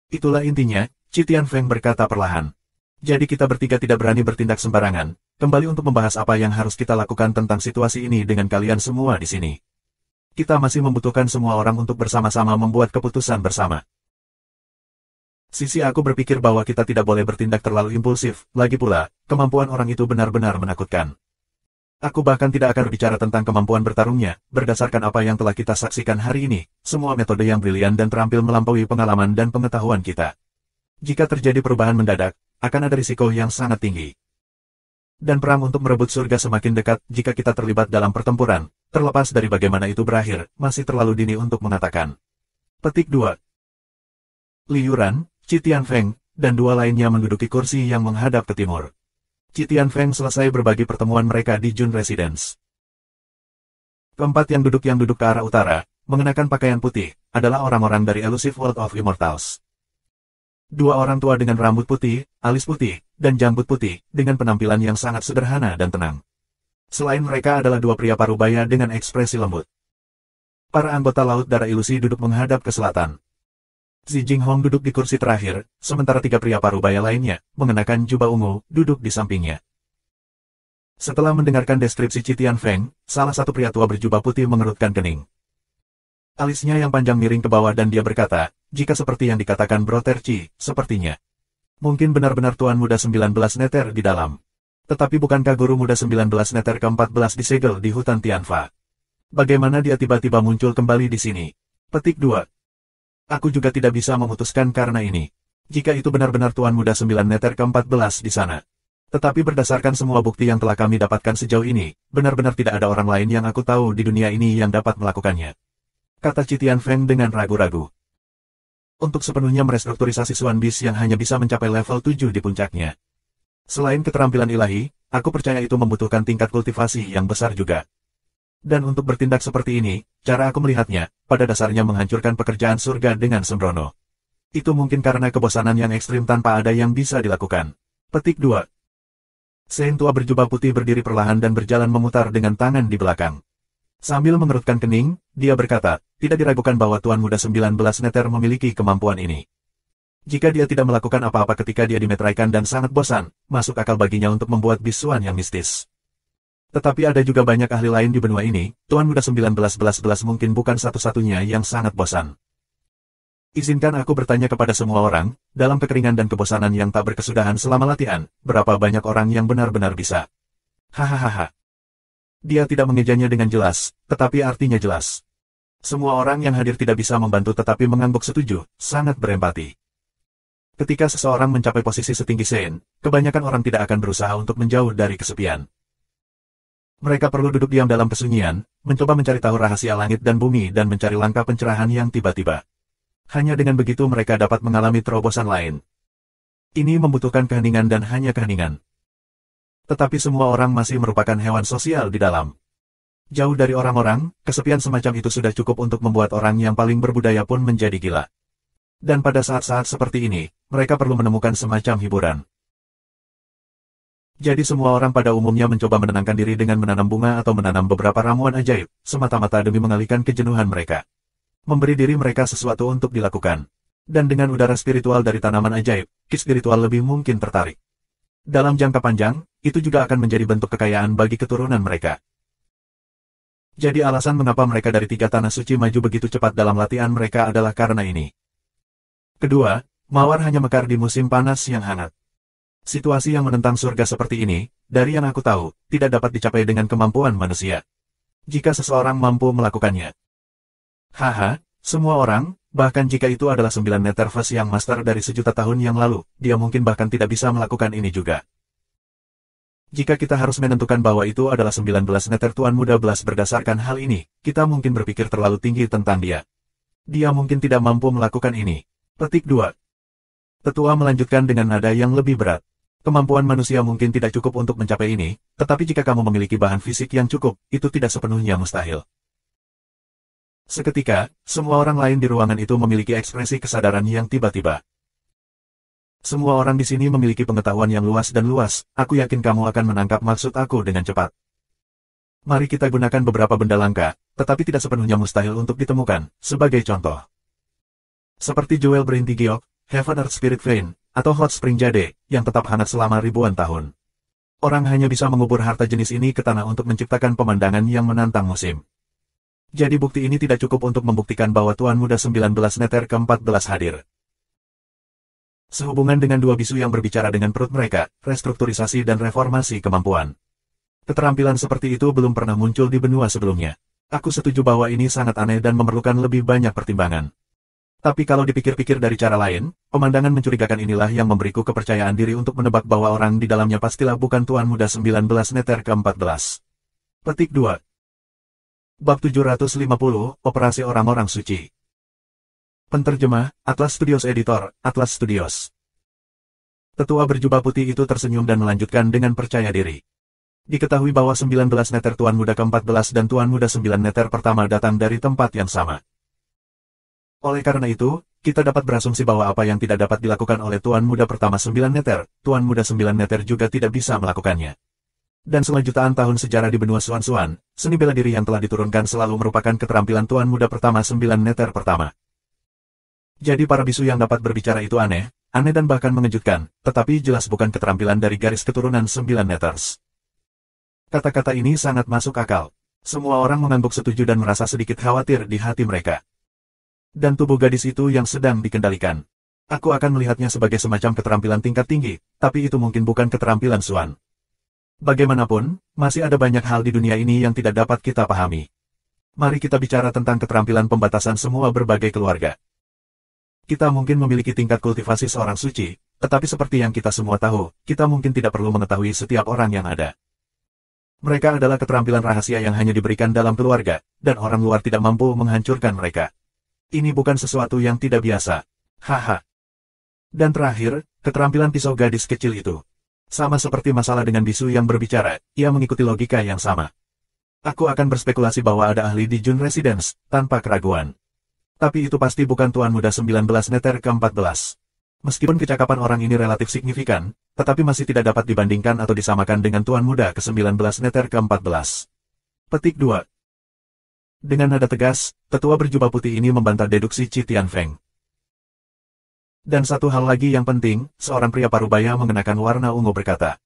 Speaker 1: Itulah intinya, Qi Tianfeng berkata perlahan. Jadi kita bertiga tidak berani bertindak sembarangan, kembali untuk membahas apa yang harus kita lakukan tentang situasi ini dengan kalian semua di sini. Kita masih membutuhkan semua orang untuk bersama-sama membuat keputusan bersama. Sisi aku berpikir bahwa kita tidak boleh bertindak terlalu impulsif, lagi pula, kemampuan orang itu benar-benar menakutkan. Aku bahkan tidak akan berbicara tentang kemampuan bertarungnya, berdasarkan apa yang telah kita saksikan hari ini, semua metode yang brilian dan terampil melampaui pengalaman dan pengetahuan kita. Jika terjadi perubahan mendadak, akan ada risiko yang sangat tinggi. Dan perang untuk merebut surga semakin dekat jika kita terlibat dalam pertempuran, terlepas dari bagaimana itu berakhir, masih terlalu dini untuk mengatakan. Petik 2. Li Yuran, Qi Tianfeng, dan dua lainnya menduduki kursi yang menghadap ke timur. Qi Tianfeng selesai berbagi pertemuan mereka di Jun Residence. Keempat yang duduk ke arah utara, mengenakan pakaian putih, adalah orang-orang dari Elusive World of Immortals. Dua orang tua dengan rambut putih, alis putih, dan janggut putih, dengan penampilan yang sangat sederhana dan tenang. Selain mereka adalah dua pria parubaya dengan ekspresi lembut. Para anggota Laut Darah Ilusi duduk menghadap ke selatan. Xi Jinghong duduk di kursi terakhir, sementara tiga pria parubaya lainnya, mengenakan jubah ungu, duduk di sampingnya. Setelah mendengarkan deskripsi Qi Tianfeng, salah satu pria tua berjubah putih mengerutkan kening. Alisnya yang panjang miring ke bawah dan dia berkata, jika seperti yang dikatakan Brother Qi, sepertinya. Mungkin benar-benar Tuan Muda 19 Neter di dalam. Tetapi bukankah Guru Muda 19 Neter ke-14 disegel di hutan Tianfa? Bagaimana dia tiba-tiba muncul kembali di sini? Petik 2. Aku juga tidak bisa memutuskan karena ini. Jika itu benar-benar Tuan Muda 9 Neter ke-14 di sana. Tetapi berdasarkan semua bukti yang telah kami dapatkan sejauh ini, benar-benar tidak ada orang lain yang aku tahu di dunia ini yang dapat melakukannya. Kata Qi Tianfeng dengan ragu-ragu. Untuk sepenuhnya merestrukturisasi Xuan Beast yang hanya bisa mencapai level 7 di puncaknya. Selain keterampilan ilahi, aku percaya itu membutuhkan tingkat kultivasi yang besar juga. Dan untuk bertindak seperti ini, cara aku melihatnya, pada dasarnya menghancurkan pekerjaan surga dengan sembrono. Itu mungkin karena kebosanan yang ekstrim tanpa ada yang bisa dilakukan. Petik 2. Saint tua berjubah putih berdiri perlahan dan berjalan memutar dengan tangan di belakang. Sambil mengerutkan kening, dia berkata, tidak diragukan bahwa Tuan Muda 19 Neter memiliki kemampuan ini. Jika dia tidak melakukan apa-apa ketika dia dimeteraikan dan sangat bosan, masuk akal baginya untuk membuat bisuan yang mistis. Tetapi ada juga banyak ahli lain di benua ini, Tuan Muda 19 mungkin bukan satu-satunya yang sangat bosan. Izinkan aku bertanya kepada semua orang, dalam kekeringan dan kebosanan yang tak berkesudahan selama latihan, berapa banyak orang yang benar-benar bisa? Hahaha. Dia tidak mengejanya dengan jelas, tetapi artinya jelas. Semua orang yang hadir tidak bisa membantu tetapi mengangguk setuju, sangat berempati. Ketika seseorang mencapai posisi setinggi Sein, kebanyakan orang tidak akan berusaha untuk menjauh dari kesepian. Mereka perlu duduk diam dalam kesunyian, mencoba mencari tahu rahasia langit dan bumi dan mencari langkah pencerahan yang tiba-tiba. Hanya dengan begitu mereka dapat mengalami terobosan lain. Ini membutuhkan keheningan dan hanya keheningan. Tetapi semua orang masih merupakan hewan sosial di dalam. Jauh dari orang-orang, kesepian semacam itu sudah cukup untuk membuat orang yang paling berbudaya pun menjadi gila. Dan pada saat-saat seperti ini, mereka perlu menemukan semacam hiburan. Jadi semua orang pada umumnya mencoba menenangkan diri dengan menanam bunga atau menanam beberapa ramuan ajaib, semata-mata demi mengalihkan kejenuhan mereka. Memberi diri mereka sesuatu untuk dilakukan. Dan dengan udara spiritual dari tanaman ajaib, ki spiritual lebih mungkin tertarik. Dalam jangka panjang, itu juga akan menjadi bentuk kekayaan bagi keturunan mereka. Jadi alasan mengapa mereka dari tiga tanah suci maju begitu cepat dalam latihan mereka adalah karena ini. Kedua, mawar hanya mekar di musim panas yang hangat. Situasi yang menentang surga seperti ini, dari yang aku tahu, tidak dapat dicapai dengan kemampuan manusia. Jika seseorang mampu melakukannya. Haha, semua orang, bahkan jika itu adalah 9 Netherverse yang master dari sejuta tahun yang lalu, dia mungkin bahkan tidak bisa melakukan ini juga. Jika kita harus menentukan bahwa itu adalah 19 Nether Tuan Muda Belas berdasarkan hal ini, kita mungkin berpikir terlalu tinggi tentang dia. Dia mungkin tidak mampu melakukan ini. Petik 2. Tetua melanjutkan dengan nada yang lebih berat. Kemampuan manusia mungkin tidak cukup untuk mencapai ini, tetapi jika kamu memiliki bahan fisik yang cukup, itu tidak sepenuhnya mustahil. Seketika, semua orang lain di ruangan itu memiliki ekspresi kesadaran yang tiba-tiba. Semua orang di sini memiliki pengetahuan yang luas dan luas, aku yakin kamu akan menangkap maksud aku dengan cepat. Mari kita gunakan beberapa benda langka, tetapi tidak sepenuhnya mustahil untuk ditemukan, sebagai contoh. Seperti Jewel Berinti Giok, Heaven Earth Spirit Vein, atau Hot Spring Jade, yang tetap hangat selama ribuan tahun. Orang hanya bisa mengubur harta jenis ini ke tanah untuk menciptakan pemandangan yang menantang musim. Jadi bukti ini tidak cukup untuk membuktikan bahwa Tuan Muda 19 Neter ke-14 hadir. Sehubungan dengan dua bisu yang berbicara dengan perut mereka, restrukturisasi dan reformasi kemampuan. Keterampilan seperti itu belum pernah muncul di benua sebelumnya. Aku setuju bahwa ini sangat aneh dan memerlukan lebih banyak pertimbangan. Tapi kalau dipikir-pikir dari cara lain, pemandangan mencurigakan inilah yang memberiku kepercayaan diri untuk menebak bahwa orang di dalamnya pastilah bukan Tuan Muda 19 Neter ke-14. Petik 2. Bab 750, Operasi Orang-Orang Suci. Penterjemah, Atlas Studios Editor, Atlas Studios. Tetua berjubah putih itu tersenyum dan melanjutkan dengan percaya diri. Diketahui bahwa 19 Neter Tuan Muda ke-14 dan Tuan Muda 9 Neter pertama datang dari tempat yang sama. Oleh karena itu, kita dapat berasumsi bahwa apa yang tidak dapat dilakukan oleh Tuan Muda pertama 9 Neter, Tuan Muda 9 Neter juga tidak bisa melakukannya. Dan selama jutaan tahun sejarah di benua Suan-Suan, seni bela diri yang telah diturunkan selalu merupakan keterampilan Tuan Muda pertama 9 Neter pertama. Jadi para bisu yang dapat berbicara itu aneh dan bahkan mengejutkan, tetapi jelas bukan keterampilan dari garis keturunan 9 Neters. Kata-kata ini sangat masuk akal. Semua orang mengangguk setuju dan merasa sedikit khawatir di hati mereka. Dan tubuh gadis itu yang sedang dikendalikan. Aku akan melihatnya sebagai semacam keterampilan tingkat tinggi, tapi itu mungkin bukan keterampilan Suan. Bagaimanapun, masih ada banyak hal di dunia ini yang tidak dapat kita pahami. Mari kita bicara tentang keterampilan pembatasan semua berbagai keluarga. Kita mungkin memiliki tingkat kultivasi seorang suci, tetapi seperti yang kita semua tahu, kita mungkin tidak perlu mengetahui setiap orang yang ada. Mereka adalah keterampilan rahasia yang hanya diberikan dalam keluarga, dan orang luar tidak mampu menghancurkan mereka. Ini bukan sesuatu yang tidak biasa. Haha. Dan terakhir, keterampilan pisau gadis kecil itu. Sama seperti masalah dengan bisu yang berbicara, ia mengikuti logika yang sama. Aku akan berspekulasi bahwa ada ahli di Jun Residence, tanpa keraguan. Tapi itu pasti bukan Tuan Muda 19 Neter ke-14. Meskipun kecakapan orang ini relatif signifikan, tetapi masih tidak dapat dibandingkan atau disamakan dengan Tuan Muda ke-19 Neter ke-14. Petik 2. Dengan nada tegas, tetua berjubah putih ini membantah deduksi Qi Tianfeng. Dan satu hal lagi yang penting, seorang pria parubaya mengenakan warna ungu berkata.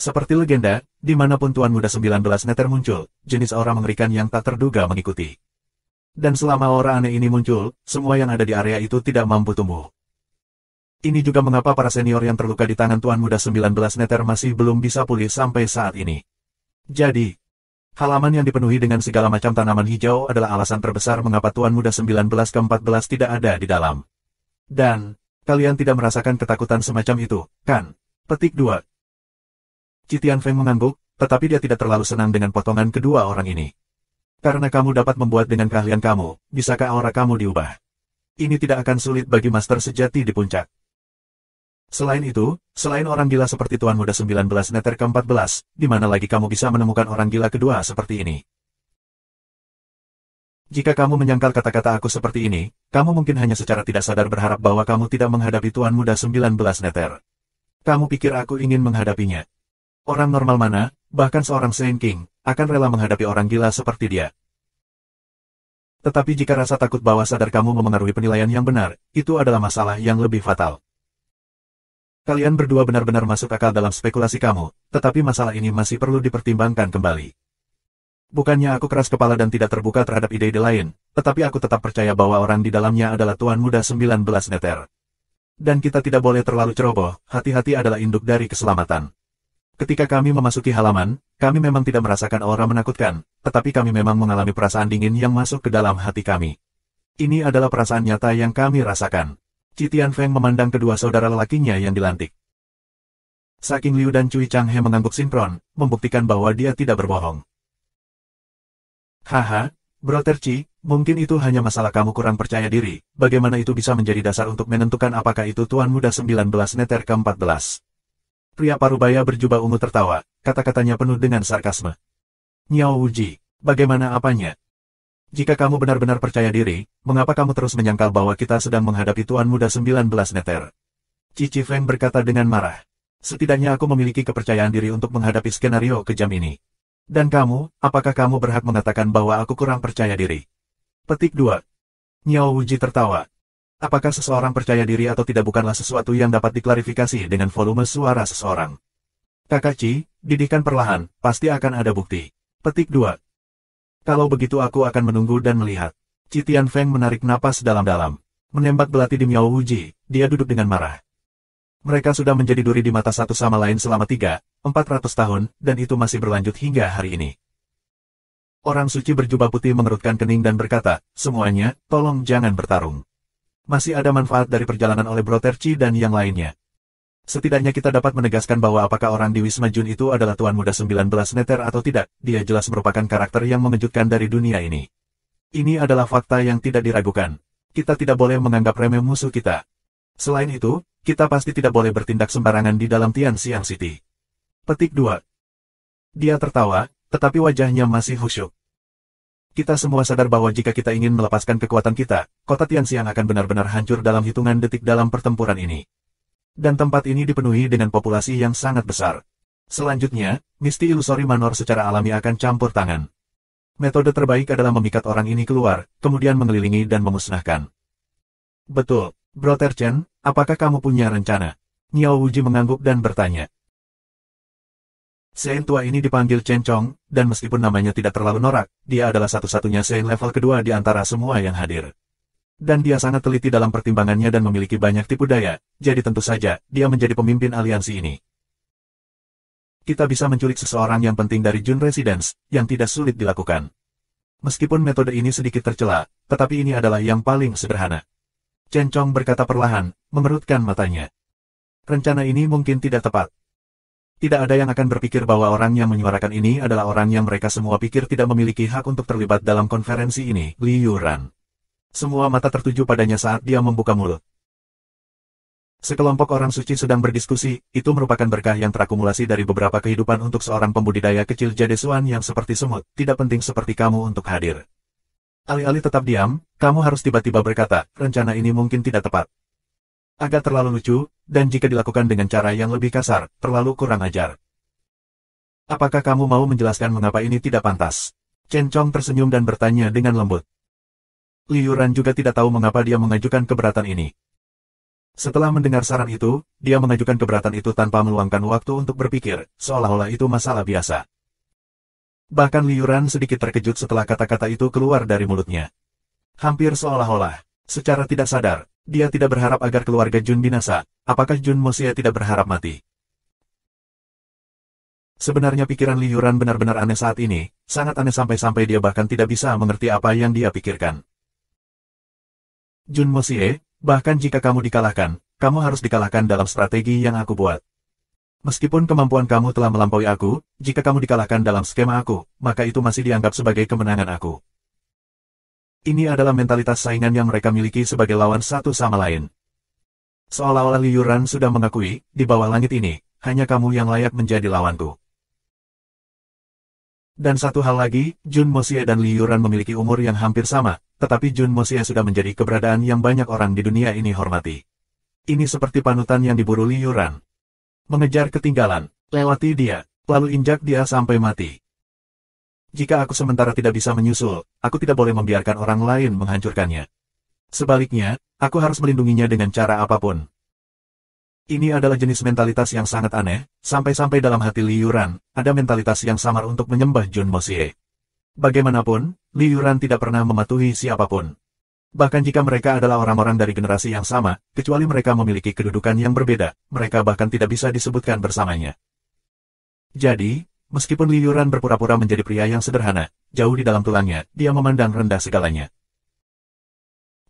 Speaker 1: Seperti legenda, dimanapun Tuan Muda 19 Neter muncul, jenis aura mengerikan yang tak terduga mengikuti. Dan selama aura aneh ini muncul, semua yang ada di area itu tidak mampu tumbuh. Ini juga mengapa para senior yang terluka di tangan Tuan Muda 19 Neter masih belum bisa pulih sampai saat ini. Jadi, halaman yang dipenuhi dengan segala macam tanaman hijau adalah alasan terbesar mengapa Tuan Muda 19 ke-14 tidak ada di dalam. Dan, kalian tidak merasakan ketakutan semacam itu, kan? Petik 2. Qi Tianfeng mengangguk, tetapi dia tidak terlalu senang dengan potongan kedua orang ini. Karena kamu dapat membuat dengan keahlian kamu, bisakah aura kamu diubah? Ini tidak akan sulit bagi master sejati di puncak. Selain itu, selain orang gila seperti Tuan Muda 19 Neter ke-14, di mana lagi kamu bisa menemukan orang gila kedua seperti ini? Jika kamu menyangkal kata-kata aku seperti ini, kamu mungkin hanya secara tidak sadar berharap bahwa kamu tidak menghadapi Tuan Muda 19 Neter. Kamu pikir aku ingin menghadapinya? Orang normal mana, bahkan seorang Saint King, akan rela menghadapi orang gila seperti dia. Tetapi jika rasa takut bawah sadar kamu memengaruhi penilaian yang benar, itu adalah masalah yang lebih fatal. Kalian berdua benar-benar masuk akal dalam spekulasi kamu, tetapi masalah ini masih perlu dipertimbangkan kembali. Bukannya aku keras kepala dan tidak terbuka terhadap ide-ide lain, tetapi aku tetap percaya bahwa orang di dalamnya adalah Tuan Muda 19 Neter. Dan kita tidak boleh terlalu ceroboh, hati-hati adalah induk dari keselamatan. Ketika kami memasuki halaman, kami memang tidak merasakan aura menakutkan, tetapi kami memang mengalami perasaan dingin yang masuk ke dalam hati kami. Ini adalah perasaan nyata yang kami rasakan. Qi Tianfeng memandang kedua saudara lelakinya yang dilantik. Saking Liu dan Cui Changhe mengangguk sinkron, membuktikan bahwa dia tidak berbohong. Haha, Brother Qi, mungkin itu hanya masalah kamu kurang percaya diri, bagaimana itu bisa menjadi dasar untuk menentukan apakah itu Tuan Muda 19 Neter ke-14. Pria parubaya berjubah ungu tertawa, kata-katanya penuh dengan sarkasme. Niao Wuji, bagaimana apanya? Jika kamu benar-benar percaya diri, mengapa kamu terus menyangkal bahwa kita sedang menghadapi Tuan Muda 19 Neter? Qi Feng berkata dengan marah. Setidaknya aku memiliki kepercayaan diri untuk menghadapi skenario kejam ini. Dan kamu, apakah kamu berhak mengatakan bahwa aku kurang percaya diri? Petik 2. Niao Wuji tertawa. Apakah seseorang percaya diri atau tidak bukanlah sesuatu yang dapat diklarifikasi dengan volume suara seseorang. Kakak Ci, didikan perlahan, pasti akan ada bukti. Petik 2. Kalau begitu aku akan menunggu dan melihat. Ci Tianfeng menarik napas dalam-dalam. Menembak belati di Miao Wuji, dia duduk dengan marah. Mereka sudah menjadi duri di mata satu sama lain selama 300-400 tahun, dan itu masih berlanjut hingga hari ini. Orang suci berjubah putih mengerutkan kening dan berkata, semuanya, tolong jangan bertarung. Masih ada manfaat dari perjalanan oleh Brother Ci dan yang lainnya. Setidaknya kita dapat menegaskan bahwa apakah orang di Wisma Jun itu adalah Tuan Muda 19 Neter atau tidak, dia jelas merupakan karakter yang mengejutkan dari dunia ini. Ini adalah fakta yang tidak diragukan. Kita tidak boleh menganggap remeh musuh kita. Selain itu, kita pasti tidak boleh bertindak sembarangan di dalam Tianxiang City. Petik 2. Dia tertawa, tetapi wajahnya masih khusyuk. Kita semua sadar bahwa jika kita ingin melepaskan kekuatan kita, kota Tianxiang akan benar-benar hancur dalam hitungan detik dalam pertempuran ini. Dan tempat ini dipenuhi dengan populasi yang sangat besar. Selanjutnya, Misti Ilusori Manor secara alami akan campur tangan. Metode terbaik adalah memikat orang ini keluar, kemudian mengelilingi dan memusnahkan. Betul, Brother Chen, apakah kamu punya rencana? Miao Wuji mengangguk dan bertanya. Sein tua ini dipanggil Chen Chong, dan meskipun namanya tidak terlalu norak, dia adalah satu-satunya Sein level kedua di antara semua yang hadir. Dan dia sangat teliti dalam pertimbangannya dan memiliki banyak tipu daya, jadi tentu saja, dia menjadi pemimpin aliansi ini. Kita bisa menculik seseorang yang penting dari Jun Residence, yang tidak sulit dilakukan. Meskipun metode ini sedikit tercela, tetapi ini adalah yang paling sederhana. Chen Chong berkata perlahan, mengerutkan matanya. Rencana ini mungkin tidak tepat. Tidak ada yang akan berpikir bahwa orang yang menyuarakan ini adalah orang yang mereka semua pikir tidak memiliki hak untuk terlibat dalam konferensi ini, Li Yuran. Semua mata tertuju padanya saat dia membuka mulut. Sekelompok orang suci sedang berdiskusi, itu merupakan berkah yang terakumulasi dari beberapa kehidupan untuk seorang pembudidaya kecil jadesuan yang seperti semut, tidak penting seperti kamu untuk hadir. Alih-alih tetap diam, kamu harus tiba-tiba berkata, rencana ini mungkin tidak tepat. Agak terlalu lucu, dan jika dilakukan dengan cara yang lebih kasar, terlalu kurang ajar. Apakah kamu mau menjelaskan mengapa ini tidak pantas? Chen Chong tersenyum dan bertanya dengan lembut. Li Yuran juga tidak tahu mengapa dia mengajukan keberatan ini. Setelah mendengar saran itu, dia mengajukan keberatan itu tanpa meluangkan waktu untuk berpikir, seolah-olah itu masalah biasa. Bahkan Li Yuran sedikit terkejut setelah kata-kata itu keluar dari mulutnya. Hampir seolah-olah, secara tidak sadar, dia tidak berharap agar keluarga Jun binasa. Apakah Jun Moxie tidak berharap mati? Sebenarnya pikiran Li Yuran benar-benar aneh saat ini, sangat aneh sampai-sampai dia bahkan tidak bisa mengerti apa yang dia pikirkan. Jun Moxie, bahkan jika kamu dikalahkan, kamu harus dikalahkan dalam strategi yang aku buat. Meskipun kemampuan kamu telah melampaui aku, jika kamu dikalahkan dalam skema aku, maka itu masih dianggap sebagai kemenangan aku. Ini adalah mentalitas saingan yang mereka miliki sebagai lawan satu sama lain. Seolah-olah Li Yuran sudah mengakui, di bawah langit ini, hanya kamu yang layak menjadi lawanku. Dan satu hal lagi, Jun Moxie dan Li Yuran memiliki umur yang hampir sama, tetapi Jun Moxie sudah menjadi keberadaan yang banyak orang di dunia ini hormati. Ini seperti panutan yang diburu Li Yuran. Mengejar ketinggalan, lewati dia, lalu injak dia sampai mati. Jika aku sementara tidak bisa menyusul, aku tidak boleh membiarkan orang lain menghancurkannya. Sebaliknya, aku harus melindunginya dengan cara apapun. Ini adalah jenis mentalitas yang sangat aneh, sampai-sampai dalam hati Li Yuran, ada mentalitas yang samar untuk menyembah Jun Moxie. Bagaimanapun, Li Yuran tidak pernah mematuhi siapapun. Bahkan jika mereka adalah orang-orang dari generasi yang sama, kecuali mereka memiliki kedudukan yang berbeda, mereka bahkan tidak bisa disebutkan bersamanya. Jadi, meskipun Li Yuran berpura-pura menjadi pria yang sederhana, jauh di dalam tulangnya, dia memandang rendah segalanya.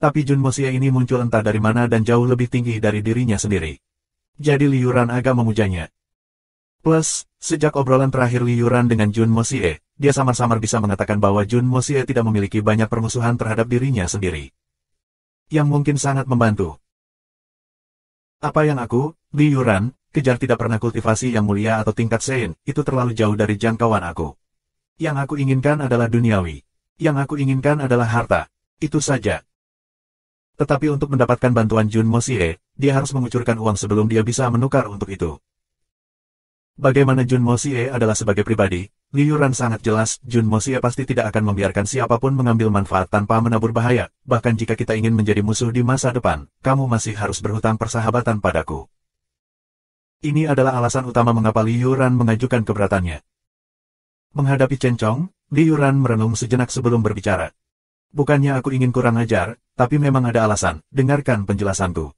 Speaker 1: Tapi Jun Moxie ini muncul entah dari mana dan jauh lebih tinggi dari dirinya sendiri. Jadi Li Yuran agak memujanya. Plus, sejak obrolan terakhir Li Yuran dengan Jun Moxie, dia samar-samar bisa mengatakan bahwa Jun Moxie tidak memiliki banyak permusuhan terhadap dirinya sendiri. Yang mungkin sangat membantu. Apa yang aku, Li Yuran, kejar tidak pernah kultivasi yang mulia atau tingkat Sein, itu terlalu jauh dari jangkauan aku. Yang aku inginkan adalah duniawi. Yang aku inginkan adalah harta. Itu saja. Tetapi untuk mendapatkan bantuan Jun Moxie, dia harus mengucurkan uang sebelum dia bisa menukar untuk itu. Bagaimana Jun Moxie adalah sebagai pribadi, Liu Ran sangat jelas, Jun Moxie pasti tidak akan membiarkan siapapun mengambil manfaat tanpa menabur bahaya, bahkan jika kita ingin menjadi musuh di masa depan, kamu masih harus berhutang persahabatan padaku. Ini adalah alasan utama mengapa Liu Ran mengajukan keberatannya. Menghadapi Chen Chong, Liu Ran merenung sejenak sebelum berbicara. Bukannya aku ingin kurang ajar, tapi memang ada alasan, dengarkan penjelasanku.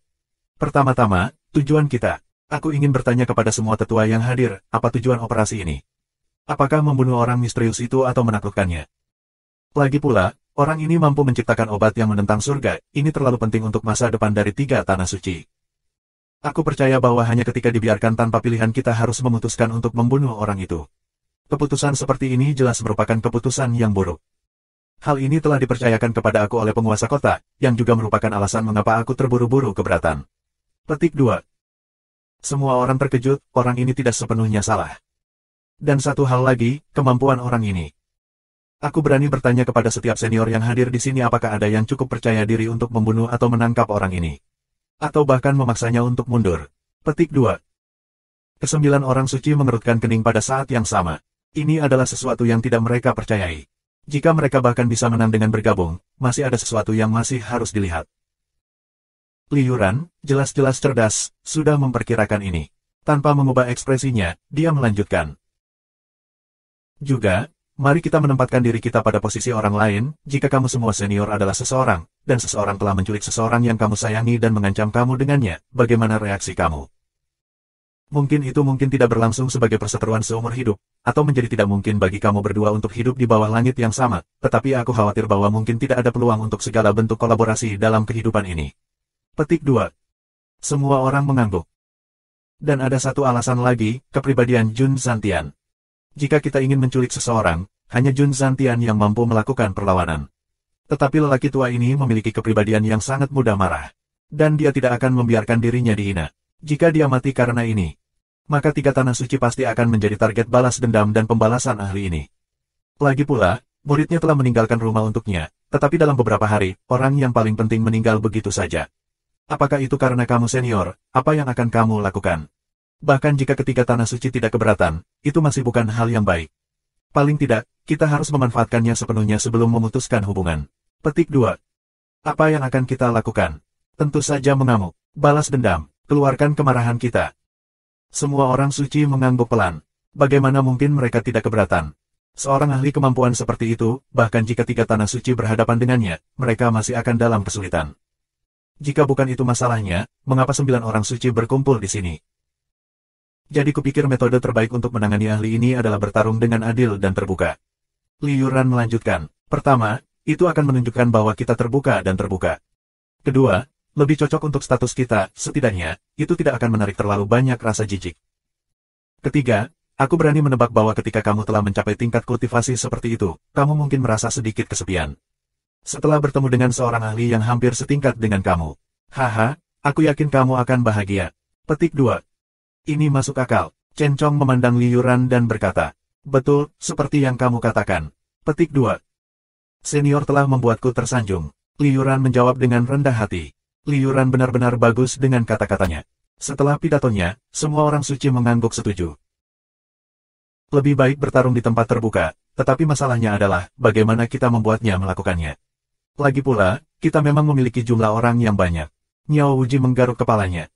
Speaker 1: Pertama-tama, tujuan kita. Aku ingin bertanya kepada semua tetua yang hadir, apa tujuan operasi ini? Apakah membunuh orang misterius itu atau menaklukkannya? Lagi pula, orang ini mampu menciptakan obat yang menentang surga, ini terlalu penting untuk masa depan dari 3 tanah suci. Aku percaya bahwa hanya ketika dibiarkan tanpa pilihan kita harus memutuskan untuk membunuh orang itu. Keputusan seperti ini jelas merupakan keputusan yang buruk. Hal ini telah dipercayakan kepada aku oleh penguasa kota, yang juga merupakan alasan mengapa aku terburu-buru keberatan. Petik 2. Semua orang terkejut, orang ini tidak sepenuhnya salah. Dan satu hal lagi, kemampuan orang ini. Aku berani bertanya kepada setiap senior yang hadir di sini apakah ada yang cukup percaya diri untuk membunuh atau menangkap orang ini. Atau bahkan memaksanya untuk mundur. Petik 2. Kesembilan orang suci mengerutkan kening pada saat yang sama. Ini adalah sesuatu yang tidak mereka percayai. Jika mereka bahkan bisa menang dengan bergabung, masih ada sesuatu yang masih harus dilihat. Liu Ran, jelas-jelas cerdas, sudah memperkirakan ini. Tanpa mengubah ekspresinya, dia melanjutkan. Juga, mari kita menempatkan diri kita pada posisi orang lain, jika kamu semua senior adalah seseorang, dan seseorang telah menculik seseorang yang kamu sayangi dan mengancam kamu dengannya, bagaimana reaksi kamu? Mungkin itu tidak berlangsung sebagai perseteruan seumur hidup, atau menjadi tidak mungkin bagi kamu berdua untuk hidup di bawah langit yang sama, tetapi aku khawatir bahwa mungkin tidak ada peluang untuk segala bentuk kolaborasi dalam kehidupan ini. Petik 2. Semua orang mengangguk. Dan ada satu alasan lagi, kepribadian Jun Zantian. Jika kita ingin menculik seseorang, hanya Jun Zantian yang mampu melakukan perlawanan. Tetapi lelaki tua ini memiliki kepribadian yang sangat mudah marah. Dan dia tidak akan membiarkan dirinya dihina. Jika dia mati karena ini, maka 3 tanah suci pasti akan menjadi target balas dendam dan pembalasan ahli ini. Lagi pula, muridnya telah meninggalkan rumah untuknya, tetapi dalam beberapa hari, orang yang paling penting meninggal begitu saja. Apakah itu karena kamu senior, apa yang akan kamu lakukan? Bahkan jika ketiga tanah suci tidak keberatan, itu masih bukan hal yang baik. Paling tidak, kita harus memanfaatkannya sepenuhnya sebelum memutuskan hubungan. Petik 2. Apa yang akan kita lakukan? Tentu saja mengamuk, balas dendam, keluarkan kemarahan kita. Semua orang suci mengangguk pelan. Bagaimana mungkin mereka tidak keberatan? Seorang ahli kemampuan seperti itu, bahkan jika 3 tanah suci berhadapan dengannya, mereka masih akan dalam kesulitan. Jika bukan itu masalahnya, mengapa 9 orang suci berkumpul di sini? Jadi kupikir metode terbaik untuk menangani ahli ini adalah bertarung dengan adil dan terbuka. Liu Ran melanjutkan. Pertama, itu akan menunjukkan bahwa kita terbuka dan terbuka. Kedua, lebih cocok untuk status kita, setidaknya, itu tidak akan menarik terlalu banyak rasa jijik. Ketiga, aku berani menebak bahwa ketika kamu telah mencapai tingkat kultivasi seperti itu, kamu mungkin merasa sedikit kesepian. Setelah bertemu dengan seorang ahli yang hampir setingkat dengan kamu. Haha, aku yakin kamu akan bahagia. Petik 2. Ini masuk akal. Chen Chong memandang Liu Ran dan berkata, betul, seperti yang kamu katakan. Petik 2. Senior telah membuatku tersanjung. Liu Ran menjawab dengan rendah hati. Liu Ran benar-benar bagus dengan kata-katanya. Setelah pidatonya, semua orang suci mengangguk setuju. Lebih baik bertarung di tempat terbuka, tetapi masalahnya adalah, bagaimana kita membuatnya melakukannya. Lagi pula, kita memang memiliki jumlah orang yang banyak. Miao Wuji menggaruk kepalanya.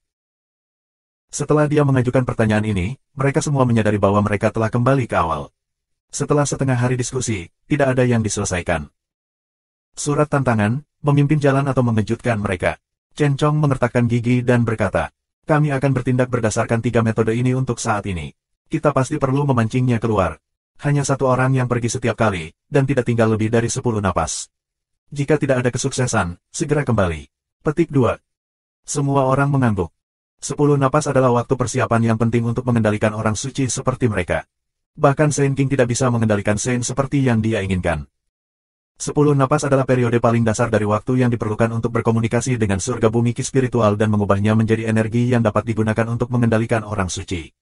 Speaker 1: Setelah dia mengajukan pertanyaan ini, mereka semua menyadari bahwa mereka telah kembali ke awal. Setelah setengah hari diskusi, tidak ada yang diselesaikan. Surat tantangan, memimpin jalan atau mengejutkan mereka. Chen Chong mengertakkan gigi dan berkata, kami akan bertindak berdasarkan 3 metode ini untuk saat ini. Kita pasti perlu memancingnya keluar. Hanya 1 orang yang pergi setiap kali, dan tidak tinggal lebih dari 10 napas. Jika tidak ada kesuksesan, segera kembali. Petik 2. Semua orang mengangguk. 10 napas adalah waktu persiapan yang penting untuk mengendalikan orang suci seperti mereka. Bahkan Saint King tidak bisa mengendalikan Saint seperti yang dia inginkan. 10 napas adalah periode paling dasar dari waktu yang diperlukan untuk berkomunikasi dengan surga bumi ki spiritual dan mengubahnya menjadi energi yang dapat digunakan untuk mengendalikan orang suci.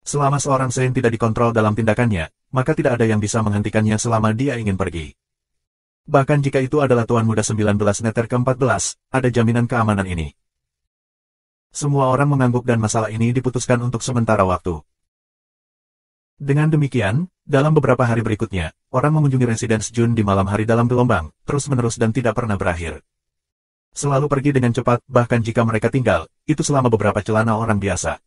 Speaker 1: Selama seorang Saint tidak dikontrol dalam tindakannya, maka tidak ada yang bisa menghentikannya selama dia ingin pergi. Bahkan jika itu adalah Tuan Muda 19 Neter ke-14, ada jaminan keamanan ini. Semua orang mengangguk dan masalah ini diputuskan untuk sementara waktu. Dengan demikian, dalam beberapa hari berikutnya, orang mengunjungi Residence Jun di malam hari dalam gelombang, terus-menerus dan tidak pernah berakhir. Selalu pergi dengan cepat, bahkan jika mereka tinggal, itu selama beberapa celana orang biasa.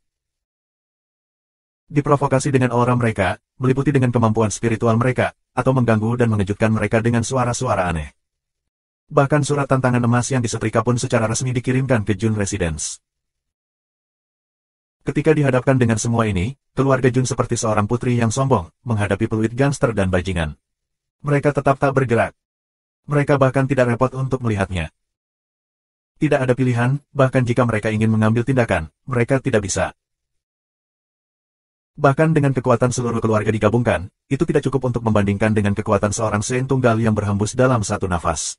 Speaker 1: Diprovokasi dengan aura mereka, meliputi dengan kemampuan spiritual mereka, atau mengganggu dan mengejutkan mereka dengan suara-suara aneh. Bahkan surat tantangan emas yang disetrika pun secara resmi dikirimkan ke Jun Residence. Ketika dihadapkan dengan semua ini, keluarga Jun seperti seorang putri yang sombong, menghadapi peluit gangster dan bajingan. Mereka tetap tak bergerak. Mereka bahkan tidak repot untuk melihatnya. Tidak ada pilihan, bahkan jika mereka ingin mengambil tindakan, mereka tidak bisa. Bahkan dengan kekuatan seluruh keluarga digabungkan, itu tidak cukup untuk membandingkan dengan kekuatan seorang Sein tunggal yang berhembus dalam satu nafas.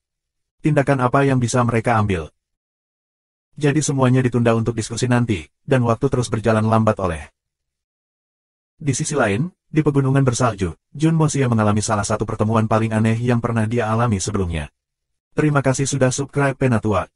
Speaker 1: Tindakan apa yang bisa mereka ambil? Jadi semuanya ditunda untuk diskusi nanti, dan waktu terus berjalan lambat oleh. Di sisi lain, di pegunungan bersalju, Jun Mosia mengalami salah satu pertemuan paling aneh yang pernah dia alami sebelumnya. Terima kasih sudah subscribe Penatua.